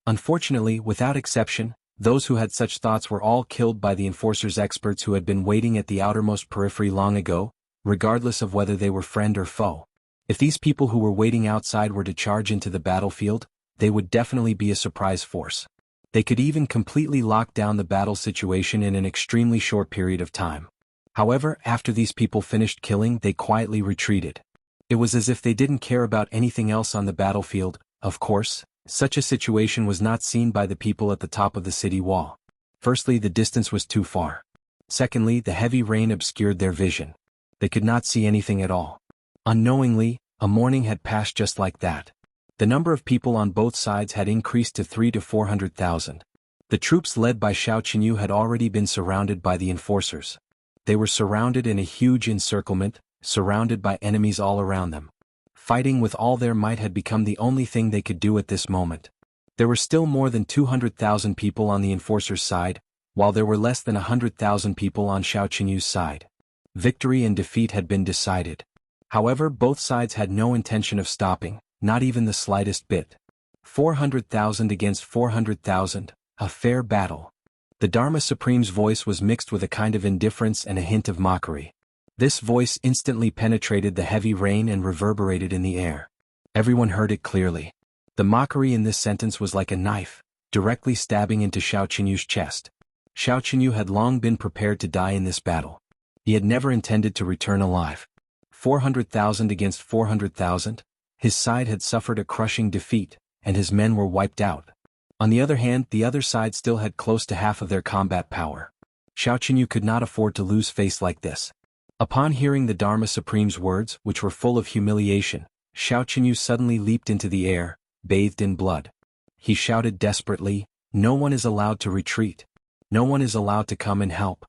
Unfortunately, without exception, those who had such thoughts were all killed by the enforcers' experts who had been waiting at the outermost periphery long ago, regardless of whether they were friend or foe. If these people who were waiting outside were to charge into the battlefield, they would definitely be a surprise force. They could even completely lock down the battle situation in an extremely short period of time. However, after these people finished killing, they quietly retreated. It was as if they didn't care about anything else on the battlefield. Of course, such a situation was not seen by the people at the top of the city wall. Firstly, the distance was too far. Secondly, the heavy rain obscured their vision. They could not see anything at all. Unknowingly, a morning had passed just like that. The number of people on both sides had increased to 300,000 to 400,000. The troops led by Xiao Qinyu had already been surrounded by the enforcers. They were surrounded in a huge encirclement, surrounded by enemies all around them. Fighting with all their might had become the only thing they could do at this moment. There were still more than 200,000 people on the enforcers' side, while there were less than 100,000 people on Xiao Qinyu's side. Victory and defeat had been decided. However, both sides had no intention of stopping, not even the slightest bit. 400,000 against 400,000, a fair battle. The Dharma Supreme's voice was mixed with a kind of indifference and a hint of mockery. This voice instantly penetrated the heavy rain and reverberated in the air. Everyone heard it clearly. The mockery in this sentence was like a knife, directly stabbing into Xiao Qinyu's chest. Xiao Qinyu had long been prepared to die in this battle. He had never intended to return alive. 400,000 against 400,000, his side had suffered a crushing defeat, and his men were wiped out. On the other hand, the other side still had close to half of their combat power. Xiao Qinyu could not afford to lose face like this. Upon hearing the Dharma Supreme's words, which were full of humiliation, Xiao Qinyu suddenly leaped into the air, bathed in blood. He shouted desperately, "No one is allowed to retreat. No one is allowed to come and help.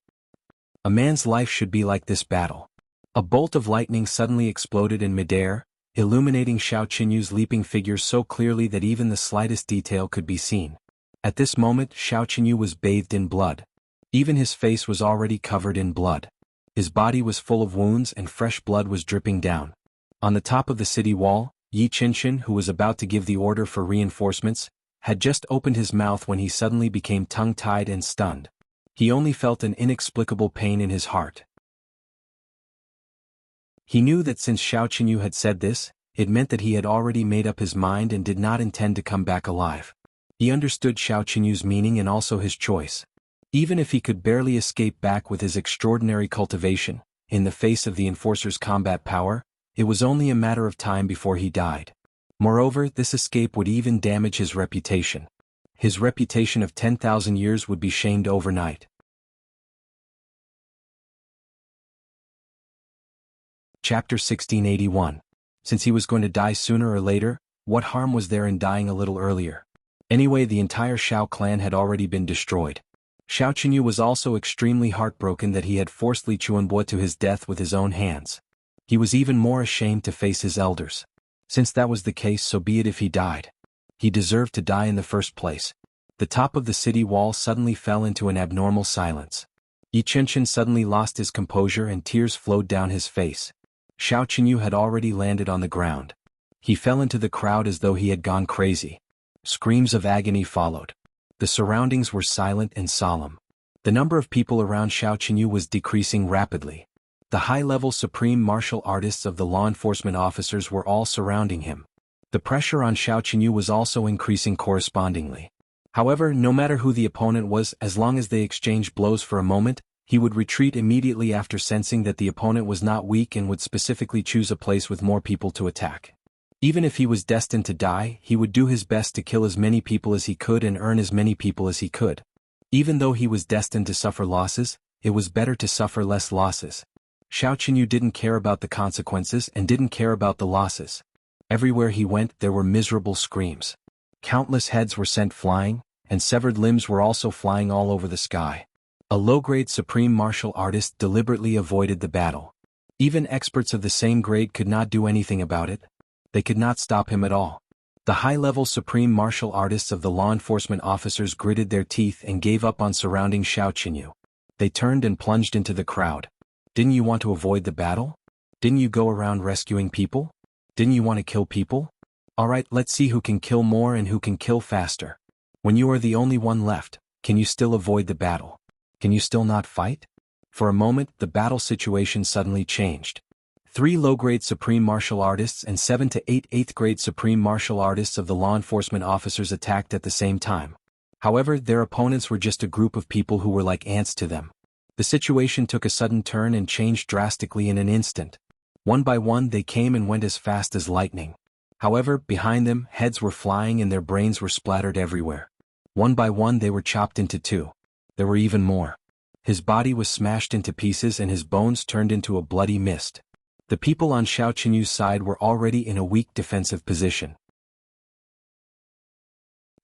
A man's life should be like this battle." A bolt of lightning suddenly exploded in midair, illuminating Xiao Qinyu's leaping figure so clearly that even the slightest detail could be seen. At this moment, Xiao Qinyu was bathed in blood. Even his face was already covered in blood. His body was full of wounds and fresh blood was dripping down. On the top of the city wall, Yi Qinshan, who was about to give the order for reinforcements, had just opened his mouth when he suddenly became tongue-tied and stunned. He only felt an inexplicable pain in his heart. He knew that since Xiao Qinyu had said this, it meant that he had already made up his mind and did not intend to come back alive. He understood Xiao Qinyu's meaning and also his choice. Even if he could barely escape back with his extraordinary cultivation, in the face of the enforcer's combat power, it was only a matter of time before he died. Moreover, this escape would even damage his reputation. His reputation of 10,000 years would be shamed overnight. Chapter 1681. Since he was going to die sooner or later, what harm was there in dying a little earlier? Anyway, the entire Shao clan had already been destroyed. Xiao Qinyu was also extremely heartbroken that he had forced Li Chuanbo to his death with his own hands. He was even more ashamed to face his elders. Since that was the case, so be it if he died. He deserved to die in the first place. The top of the city wall suddenly fell into an abnormal silence. Yi Qianqian suddenly lost his composure and tears flowed down his face. Xiao Qinyu had already landed on the ground. He fell into the crowd as though he had gone crazy. Screams of agony followed. The surroundings were silent and solemn. The number of people around Xiao Qinyu was decreasing rapidly. The high-level supreme martial artists of the law enforcement officers were all surrounding him. The pressure on Xiao Qinyu was also increasing correspondingly. However, no matter who the opponent was, as long as they exchanged blows for a moment, he would retreat immediately after sensing that the opponent was not weak and would specifically choose a place with more people to attack. Even if he was destined to die, he would do his best to kill as many people as he could and earn as many people as he could. Even though he was destined to suffer losses, it was better to suffer less losses. Xiao Qinyu didn't care about the consequences and didn't care about the losses. Everywhere he went, there were miserable screams. Countless heads were sent flying, and severed limbs were also flying all over the sky. A low-grade supreme martial artist deliberately avoided the battle. Even experts of the same grade could not do anything about it. They could not stop him at all. The high-level supreme martial artists of the law enforcement officers gritted their teeth and gave up on surrounding Xiao Qinyu. They turned and plunged into the crowd. Didn't you want to avoid the battle? Didn't you go around rescuing people? Didn't you want to kill people? Alright, let's see who can kill more and who can kill faster. When you are the only one left, can you still avoid the battle? Can you still not fight? For a moment, the battle situation suddenly changed. 3 low-grade supreme martial artists and 7 to 8 8th-grade supreme martial artists of the law enforcement officers attacked at the same time. However, their opponents were just a group of people who were like ants to them. The situation took a sudden turn and changed drastically in an instant. One by one they came and went as fast as lightning. However, behind them, heads were flying and their brains were splattered everywhere. One by one they were chopped into 2. There were even more. His body was smashed into pieces and his bones turned into a bloody mist. The people on Xiao Qinyu's side were already in a weak defensive position.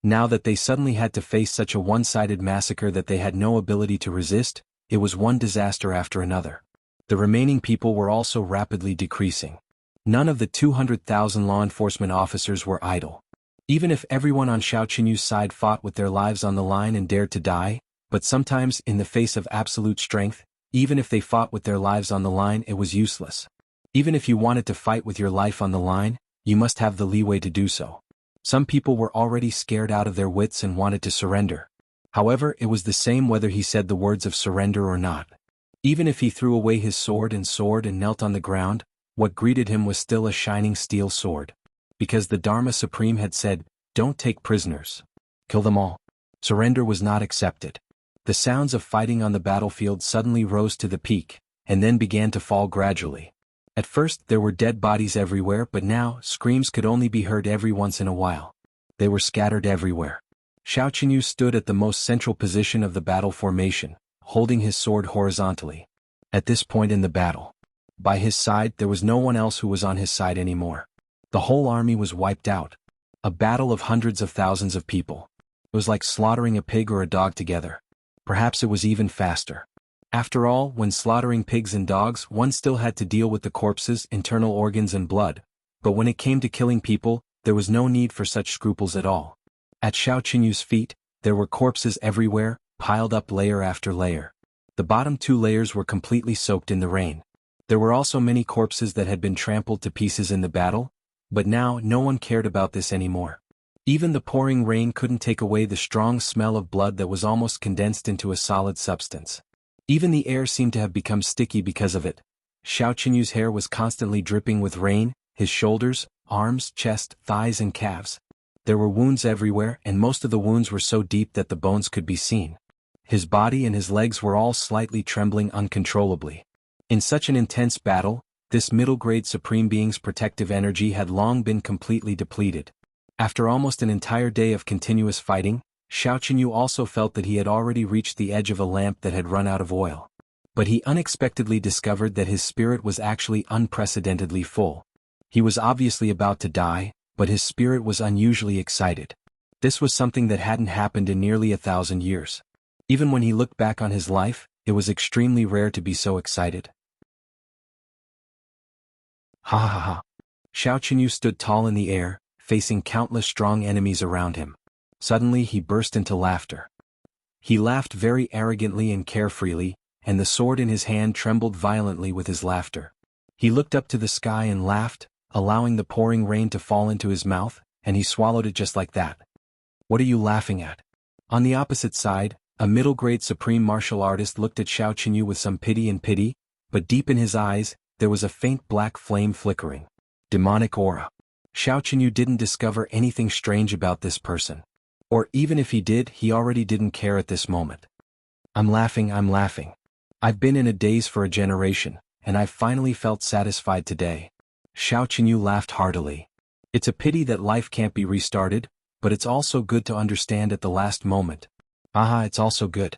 Now that they suddenly had to face such a one-sided massacre that they had no ability to resist, it was one disaster after another. The remaining people were also rapidly decreasing. None of the 200,000 law enforcement officers were idle. Even if everyone on Xiao Qinyu's side fought with their lives on the line and dared to die, but sometimes in the face of absolute strength, even if they fought with their lives on the line, it was useless. Even if you wanted to fight with your life on the line, you must have the leeway to do so. Some people were already scared out of their wits and wanted to surrender. However, it was the same whether he said the words of surrender or not. Even if he threw away his sword and knelt on the ground, what greeted him was still a shining steel sword. Because the Dharma Supreme had said, "Don't take prisoners. Kill them all." Surrender was not accepted. The sounds of fighting on the battlefield suddenly rose to the peak, and then began to fall gradually. At first there were dead bodies everywhere, but now screams could only be heard every once in a while. They were scattered everywhere. Xiao Qinyu stood at the most central position of the battle formation, holding his sword horizontally. At this point in the battle, by his side there was no one else who was on his side anymore. The whole army was wiped out. A battle of hundreds of thousands of people. It was like slaughtering a pig or a dog together. Perhaps it was even faster. After all, when slaughtering pigs and dogs, one still had to deal with the corpses, internal organs and blood, but when it came to killing people, there was no need for such scruples at all. At Xiao Qinyu's feet, there were corpses everywhere, piled up layer after layer. The bottom 2 layers were completely soaked in the rain. There were also many corpses that had been trampled to pieces in the battle, but now no one cared about this anymore. Even the pouring rain couldn't take away the strong smell of blood that was almost condensed into a solid substance. Even the air seemed to have become sticky because of it. Xiao Qinyu's hair was constantly dripping with rain, his shoulders, arms, chest, thighs and calves. There were wounds everywhere, and most of the wounds were so deep that the bones could be seen. His body and his legs were all slightly trembling uncontrollably. In such an intense battle, this middle-grade Supreme Being's protective energy had long been completely depleted. After almost an entire day of continuous fighting, Xiao Qinyu also felt that he had already reached the edge of a lamp that had run out of oil. But he unexpectedly discovered that his spirit was actually unprecedentedly full. He was obviously about to die, but his spirit was unusually excited. This was something that hadn't happened in nearly 1,000 years. Even when he looked back on his life, it was extremely rare to be so excited. Ha ha ha. Xiao Qinyu stood tall in the air, facing countless strong enemies around him. Suddenly he burst into laughter. He laughed very arrogantly and carefreely, and the sword in his hand trembled violently with his laughter. He looked up to the sky and laughed, allowing the pouring rain to fall into his mouth, and he swallowed it just like that. What are you laughing at? On the opposite side, a middle-grade supreme martial artist looked at Xiao Qinyu with some pity, but deep in his eyes, there was a faint black flame flickering. Demonic aura. Xiao Qinyu didn't discover anything strange about this person. Or even if he did, he already didn't care at this moment. I'm laughing. I've been in a daze for a generation, and I've finally felt satisfied today. Xiao Qinyu laughed heartily. It's a pity that life can't be restarted, but it's also good to understand at the last moment. Aha, it's also good.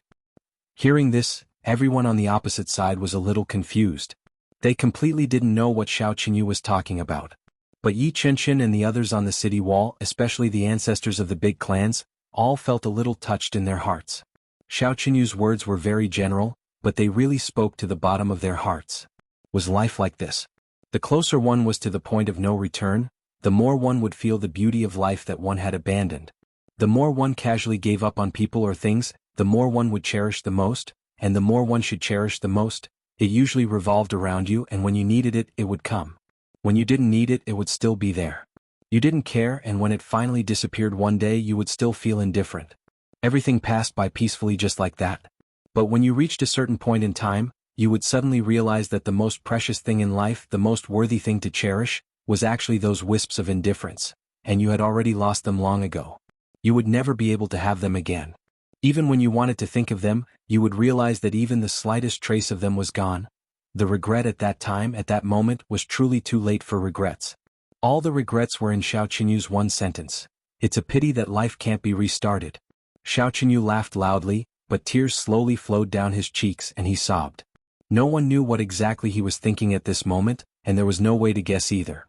Hearing this, everyone on the opposite side was a little confused. They completely didn't know what Xiao Qinyu was talking about. But Yi Qinshan and the others on the city wall, especially the ancestors of the big clans, all felt a little touched in their hearts. Xiao Qinyu's words were very general, but they really spoke to the bottom of their hearts. Was life like this? The closer one was to the point of no return, the more one would feel the beauty of life that one had abandoned. The more one casually gave up on people or things, the more one would cherish the most, and the more one should cherish the most, it usually revolved around you, and when you needed it, it would come. When you didn't need it, it would still be there. You didn't care, and when it finally disappeared one day, you would still feel indifferent. Everything passed by peacefully just like that. But when you reached a certain point in time, you would suddenly realize that the most precious thing in life, the most worthy thing to cherish, was actually those wisps of indifference, and you had already lost them long ago. You would never be able to have them again. Even when you wanted to think of them, you would realize that even the slightest trace of them was gone. The regret at that time, at that moment, was truly too late for regrets. All the regrets were in Xiao Qinyu's one sentence. It's a pity that life can't be restarted. Xiao Qinyu laughed loudly, but tears slowly flowed down his cheeks and he sobbed. No one knew what exactly he was thinking at this moment, and there was no way to guess either.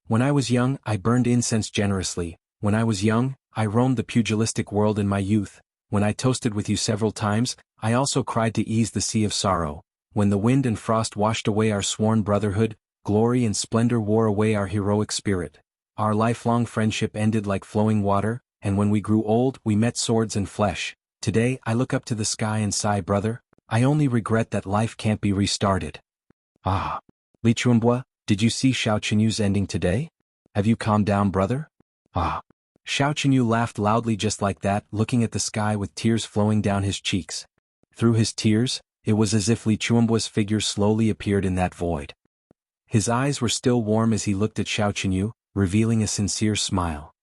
When I was young, I burned incense generously. When I was young, I roamed the pugilistic world in my youth. When I toasted with you several times, I also cried to ease the sea of sorrow. When the wind and frost washed away our sworn brotherhood, glory and splendor wore away our heroic spirit. Our lifelong friendship ended like flowing water, and when we grew old, we met swords and flesh. Today, I look up to the sky and sigh, brother. I only regret that life can't be restarted. Ah. Li Chuanbua, did you see Xiao Qinyu's ending today? Have you calmed down, brother? Ah. Xiao Qinyu laughed loudly just like that, looking at the sky with tears flowing down his cheeks. Through his tears, it was as if Li Chuanbua's figure slowly appeared in that void. His eyes were still warm as he looked at Xiao Qinyu, revealing a sincere smile.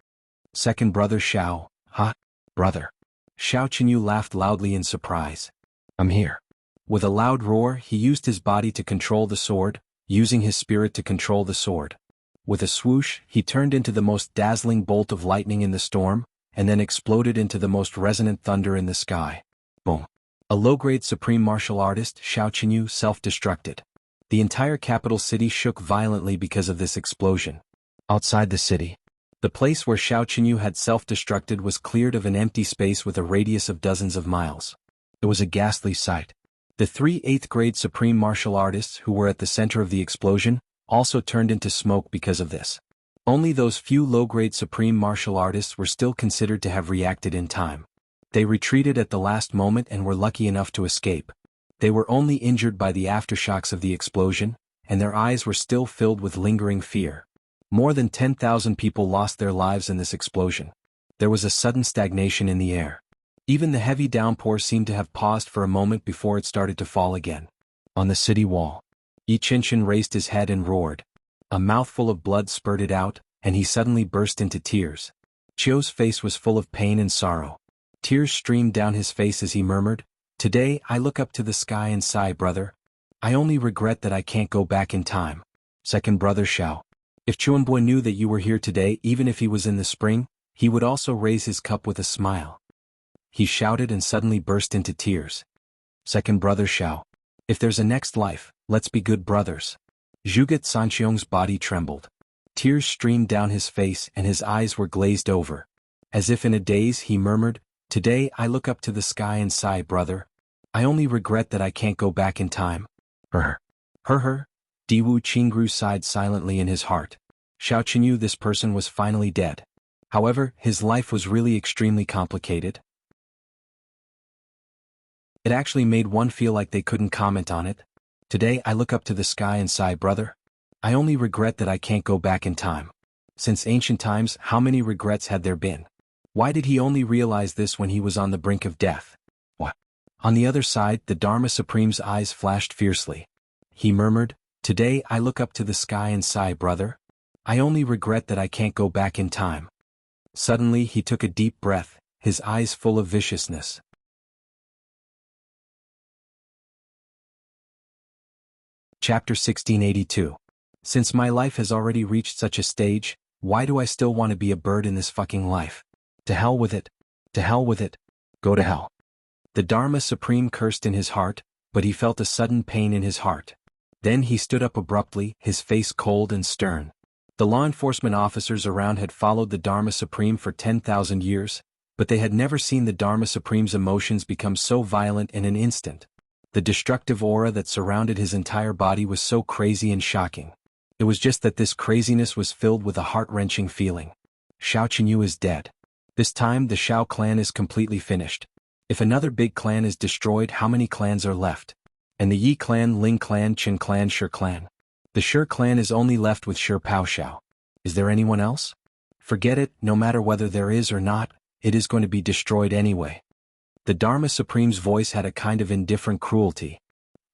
Second brother Xiao, huh? Brother. Xiao Qinyu laughed loudly in surprise. I'm here. With a loud roar, he used his body to control the sword, using his spirit to control the sword. With a swoosh, he turned into the most dazzling bolt of lightning in the storm, and then exploded into the most resonant thunder in the sky. Boom. A low-grade supreme martial artist, Xiao Qinyu, self-destructed. The entire capital city shook violently because of this explosion. Outside the city, the place where Xiao Qinyu had self-destructed was cleared of an empty space with a radius of dozens of miles. It was a ghastly sight. The 3 8th-grade supreme martial artists who were at the center of the explosion also turned into smoke because of this. Only those few low-grade supreme martial artists were still considered to have reacted in time. They retreated at the last moment and were lucky enough to escape. They were only injured by the aftershocks of the explosion, and their eyes were still filled with lingering fear. More than 10,000 people lost their lives in this explosion. There was a sudden stagnation in the air. Even the heavy downpour seemed to have paused for a moment before it started to fall again. On the city wall, Yi Qinshan raised his head and roared. A mouthful of blood spurted out, and he suddenly burst into tears. Chio's face was full of pain and sorrow. Tears streamed down his face as he murmured, Today I look up to the sky and sigh, brother. I only regret that I can't go back in time. Second brother Xiao. If Chuanboy knew that you were here today, even if he was in the spring, he would also raise his cup with a smile. He shouted and suddenly burst into tears. Second brother Xiao. If there's a next life, let's be good brothers. Zhuge Sanqiong's body trembled. Tears streamed down his face and his eyes were glazed over. As if in a daze he murmured, "Today I look up to the sky and sigh, brother. I only regret that I can't go back in time." Her. Diwu Qingru sighed silently in his heart. Xiao Qinyu, this person was finally dead. However, his life was really extremely complicated. It actually made one feel like they couldn't comment on it. Today I look up to the sky and sigh, brother. I only regret that I can't go back in time. Since ancient times, how many regrets had there been? Why did he only realize this when he was on the brink of death? What? On the other side, the Dharma Supreme's eyes flashed fiercely. He murmured, "Today I look up to the sky and sigh, brother. I only regret that I can't go back in time." Suddenly he took a deep breath, his eyes full of viciousness. Chapter 1682. Since my life has already reached such a stage, why do I still want to be a bird in this fucking life? To hell with it. To hell with it. Go to hell. The Dharma Supreme cursed in his heart, but he felt a sudden pain in his heart. Then he stood up abruptly, his face cold and stern. The law enforcement officers around had followed the Dharma Supreme for 10,000 years, but they had never seen the Dharma Supreme's emotions become so violent in an instant. The destructive aura that surrounded his entire body was so crazy and shocking. It was just that this craziness was filled with a heart-wrenching feeling. Xiao Qinyu is dead. This time the Xiao clan is completely finished. If another big clan is destroyed, how many clans are left? And the Yi clan, Ling clan, Qin clan, Shi clan. The Shi clan is only left with Shi Pao Xiao. Is there anyone else? Forget it, no matter whether there is or not, it is going to be destroyed anyway. The Dharma Supreme's voice had a kind of indifferent cruelty.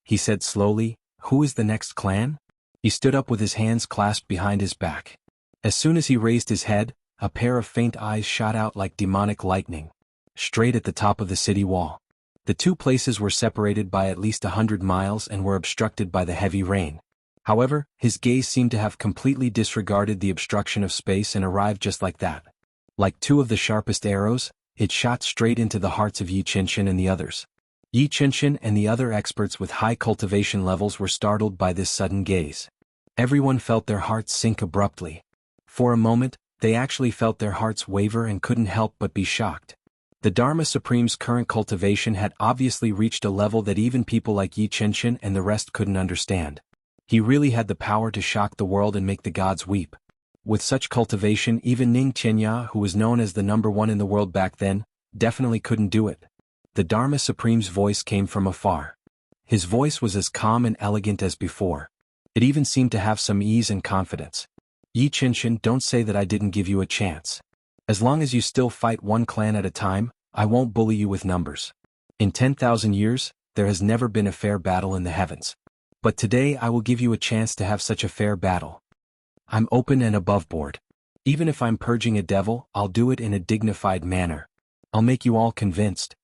He said slowly, "Who is the next clan?" He stood up with his hands clasped behind his back. As soon as he raised his head, a pair of faint eyes shot out like demonic lightning, straight at the top of the city wall. The two places were separated by at least 100 miles and were obstructed by the heavy rain. However, his gaze seemed to have completely disregarded the obstruction of space and arrived just like that. Like two of the sharpest arrows, it shot straight into the hearts of Yi Qinshan and the others. Yi Qinshan and the other experts with high cultivation levels were startled by this sudden gaze. Everyone felt their hearts sink abruptly. For a moment, they actually felt their hearts waver and couldn't help but be shocked. The Dharma Supreme's current cultivation had obviously reached a level that even people like Yi Qinshan and the rest couldn't understand. He really had the power to shock the world and make the gods weep. With such cultivation, even Ning Qianya, who was known as the #1 in the world back then, definitely couldn't do it. The Dharma Supreme's voice came from afar. His voice was as calm and elegant as before. It even seemed to have some ease and confidence. "Yi Qinshan, don't say that I didn't give you a chance. As long as you still fight one clan at a time, I won't bully you with numbers. In 10,000 years, there has never been a fair battle in the heavens. But today I will give you a chance to have such a fair battle. I'm open and above board. Even if I'm purging a devil, I'll do it in a dignified manner. I'll make you all convinced.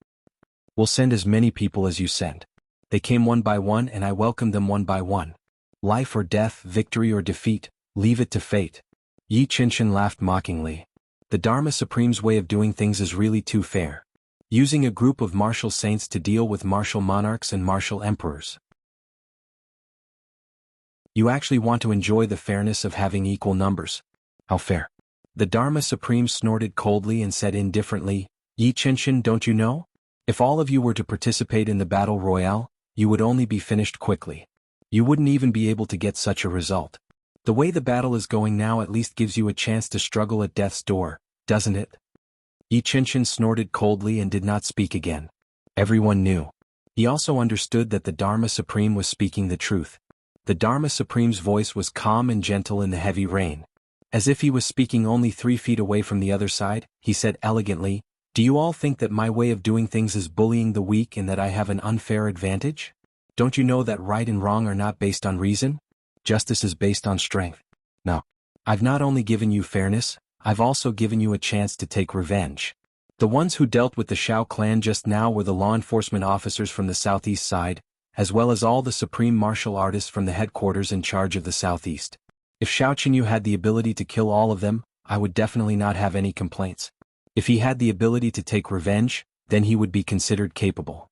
We'll send as many people as you send." They came one by one and I welcomed them one by one. Life or death, victory or defeat, leave it to fate. Yi Qinshan laughed mockingly. The Dharma Supreme's way of doing things is really too fair. Using a group of martial saints to deal with martial monarchs and martial emperors. You actually want to enjoy the fairness of having equal numbers. How fair? The Dharma Supreme snorted coldly and said indifferently, "Yi Qinshan, don't you know? If all of you were to participate in the battle royale, you would only be finished quickly. You wouldn't even be able to get such a result. The way the battle is going now at least gives you a chance to struggle at death's door, doesn't it?" Yi Qinshan snorted coldly and did not speak again. Everyone knew. He also understood that the Dharma Supreme was speaking the truth. The Dharma Supreme's voice was calm and gentle in the heavy rain. As if he was speaking only 3 feet away from the other side, he said elegantly, "Do you all think that my way of doing things is bullying the weak and that I have an unfair advantage? Don't you know that right and wrong are not based on reason? Justice is based on strength. No. I've not only given you fairness, I've also given you a chance to take revenge. The ones who dealt with the Shao clan just now were the law enforcement officers from the southeast side, as well as all the supreme martial artists from the headquarters in charge of the southeast. If Xiao Qinyu had the ability to kill all of them, I would definitely not have any complaints. If he had the ability to take revenge, then he would be considered capable.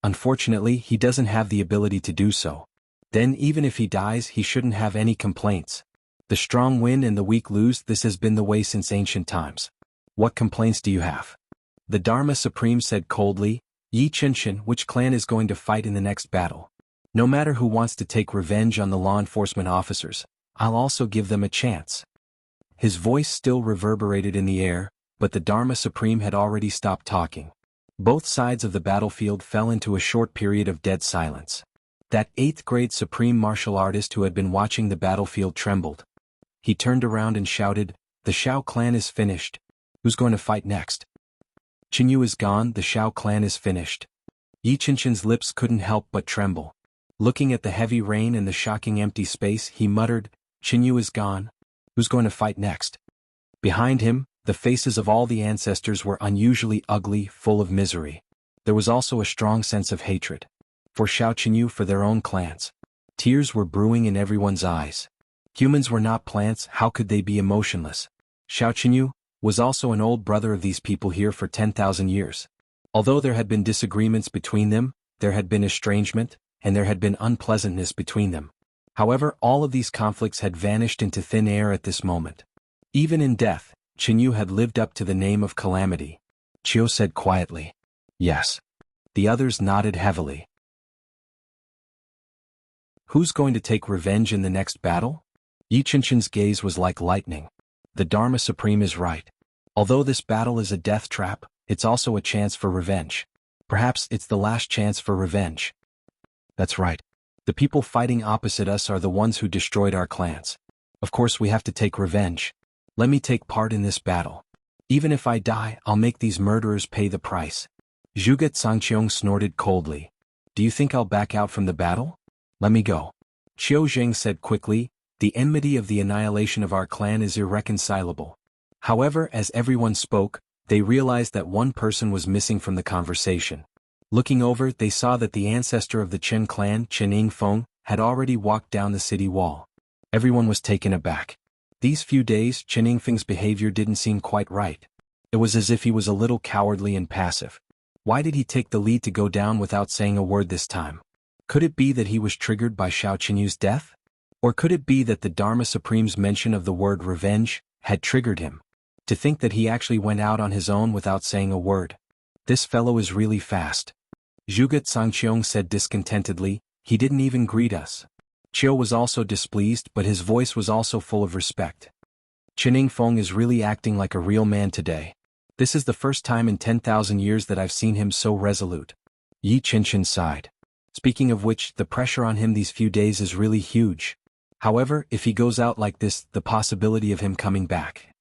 Unfortunately, he doesn't have the ability to do so. Then even if he dies, he shouldn't have any complaints. The strong win and the weak lose. This has been the way since ancient times. What complaints do you have? The Dharma Supreme said coldly, Yi Qinshan, which clan is going to fight in the next battle? No matter who wants to take revenge on the law enforcement officers, I'll also give them a chance. His voice still reverberated in the air, but the Dharma Supreme had already stopped talking. Both sides of the battlefield fell into a short period of dead silence. That 8th grade supreme martial artist who had been watching the battlefield trembled. He turned around and shouted, "The Shao clan is finished. Who's going to fight next?" "Qinyu is gone, the Shao clan is finished." Yi Qinshan's lips couldn't help but tremble. Looking at the heavy rain and the shocking empty space, he muttered, "Qinyu is gone. Who's going to fight next?" Behind him, the faces of all the ancestors were unusually ugly, full of misery. There was also a strong sense of hatred. For Shao Qinyu, for their own clans. Tears were brewing in everyone's eyes. Humans were not plants, how could they be emotionless? Shao Qinyu was also an old brother of these people here for 10,000 years. Although there had been disagreements between them, there had been estrangement, and there had been unpleasantness between them. However, all of these conflicts had vanished into thin air at this moment. Even in death, Qinyu had lived up to the name of calamity. Chiu said quietly, "Yes." The others nodded heavily. Who's going to take revenge in the next battle? Yi Qinshan's gaze was like lightning. The Dharma Supreme is right. Although this battle is a death trap, it's also a chance for revenge. Perhaps it's the last chance for revenge. That's right. The people fighting opposite us are the ones who destroyed our clans. Of course we have to take revenge. Let me take part in this battle. Even if I die, I'll make these murderers pay the price. Zhuge Zhangqiong snorted coldly. Do you think I'll back out from the battle? Let me go. Qiu Zheng said quickly, the enmity of the annihilation of our clan is irreconcilable. However, as everyone spoke, they realized that one person was missing from the conversation. Looking over, they saw that the ancestor of the Chen clan, Chen Yingfeng, had already walked down the city wall. Everyone was taken aback. These few days, Chen Yingfeng's behavior didn't seem quite right. It was as if he was a little cowardly and passive. Why did he take the lead to go down without saying a word this time? Could it be that he was triggered by Shao Qinyu's death? Or could it be that the Dharma Supreme's mention of the word revenge had triggered him? To think that he actually went out on his own without saying a word. This fellow is really fast. Zhuge Zhangqiong said discontentedly, he didn't even greet us. Qiu was also displeased, but his voice was also full of respect. Chen Yingfeng is really acting like a real man today. This is the first time in 10,000 years that I've seen him so resolute. Yi Qinshan sighed. Speaking of which, the pressure on him these few days is really huge. However, if he goes out like this, the possibility of him coming back.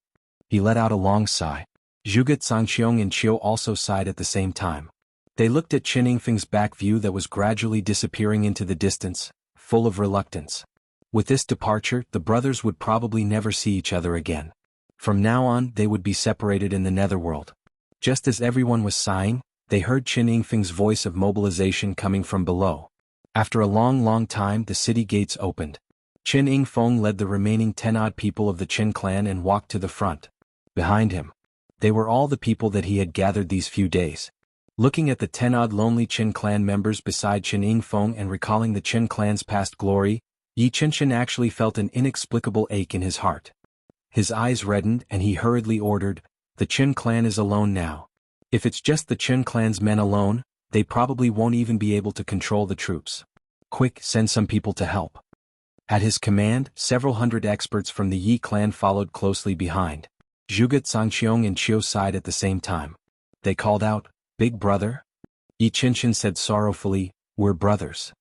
He let out a long sigh. Zhuge Zhangqiong and Qiu also sighed at the same time. They looked at Chen Yingfeng's back view that was gradually disappearing into the distance, full of reluctance. With this departure, the brothers would probably never see each other again. From now on, they would be separated in the netherworld. Just as everyone was sighing, they heard Chen Yingfeng's voice of mobilization coming from below. After a long time, the city gates opened. Chen Yingfeng led the remaining 10-odd people of the Chen clan and walked to the front. Behind him, they were all the people that he had gathered these few days. Looking at the 10-odd lonely Chen clan members beside Chen Yingfeng and recalling the Chen clan's past glory, Yi Qinshan actually felt an inexplicable ache in his heart. His eyes reddened and he hurriedly ordered, the Chen clan is alone now. If it's just the Chen clan's men alone, they probably won't even be able to control the troops. Quick, send some people to help. At his command, several hundred experts from the Yi clan followed closely behind. Zhuge Zhangqiong and Qiu sighed at the same time. They called out, Big brother? Yi Qinshan said sorrowfully, we're brothers.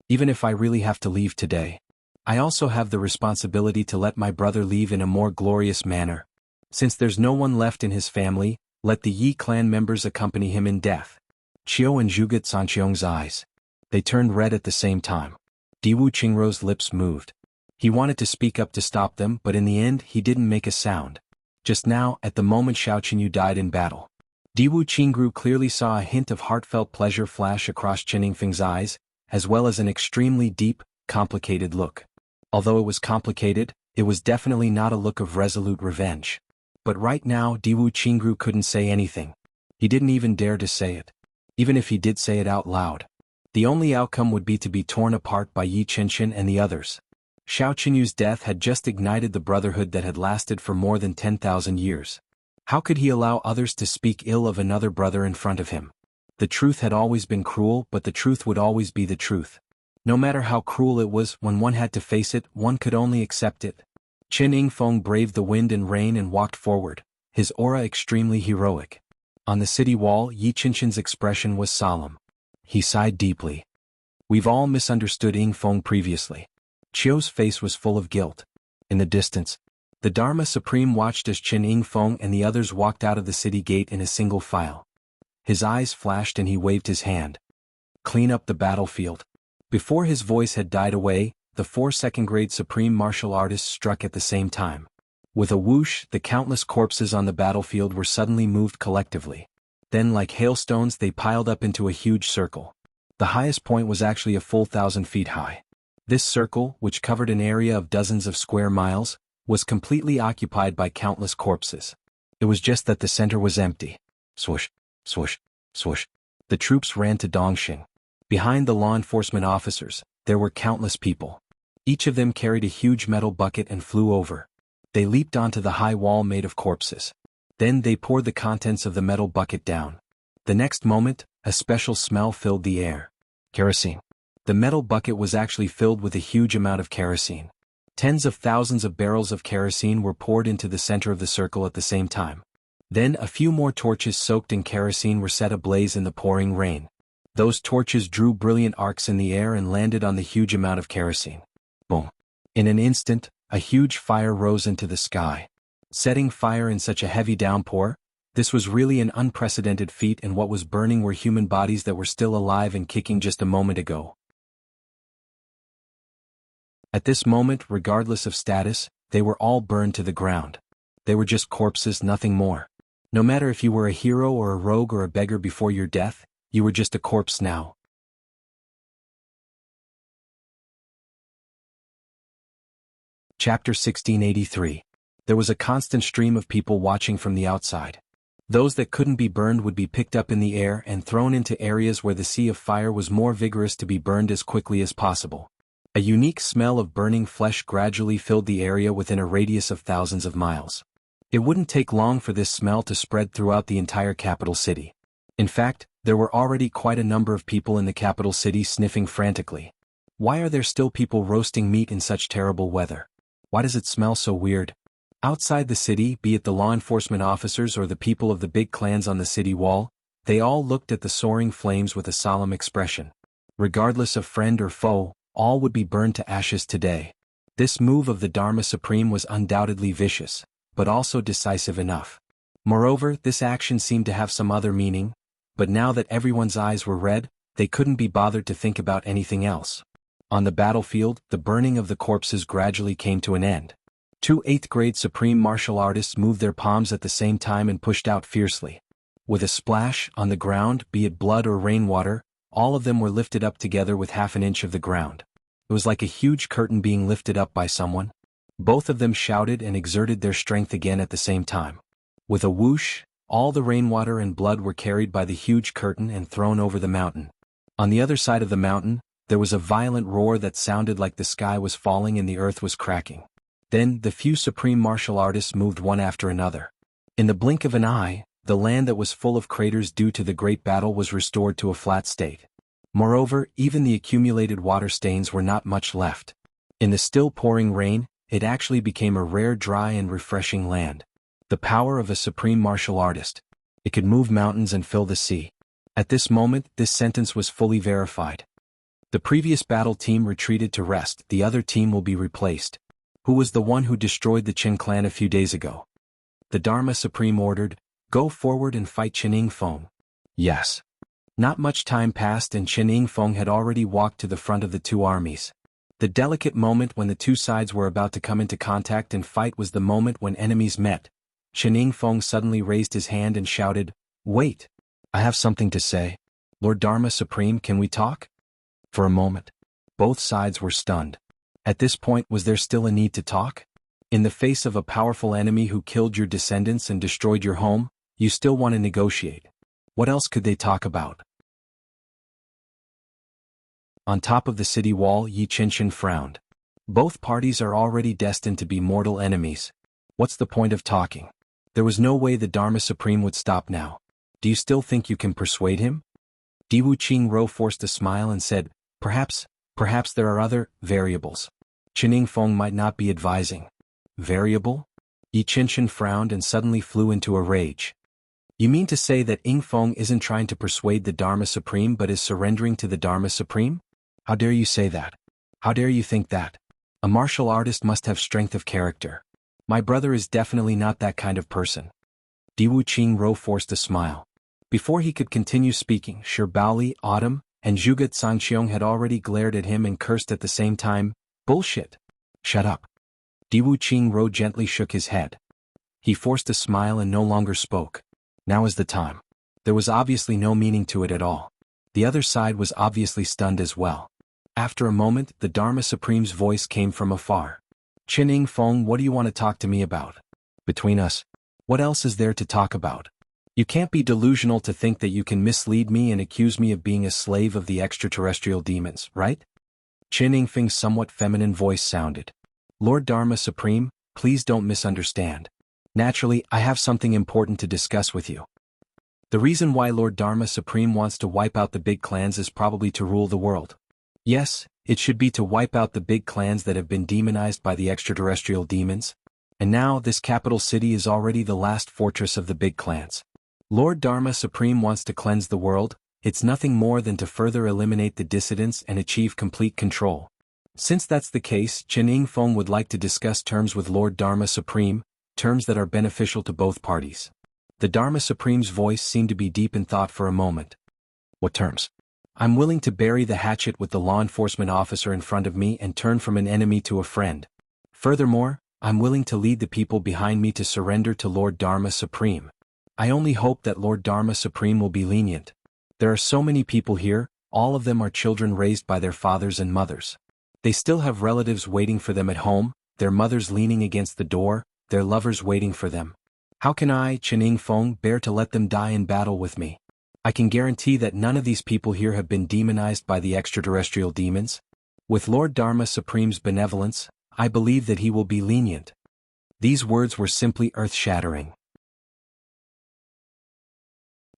Even if I really have to leave today, I also have the responsibility to let my brother leave in a more glorious manner. Since there's no one left in his family, let the Yi clan members accompany him in death. Qiu and Zhuge Zhangqiong's eyes. They turned red at the same time. Diwu Qingrou's lips moved. He wanted to speak up to stop them, but in the end he didn't make a sound. Just now, at the moment Xiao Qinyu died in battle. Diwu Qingru clearly saw a hint of heartfelt pleasure flash across Qin Yingfeng's eyes, as well as an extremely deep, complicated look. Although it was complicated, it was definitely not a look of resolute revenge. But right now Diwu Qingru couldn't say anything. He didn't even dare to say it. Even if he did say it out loud, the only outcome would be to be torn apart by Yi Qinshan and the others. Xiao Qinyu's death had just ignited the brotherhood that had lasted for more than 10,000 years. How could he allow others to speak ill of another brother in front of him? The truth had always been cruel, but the truth would always be the truth. No matter how cruel it was, when one had to face it, one could only accept it. Qin Yingfeng braved the wind and rain and walked forward, his aura extremely heroic. On the city wall, Yi Qinshan's expression was solemn. He sighed deeply. We've all misunderstood Yingfeng previously. Qiu's face was full of guilt. In the distance, the Dharma Supreme watched as Qin Yingfeng and the others walked out of the city gate in a single file. His eyes flashed and he waved his hand. Clean up the battlefield. Before his voice had died away, the 4 second-grade supreme martial artists struck at the same time. With a whoosh, the countless corpses on the battlefield were suddenly moved collectively. Then, like hailstones, they piled up into a huge circle. The highest point was actually a full 1,000 feet high. This circle, which covered an area of dozens of square miles, was completely occupied by countless corpses. It was just that the center was empty. Swoosh, swoosh, swoosh. The troops ran to Dongxing. Behind the law enforcement officers, there were countless people. Each of them carried a huge metal bucket and flew over. They leaped onto the high wall made of corpses. Then they poured the contents of the metal bucket down. The next moment, a special smell filled the air. Kerosene. The metal bucket was actually filled with a huge amount of kerosene. Tens of thousands of barrels of kerosene were poured into the center of the circle at the same time. Then a few more torches soaked in kerosene were set ablaze in the pouring rain. Those torches drew brilliant arcs in the air and landed on the huge amount of kerosene. Boom. In an instant, a huge fire rose into the sky. Setting fire in such a heavy downpour, this was really an unprecedented feat, and what was burning were human bodies that were still alive and kicking just a moment ago. At this moment, regardless of status, they were all burned to the ground. They were just corpses, nothing more. No matter if you were a hero or a rogue or a beggar before your death, you were just a corpse now. Chapter 1683. There was a constant stream of people watching from the outside. Those that couldn't be burned would be picked up in the air and thrown into areas where the sea of fire was more vigorous to be burned as quickly as possible. A unique smell of burning flesh gradually filled the area within a radius of thousands of miles. It wouldn't take long for this smell to spread throughout the entire capital city. In fact, there were already quite a number of people in the capital city sniffing frantically. Why are there still people roasting meat in such terrible weather? Why does it smell so weird? Outside the city, be it the law enforcement officers or the people of the big clans on the city wall, they all looked at the soaring flames with a solemn expression. Regardless of friend or foe, all would be burned to ashes today. This move of the Dharma Supreme was undoubtedly vicious, but also decisive enough. Moreover, this action seemed to have some other meaning, but now that everyone's eyes were red, they couldn't be bothered to think about anything else. On the battlefield, the burning of the corpses gradually came to an end. 2 8th-grade supreme martial artists moved their palms at the same time and pushed out fiercely. With a splash, on the ground, be it blood or rainwater, all of them were lifted up together with half an inch of the ground. It was like a huge curtain being lifted up by someone. Both of them shouted and exerted their strength again at the same time. With a whoosh, all the rainwater and blood were carried by the huge curtain and thrown over the mountain. On the other side of the mountain, there was a violent roar that sounded like the sky was falling and the earth was cracking. Then, the few supreme martial artists moved one after another. In the blink of an eye, the land that was full of craters due to the great battle was restored to a flat state. Moreover, even the accumulated water stains were not much left. In the still pouring rain, it actually became a rare, dry and refreshing land. The power of a supreme martial artist. It could move mountains and fill the sea. At this moment, this sentence was fully verified. The previous battle team retreated to rest, the other team will be replaced. Who was the one who destroyed the Qin clan a few days ago? The Dharma Supreme ordered, go forward and fight Qin Yingfeng. Yes. Not much time passed and Qin Yingfeng had already walked to the front of the two armies. The delicate moment when the two sides were about to come into contact and fight was the moment when enemies met. Chen Yingfeng suddenly raised his hand and shouted, "Wait! I have something to say. Lord Dharma Supreme, can we talk?" For a moment, both sides were stunned. At this point, was there still a need to talk? In the face of a powerful enemy who killed your descendants and destroyed your home, you still want to negotiate. What else could they talk about? On top of the city wall, Yi Qinshan frowned. Both parties are already destined to be mortal enemies. What's the point of talking? There was no way the Dharma Supreme would stop now. Do you still think you can persuade him? Diwu Qingro forced a smile and said, Perhaps there are other variables. Chen Yingfeng might not be advising. Variable? Yi Qinshan frowned and suddenly flew into a rage. You mean to say that Yingfeng isn't trying to persuade the Dharma Supreme but is surrendering to the Dharma Supreme? How dare you say that? How dare you think that? A martial artist must have strength of character. My brother is definitely not that kind of person. Diwu Qingro forced a smile. Before he could continue speaking, Shi Baoli, Autumn, and Zhuge Zhangqiong had already glared at him and cursed at the same time. Bullshit! Shut up. Diwu Qingro gently shook his head. He forced a smile and no longer spoke. Now is the time. There was obviously no meaning to it at all. The other side was obviously stunned as well. After a moment, the Dharma Supreme's voice came from afar. Chen Yingfeng, what do you want to talk to me about? Between us, what else is there to talk about? You can't be delusional to think that you can mislead me and accuse me of being a slave of the extraterrestrial demons, right? Chen Yingfeng's somewhat feminine voice sounded. Lord Dharma Supreme, please don't misunderstand. Naturally, I have something important to discuss with you. The reason why Lord Dharma Supreme wants to wipe out the big clans is probably to rule the world. Yes, it should be to wipe out the big clans that have been demonized by the extraterrestrial demons. And now this capital city is already the last fortress of the big clans. Lord Dharma Supreme wants to cleanse the world. It's nothing more than to further eliminate the dissidents and achieve complete control. Since that's the case, Chen Yingfeng would like to discuss terms with Lord Dharma Supreme, terms that are beneficial to both parties. The Dharma Supreme's voice seemed to be deep in thought for a moment. What terms? I'm willing to bury the hatchet with the law enforcement officer in front of me and turn from an enemy to a friend. Furthermore, I'm willing to lead the people behind me to surrender to Lord Dharma Supreme. I only hope that Lord Dharma Supreme will be lenient. There are so many people here, all of them are children raised by their fathers and mothers. They still have relatives waiting for them at home, their mothers leaning against the door, their lovers waiting for them. How can I, Chen Yingfeng, bear to let them die in battle with me? I can guarantee that none of these people here have been demonized by the extraterrestrial demons. With Lord Dharma Supreme's benevolence, I believe that he will be lenient. These words were simply earth-shattering.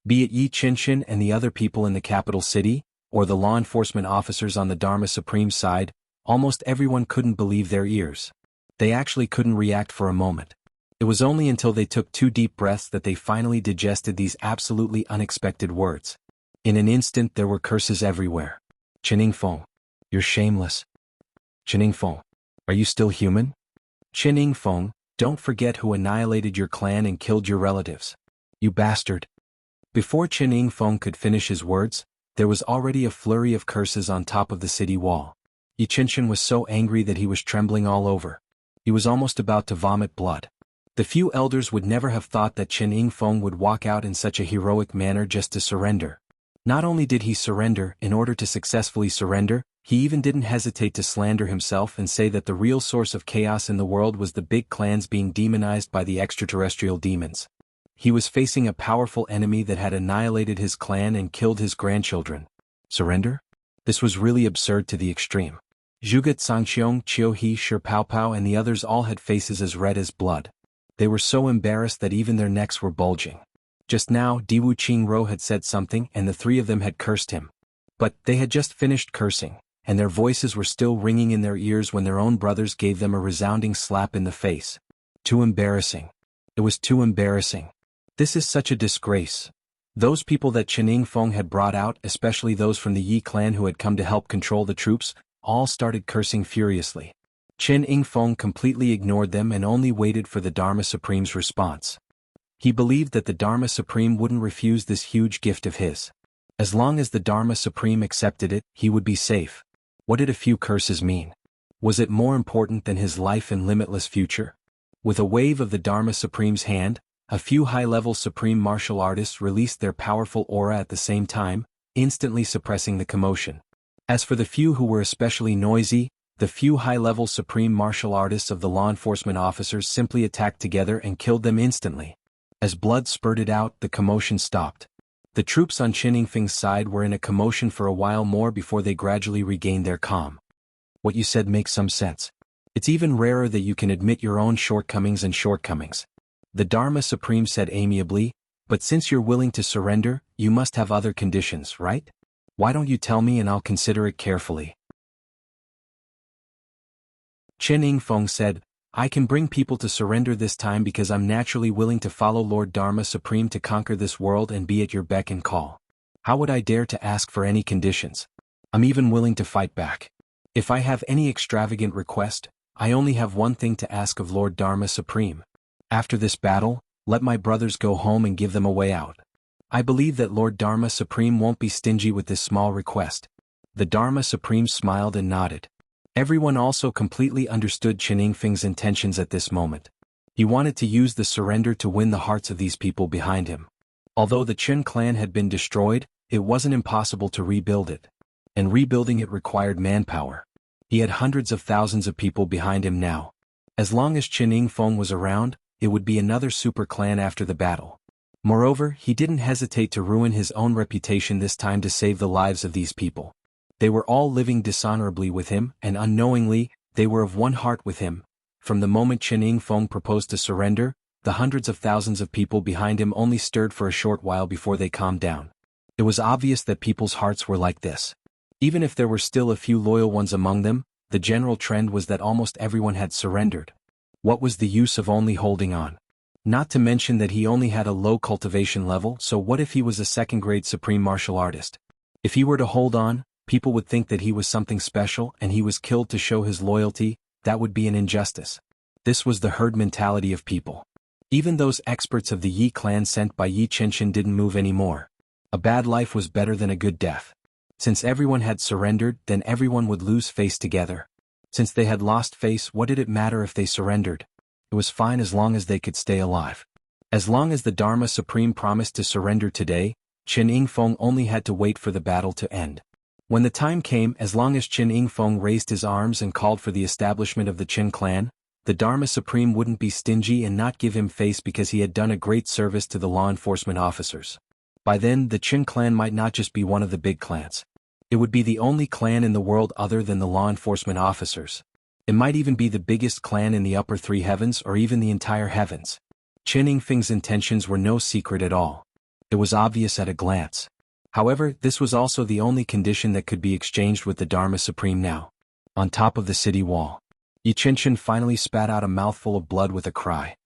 Be it Yi Qinshan and the other people in the capital city, or the law enforcement officers on the Dharma Supreme side, almost everyone couldn't believe their ears. They actually couldn't react for a moment. It was only until they took 2 deep breaths that they finally digested these absolutely unexpected words. In an instant there were curses everywhere. Chen Yingfeng, you're shameless. Chen Yingfeng, are you still human? Chen Yingfeng, don't forget who annihilated your clan and killed your relatives. You bastard. Before Chen Yingfeng could finish his words, there was already a flurry of curses on top of the city wall. Yi Qinshan was so angry that he was trembling all over. He was almost about to vomit blood. The few elders would never have thought that Chen Yingfeng would walk out in such a heroic manner just to surrender. Not only did he surrender, in order to successfully surrender, he even didn't hesitate to slander himself and say that the real source of chaos in the world was the big clans being demonized by the extraterrestrial demons. He was facing a powerful enemy that had annihilated his clan and killed his grandchildren. Surrender? This was really absurd to the extreme. Zhuge Zhangqiong, Qiu He, Shi Paopao and the others all had faces as red as blood. They were so embarrassed that even their necks were bulging. Just now, Diwu Qingro had said something and the 3 of them had cursed him. But they had just finished cursing, and their voices were still ringing in their ears when their own brothers gave them a resounding slap in the face. Too embarrassing. It was too embarrassing. This is such a disgrace. Those people that Chen Yingfeng had brought out, especially those from the Yi clan who had come to help control the troops, all started cursing furiously. Chen Yingfeng completely ignored them and only waited for the Dharma Supreme's response. He believed that the Dharma Supreme wouldn't refuse this huge gift of his. As long as the Dharma Supreme accepted it, he would be safe. What did a few curses mean? Was it more important than his life and limitless future? With a wave of the Dharma Supreme's hand, A few high-level supreme martial artists released their powerful aura at the same time, instantly suppressing the commotion. As for the few who were especially noisy, the few high-level supreme martial artists of the law enforcement officers simply attacked together and killed them instantly. As blood spurted out, the commotion stopped. The troops on Qin Yingfeng's side were in a commotion for a while more before they gradually regained their calm. What you said makes some sense. It's even rarer that you can admit your own shortcomings. The Dharma Supreme said amiably, but since you're willing to surrender, you must have other conditions, right? Why don't you tell me and I'll consider it carefully. Qin Yingfeng said, I can bring people to surrender this time because I'm naturally willing to follow Lord Dharma Supreme to conquer this world and be at your beck and call. How would I dare to ask for any conditions? I'm even willing to fight back. If I have any extravagant request, I only have one thing to ask of Lord Dharma Supreme. After this battle, let my brothers go home and give them a way out. I believe that Lord Dharma Supreme won't be stingy with this small request. The Dharma Supreme smiled and nodded. Everyone also completely understood Qin Yingfeng's intentions at this moment. He wanted to use the surrender to win the hearts of these people behind him. Although the Qin clan had been destroyed, it wasn't impossible to rebuild it. And rebuilding it required manpower. He had hundreds of thousands of people behind him now. As long as Qin Yingfeng was around, it would be another super clan after the battle. Moreover, he didn't hesitate to ruin his own reputation this time to save the lives of these people. They were all living dishonorably with him, and unknowingly, they were of one heart with him. From the moment Qin Yingfeng proposed to surrender, the hundreds of thousands of people behind him only stirred for a short while before they calmed down. It was obvious that people's hearts were like this. Even if there were still a few loyal ones among them, the general trend was that almost everyone had surrendered. What was the use of only holding on? Not to mention that he only had a low cultivation level, so what if he was a second-grade supreme martial artist? If he were to hold on, people would think that he was something special and he was killed to show his loyalty. That would be an injustice. This was the herd mentality of people. Even those experts of the Yi clan sent by Yi Qinshan didn't move anymore. A bad life was better than a good death. Since everyone had surrendered, then everyone would lose face together. Since they had lost face, what did it matter if they surrendered? It was fine as long as they could stay alive. As long as the Dharma Supreme promised to surrender today, Qin Yingfeng only had to wait for the battle to end. When the time came, as long as Qin Yingfeng raised his arms and called for the establishment of the Qin clan, the Dharma Supreme wouldn't be stingy and not give him face because he had done a great service to the law enforcement officers. By then, the Qin clan might not just be one of the big clans. It would be the only clan in the world other than the law enforcement officers. It might even be the biggest clan in the upper three heavens or even the entire heavens. Qin Yingfeng's intentions were no secret at all. It was obvious at a glance. However, this was also the only condition that could be exchanged with the Dharma Supreme now. On top of the city wall, Yi Qinshan finally spat out a mouthful of blood with a cry.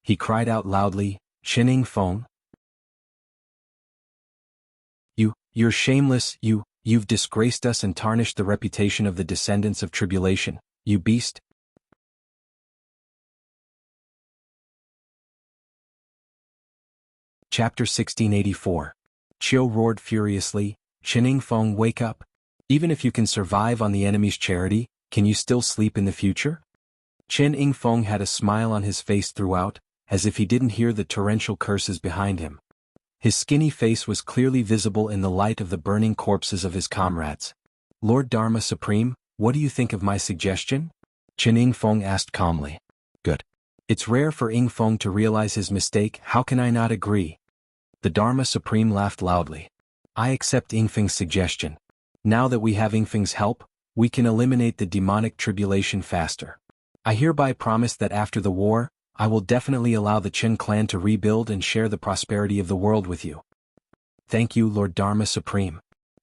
He cried out loudly, Qin Yingfeng. You're shameless, you've disgraced us and tarnished the reputation of the descendants of tribulation, you beast. Chapter 1684. Qiu roared furiously, Qin Yingfeng, wake up. Even if you can survive on the enemy's charity, can you still sleep in the future? Qin Yingfeng had a smile on his face throughout, as if he didn't hear the torrential curses behind him. His skinny face was clearly visible in the light of the burning corpses of his comrades. Lord Dharma Supreme, what do you think of my suggestion? Qin Yingfeng asked calmly. Good. It's rare for Yingfeng to realize his mistake. How can I not agree? The Dharma Supreme laughed loudly. I accept Yingfeng's suggestion. Now that we have Yingfeng's help, we can eliminate the demonic tribulation faster. I hereby promise that after the war, I will definitely allow the Qin clan to rebuild and share the prosperity of the world with you. Thank you, Lord Dharma Supreme.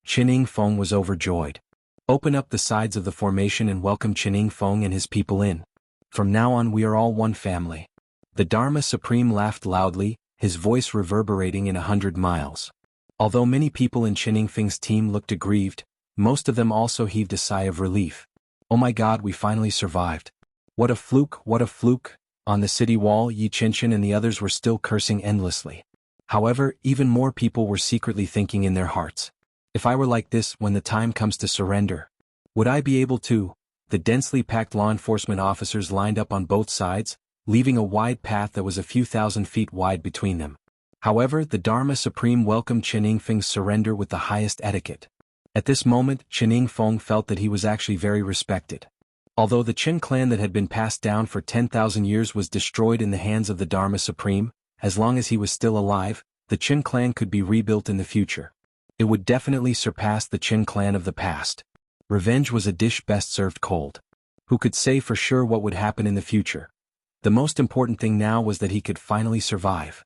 Qin Yingfeng was overjoyed. Open up the sides of the formation and welcome Qin Yingfeng and his people in. From now on we are all one family. The Dharma Supreme laughed loudly, his voice reverberating in 100 miles. Although many people in Qin Yingfeng's team looked aggrieved, most of them also heaved a sigh of relief. Oh my God, we finally survived. What a fluke, what a fluke. On the city wall, Yi Qinshan and the others were still cursing endlessly. However, even more people were secretly thinking in their hearts. If I were like this when the time comes to surrender, would I be able to? The densely packed law enforcement officers lined up on both sides, leaving a wide path that was a few thousand feet wide between them. However, the Dharma Supreme welcomed Chen Yingfeng's surrender with the highest etiquette. At this moment, Chen Yingfeng felt that he was actually very respected. Although the Qin clan that had been passed down for 10,000 years was destroyed in the hands of the Dharma Supreme, as long as he was still alive, the Qin clan could be rebuilt in the future. It would definitely surpass the Qin clan of the past. Revenge was a dish best served cold. Who could say for sure what would happen in the future? The most important thing now was that he could finally survive.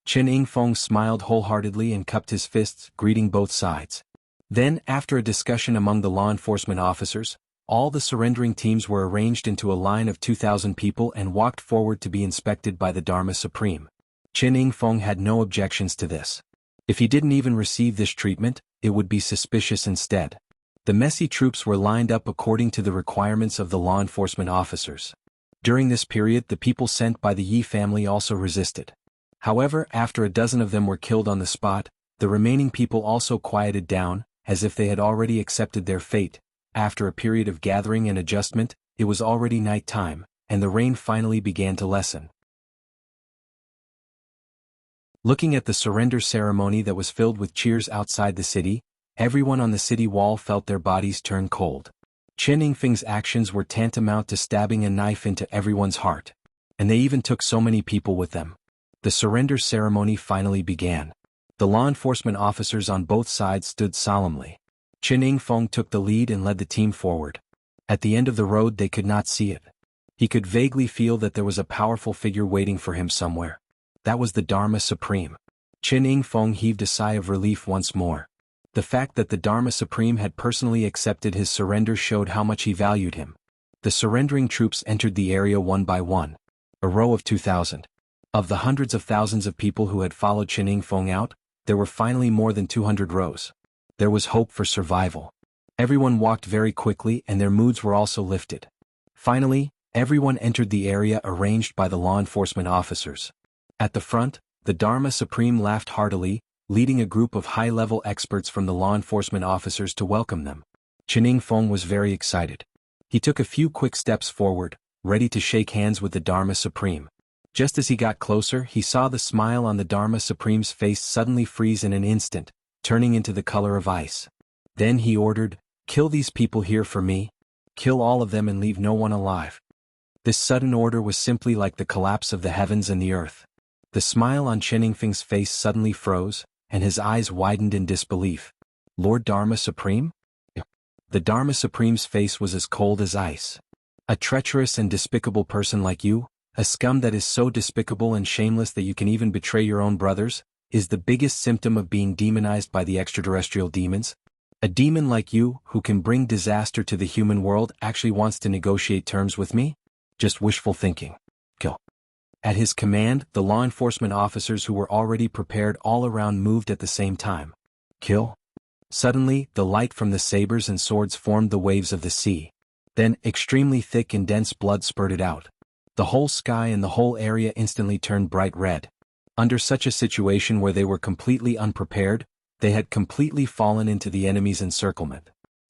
Chen Yingfeng smiled wholeheartedly and cupped his fists, greeting both sides. Then, after a discussion among the law enforcement officers, all the surrendering teams were arranged into a line of 2,000 people and walked forward to be inspected by the Dharma Supreme. Chen Yingfeng had no objections to this. If he didn't even receive this treatment, it would be suspicious instead. The messy troops were lined up according to the requirements of the law enforcement officers. During this period, the people sent by the Yi family also resisted. However, after a dozen of them were killed on the spot, the remaining people also quieted down, as if they had already accepted their fate. After a period of gathering and adjustment, it was already night time, and the rain finally began to lessen. Looking at the surrender ceremony that was filled with cheers outside the city, everyone on the city wall felt their bodies turn cold. Chen Yingfeng's actions were tantamount to stabbing a knife into everyone's heart. And they even took so many people with them. The surrender ceremony finally began. The law enforcement officers on both sides stood solemnly. Chen Yingfeng took the lead and led the team forward. At the end of the road they could not see it. He could vaguely feel that there was a powerful figure waiting for him somewhere. That was the Dharma Supreme. Chen Yingfeng heaved a sigh of relief once more. The fact that the Dharma Supreme had personally accepted his surrender showed how much he valued him. The surrendering troops entered the area one by one. A row of 2,000. Of the hundreds of thousands of people who had followed Chen Yingfeng out, there were finally more than 200 rows. There was hope for survival. Everyone walked very quickly and their moods were also lifted. Finally, everyone entered the area arranged by the law enforcement officers. At the front, the Dharma Supreme laughed heartily, leading a group of high-level experts from the law enforcement officers to welcome them. Chen Yingfeng was very excited. He took a few quick steps forward, ready to shake hands with the Dharma Supreme. Just as he got closer, he saw the smile on the Dharma Supreme's face suddenly freeze in an instant, turning into the color of ice. Then he ordered, "Kill these people here for me. Kill all of them and leave no one alive." This sudden order was simply like the collapse of the heavens and the earth. The smile on Chen Yingfeng's face suddenly froze, and his eyes widened in disbelief. "Lord Dharma Supreme?" The Dharma Supreme's face was as cold as ice. "A treacherous and despicable person like you, a scum that is so despicable and shameless that you can even betray your own brothers, is the biggest symptom of being demonized by the extraterrestrial demons? A demon like you, who can bring disaster to the human world, actually wants to negotiate terms with me? Just wishful thinking. Kill." At his command, the law enforcement officers who were already prepared all around moved at the same time. "Kill?" Suddenly, the light from the sabers and swords formed the waves of the sea. Then, extremely thick and dense blood spurted out. The whole sky and the whole area instantly turned bright red. Under such a situation where they were completely unprepared, they had completely fallen into the enemy's encirclement.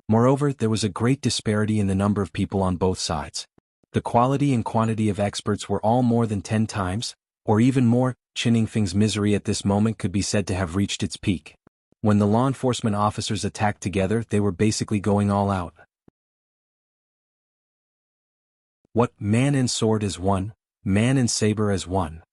Moreover, there was a great disparity in the number of people on both sides. The quality and quantity of experts were all more than 10 times, or even more. Chen Yingfeng's misery at this moment could be said to have reached its peak. When the law enforcement officers attacked together, they were basically going all out. What, man and sword as one, man and saber as one.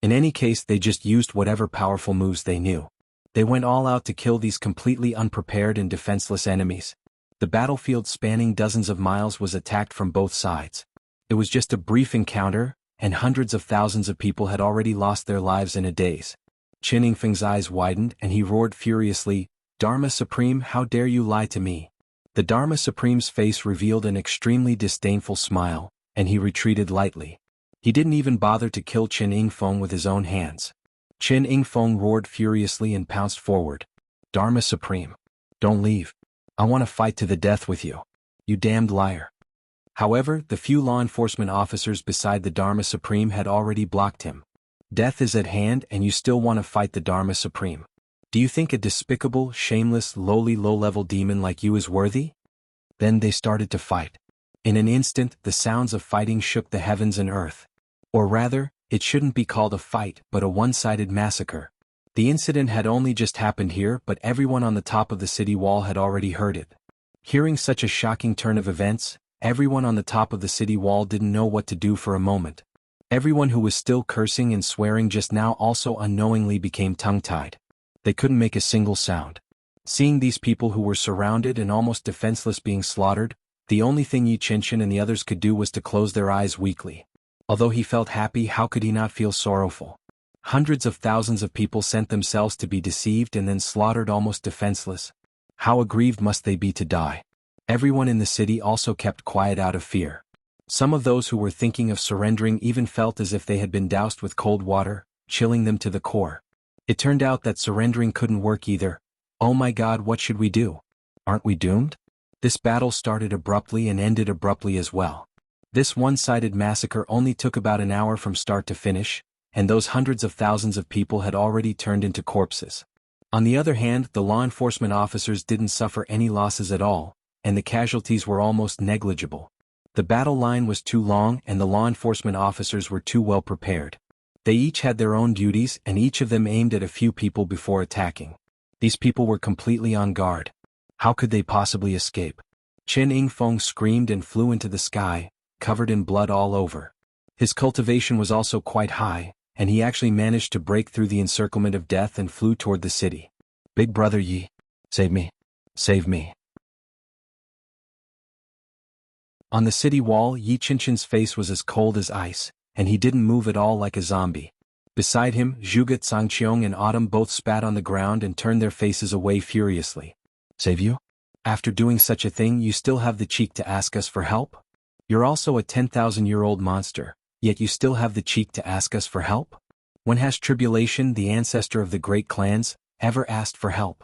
In any case, they just used whatever powerful moves they knew. They went all out to kill these completely unprepared and defenseless enemies. The battlefield spanning dozens of miles was attacked from both sides. It was just a brief encounter, and hundreds of thousands of people had already lost their lives in a daze. Chen Yingfeng's eyes widened and he roared furiously, "Dharma Supreme, how dare you lie to me?" The Dharma Supreme's face revealed an extremely disdainful smile, and he retreated lightly. He didn't even bother to kill Chen Yingfeng with his own hands. Chen Yingfeng roared furiously and pounced forward. "Dharma Supreme, don't leave. I want to fight to the death with you. You damned liar." However, the few law enforcement officers beside the Dharma Supreme had already blocked him. "Death is at hand and you still want to fight the Dharma Supreme? Do you think a despicable, shameless, lowly low-level demon like you is worthy?" Then they started to fight. In an instant, the sounds of fighting shook the heavens and earth. Or rather, it shouldn't be called a fight but a one-sided massacre. The incident had only just happened here, but everyone on the top of the city wall had already heard it. Hearing such a shocking turn of events, everyone on the top of the city wall didn't know what to do for a moment. Everyone who was still cursing and swearing just now also unknowingly became tongue-tied. They couldn't make a single sound. Seeing these people who were surrounded and almost defenseless being slaughtered, the only thing Yi Qinshan and the others could do was to close their eyes weakly. Although he felt happy, how could he not feel sorrowful? Hundreds of thousands of people sent themselves to be deceived and then slaughtered almost defenseless. How aggrieved must they be to die? Everyone in the city also kept quiet out of fear. Some of those who were thinking of surrendering even felt as if they had been doused with cold water, chilling them to the core. It turned out that surrendering couldn't work either. Oh my God, what should we do? Aren't we doomed? This battle started abruptly and ended abruptly as well. This one-sided massacre only took about an hour from start to finish, and those hundreds of thousands of people had already turned into corpses. On the other hand, the law enforcement officers didn't suffer any losses at all, and the casualties were almost negligible. The battle line was too long and the law enforcement officers were too well prepared. They each had their own duties and each of them aimed at a few people before attacking. These people were completely on guard. How could they possibly escape? Chen Yingfeng screamed and flew into the sky, covered in blood all over. His cultivation was also quite high, and he actually managed to break through the encirclement of death and flew toward the city. Big brother Yi, save me. Save me. On the city wall, Yi Qinshan's face was as cold as ice, and he didn't move at all like a zombie. Beside him, Zhuge Zhangqiong and Autumn both spat on the ground and turned their faces away furiously. Save you? After doing such a thing, you still have the cheek to ask us for help? You're also a 10,000-year-old monster, yet you still have the cheek to ask us for help? When has Tribulation, the ancestor of the great clans, ever asked for help?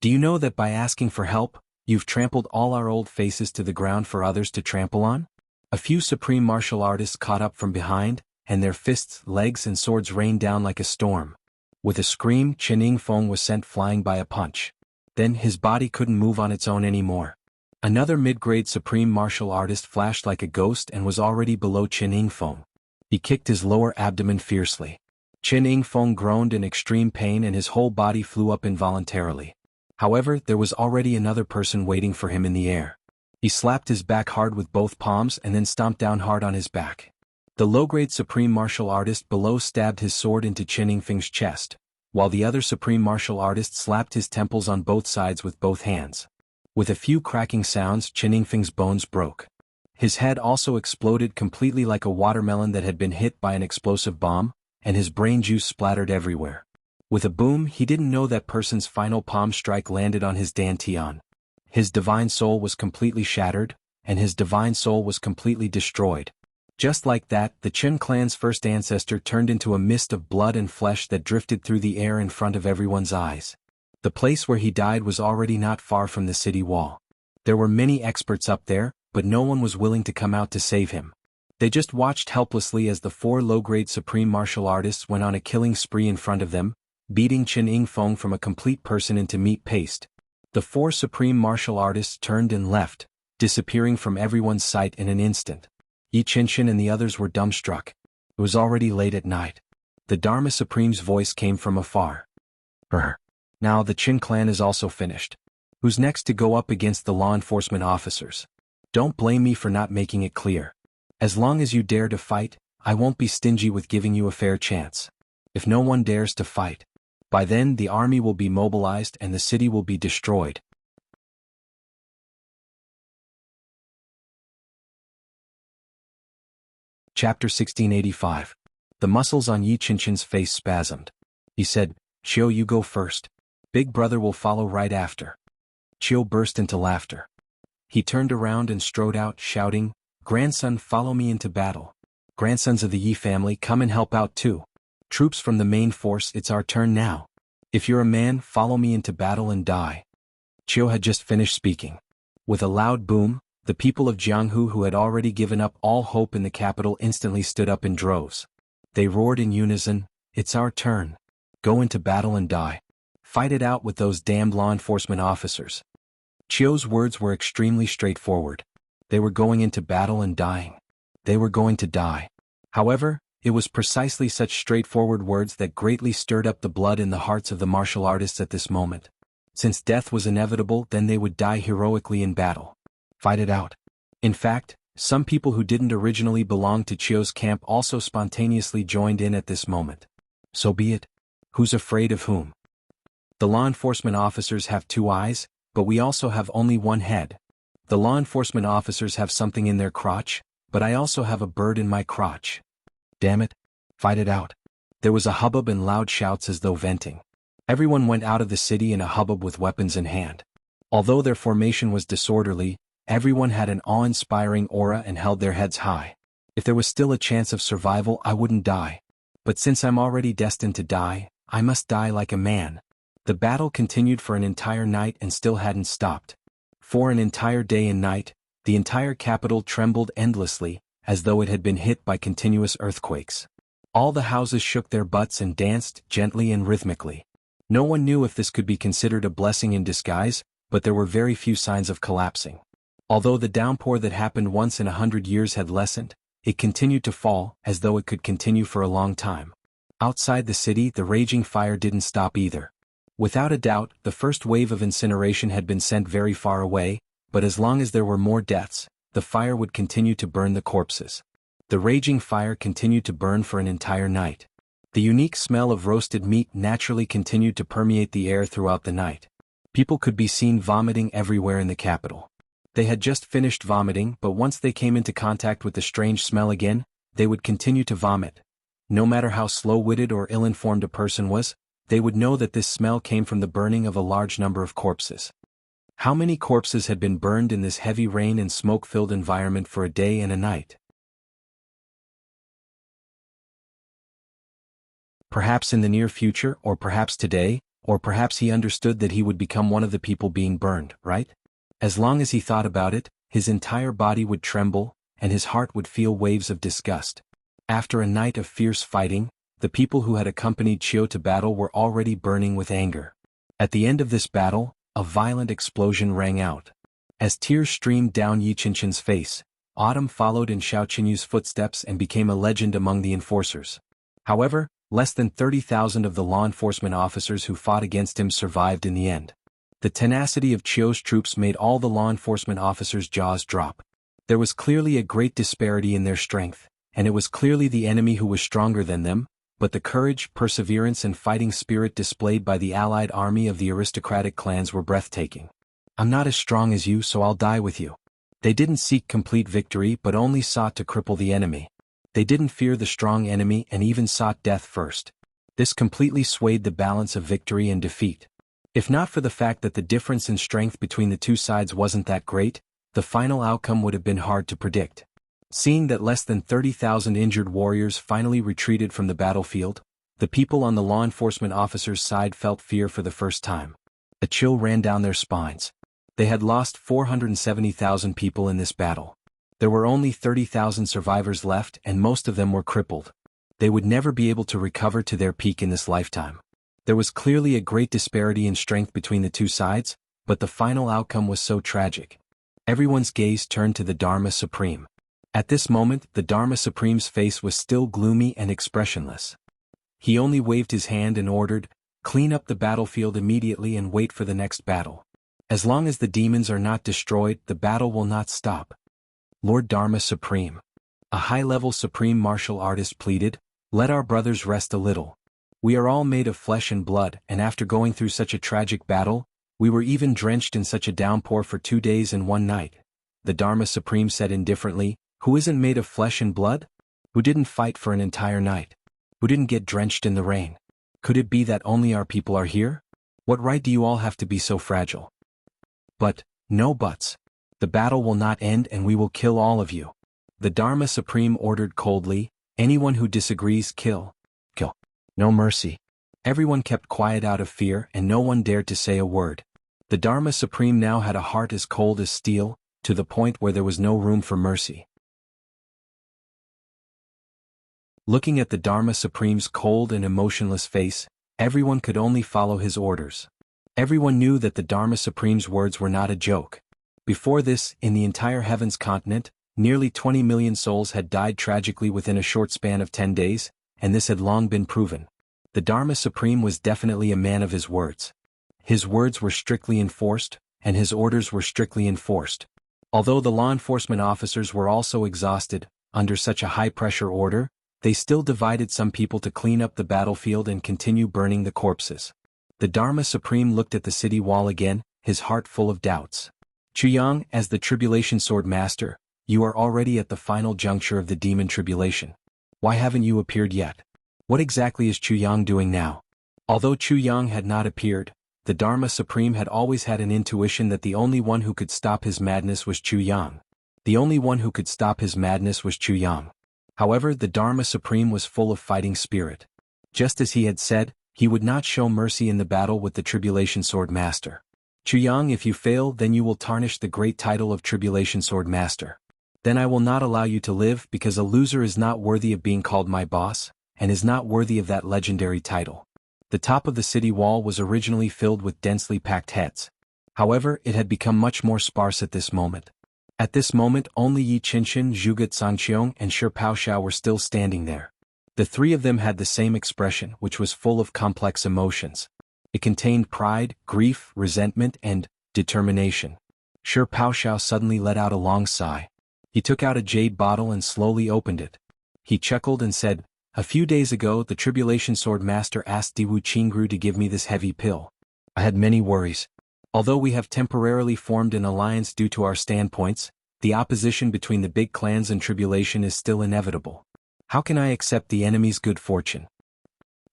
Do you know that by asking for help, you've trampled all our old faces to the ground for others to trample on? A few supreme martial artists caught up from behind, and their fists, legs and swords rained down like a storm. With a scream, Chen Yingfeng was sent flying by a punch. Then his body couldn't move on its own anymore. Another mid-grade supreme martial artist flashed like a ghost and was already below Chen Yingfeng. He kicked his lower abdomen fiercely. Chen Yingfeng groaned in extreme pain and his whole body flew up involuntarily. However, there was already another person waiting for him in the air. He slapped his back hard with both palms and then stomped down hard on his back. The low-grade supreme martial artist below stabbed his sword into Chen Yingfeng's chest, while the other supreme martial artist slapped his temples on both sides with both hands. With a few cracking sounds, Chen Yingfeng's bones broke. His head also exploded completely like a watermelon that had been hit by an explosive bomb, and his brain juice splattered everywhere. With a boom, he didn't know that person's final palm strike landed on his dantian. His divine soul was completely shattered, and his divine soul was completely destroyed. Just like that, the Chen clan's first ancestor turned into a mist of blood and flesh that drifted through the air in front of everyone's eyes. The place where he died was already not far from the city wall. There were many experts up there, but no one was willing to come out to save him. They just watched helplessly as the four low-grade supreme martial artists went on a killing spree in front of them, beating Chen Yingfeng from a complete person into meat paste. The four supreme martial artists turned and left, disappearing from everyone's sight in an instant. Yi Qinshan and the others were dumbstruck. It was already late at night. The Dharma Supreme's voice came from afar. Now the Qin clan is also finished. Who's next to go up against the law enforcement officers? Don't blame me for not making it clear. As long as you dare to fight, I won't be stingy with giving you a fair chance. If no one dares to fight, by then the army will be mobilized and the city will be destroyed. Chapter 1685. The muscles on Yi Qinshan's face spasmed. He said, "Chiu, you go first. Big brother will follow right after." Chiu burst into laughter. He turned around and strode out, shouting, "Grandson, follow me into battle. Grandsons of the Yi family, come and help out too. Troops from the main force, it's our turn now. If you're a man, follow me into battle and die." Chiu had just finished speaking. With a loud boom, the people of Jianghu who had already given up all hope in the capital instantly stood up in droves. They roared in unison, "It's our turn. Go into battle and die. Fight it out with those damned law enforcement officers." Chiu's words were extremely straightforward. They were going into battle and dying. They were going to die. However, It was precisely such straightforward words that greatly stirred up the blood in the hearts of the martial artists at this moment. Since death was inevitable, then they would die heroically in battle. Fight it out. In fact, some people who didn't originally belong to Chiu's camp also spontaneously joined in at this moment. So be it. Who's afraid of whom? The law enforcement officers have 2 eyes, but we also have only 1 head. The law enforcement officers have something in their crotch, but I also have a bird in my crotch. Damn it. Fight it out. There was a hubbub and loud shouts as though venting. Everyone went out of the city in a hubbub with weapons in hand. Although their formation was disorderly, everyone had an awe-inspiring aura and held their heads high. If there was still a chance of survival, I wouldn't die. But since I'm already destined to die, I must die like a man. The battle continued for an entire night and still hadn't stopped. For an entire day and night, the entire capital trembled endlessly, as though it had been hit by continuous earthquakes. All the houses shook their butts and danced gently and rhythmically. No one knew if this could be considered a blessing in disguise, but there were very few signs of collapsing. Although the downpour that happened once in 100 years had lessened, it continued to fall, as though it could continue for a long time. Outside the city, the raging fire didn't stop either. Without a doubt, the first wave of incineration had been sent very far away, but as long as there were more deaths, the fire would continue to burn the corpses. The raging fire continued to burn for an entire night. The unique smell of roasted meat naturally continued to permeate the air throughout the night. People could be seen vomiting everywhere in the capital. They had just finished vomiting, but once they came into contact with the strange smell again, they would continue to vomit. No matter how slow-witted or ill-informed a person was, they would know that this smell came from the burning of a large number of corpses. How many corpses had been burned in this heavy rain and smoke-filled environment for a day and a night? Perhaps in the near future, or perhaps today, or perhaps he understood that he would become one of the people being burned, right? As long as he thought about it, his entire body would tremble, and his heart would feel waves of disgust. After a night of fierce fighting, the people who had accompanied Chiu to battle were already burning with anger. At the end of this battle, a violent explosion rang out. As tears streamed down Yi Qinchin's face, Autumn followed in Xiao Qinyu's footsteps and became a legend among the enforcers. However, less than 30,000 of the law enforcement officers who fought against him survived in the end. The tenacity of Chiu's troops made all the law enforcement officers' jaws drop. There was clearly a great disparity in their strength, and it was clearly the enemy who was stronger than them, but the courage, perseverance and fighting spirit displayed by the allied army of the aristocratic clans were breathtaking. I'm not as strong as you, so I'll die with you. They didn't seek complete victory but only sought to cripple the enemy. They didn't fear the strong enemy and even sought death first. This completely swayed the balance of victory and defeat. If not for the fact that the difference in strength between the two sides wasn't that great, the final outcome would have been hard to predict. Seeing that less than 30,000 injured warriors finally retreated from the battlefield, the people on the law enforcement officers' side felt fear for the first time. A chill ran down their spines. They had lost 470,000 people in this battle. There were only 30,000 survivors left and most of them were crippled. They would never be able to recover to their peak in this lifetime. There was clearly a great disparity in strength between the two sides, but the final outcome was so tragic. Everyone's gaze turned to the Dharma Supreme. At this moment, the Dharma Supreme's face was still gloomy and expressionless. He only waved his hand and ordered, "Clean up the battlefield immediately and wait for the next battle. As long as the demons are not destroyed, the battle will not stop." Lord Dharma Supreme. A high-level supreme martial artist pleaded, "Let our brothers rest a little. We are all made of flesh and blood, and after going through such a tragic battle, we were even drenched in such a downpour for 2 days and 1 night. The Dharma Supreme said indifferently, "Who isn't made of flesh and blood? Who didn't fight for an entire night? Who didn't get drenched in the rain? Could it be that only our people are here? What right do you all have to be so fragile?" But, no buts. The battle will not end and we will kill all of you. The Dharma Supreme ordered coldly, "Anyone who disagrees, kill. Kill. No mercy." Everyone kept quiet out of fear and no one dared to say a word. The Dharma Supreme now had a heart as cold as steel, to the point where there was no room for mercy. Looking at the Dharma Supreme's cold and emotionless face, everyone could only follow his orders. Everyone knew that the Dharma Supreme's words were not a joke. Before this, in the entire Heavens continent, Nearly 20 million souls had died tragically within a short span of 10 days, and this had long been proven. The Dharma Supreme was definitely a man of his words. His words were strictly enforced, and his orders were strictly enforced. Although the law enforcement officers were also exhausted, under such a high-pressure order, they still divided some people to clean up the battlefield and continue burning the corpses. The Dharma Supreme looked at the city wall again, his heart full of doubts. Chuyang, as the Tribulation Sword Master, you are already at the final juncture of the demon tribulation. Why haven't you appeared yet? What exactly is Chuyang doing now? Although Chuyang had not appeared, the Dharma Supreme had always had an intuition that the only one who could stop his madness was Chuyang. The only one who could stop his madness was Chuyang. However, the Dharma Supreme was full of fighting spirit. Just as he had said, he would not show mercy in the battle with the Tribulation Sword Master. Chuyang, if you fail, then you will tarnish the great title of Tribulation Sword Master. Then I will not allow you to live because a loser is not worthy of being called my boss, and is not worthy of that legendary title. The top of the city wall was originally filled with densely packed heads. However, it had become much more sparse at this moment. At this moment, only Yi Qinshan, Zhuge Zangqiong, and Shi Paoxiao were still standing there. The three of them had the same expression, which was full of complex emotions. It contained pride, grief, resentment, and determination. Shi Paoxiao suddenly let out a long sigh. He took out a jade bottle and slowly opened it. He chuckled and said, "A few days ago the Tribulation Sword Master asked Diwu Qingru to give me this heavy pill. I had many worries. Although we have temporarily formed an alliance due to our standpoints, the opposition between the big clans and tribulation is still inevitable. How can I accept the enemy's good fortune?"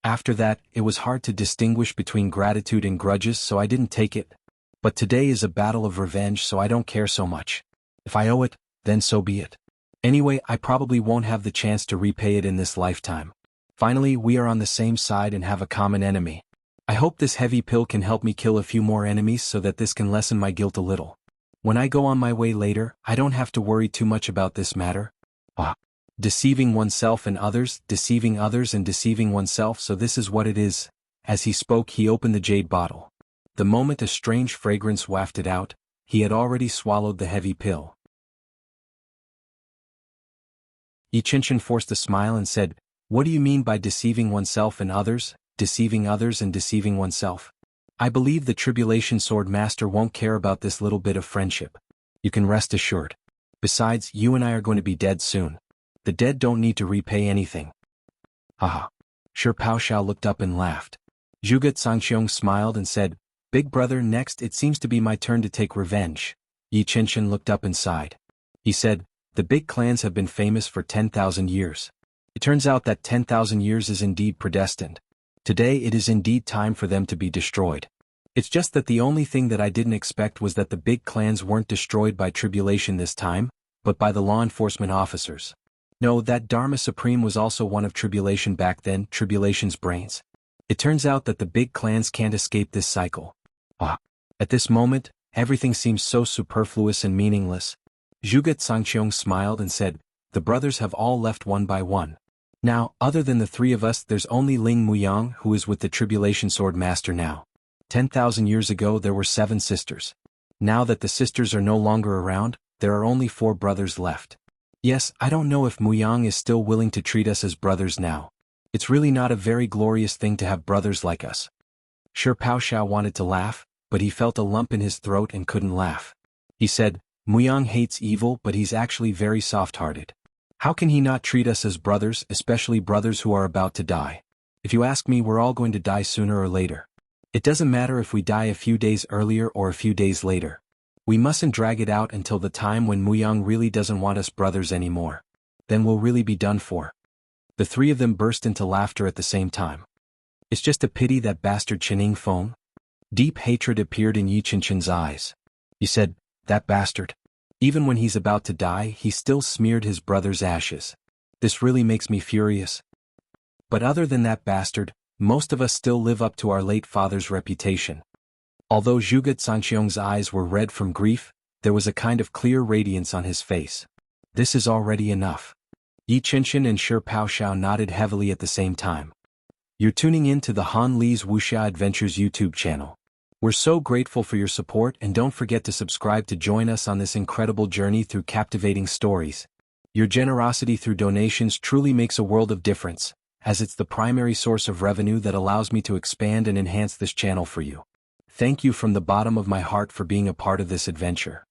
After that, it was hard to distinguish between gratitude and grudges, so I didn't take it. But today is a battle of revenge, so I don't care so much. If I owe it, then so be it. Anyway, I probably won't have the chance to repay it in this lifetime. Finally, we are on the same side and have a common enemy. I hope this heavy pill can help me kill a few more enemies so that this can lessen my guilt a little. When I go on my way later, I don't have to worry too much about this matter. Deceiving oneself and others, deceiving others and deceiving oneself, so this is what it is. As he spoke, he opened the jade bottle. The moment a strange fragrance wafted out, he had already swallowed the heavy pill. Yi Qinshan forced a smile and said, "What do you mean by deceiving oneself and others, deceiving others and deceiving oneself? I believe the Tribulation Sword Master won't care about this little bit of friendship. You can rest assured. Besides, you and I are going to be dead soon. The dead don't need to repay anything." Haha. Shi Paoxiao looked up and laughed. Zhuge Zangqiong smiled and said, "Big brother, next it seems to be my turn to take revenge." Yi Qinshan looked up and sighed. He said, "The big clans have been famous for 10,000 years. It turns out that 10,000 years is indeed predestined. Today it is indeed time for them to be destroyed. It's just that the only thing that I didn't expect was that the big clans weren't destroyed by tribulation this time, but by the law enforcement officers. No, that Dharma Supreme was also one of tribulation back then, tribulation's brains. It turns out that the big clans can't escape this cycle." At this moment, everything seems so superfluous and meaningless. Zhuge Zangqiong smiled and said, "The brothers have all left one by one. Now, other than the three of us, there's only Ling Muyang who is with the Tribulation Sword Master now. 10,000 years ago there were 7 sisters. Now that the sisters are no longer around, there are only 4 brothers left. Yes, I don't know if Muyang is still willing to treat us as brothers now. It's really not a very glorious thing to have brothers like us." Shi Paoxiao wanted to laugh, but he felt a lump in his throat and couldn't laugh. He said, "Muyang hates evil, but he's actually very soft-hearted. How can he not treat us as brothers, especially brothers who are about to die? If you ask me, we're all going to die sooner or later. It doesn't matter if we die a few days earlier or a few days later. We mustn't drag it out until the time when Muyang really doesn't want us brothers anymore. Then we'll really be done for." The three of them burst into laughter at the same time. "It's just a pity that bastard Chening Feng." Deep hatred appeared in Yi Qinshan's eyes. He said, "That bastard. Even when he's about to die, he still smeared his brother's ashes. This really makes me furious. But other than that bastard, most of us still live up to our late father's reputation." Although Zhuge Zangqiong's eyes were red from grief, there was a kind of clear radiance on his face. "This is already enough." Yi Qinshan and Shi Paoxiao nodded heavily at the same time. You're tuning in to the Han Li's Wuxia Adventures YouTube channel. We're so grateful for your support, and don't forget to subscribe to join us on this incredible journey through captivating stories. Your generosity through donations truly makes a world of difference, as it's the primary source of revenue that allows me to expand and enhance this channel for you. Thank you from the bottom of my heart for being a part of this adventure.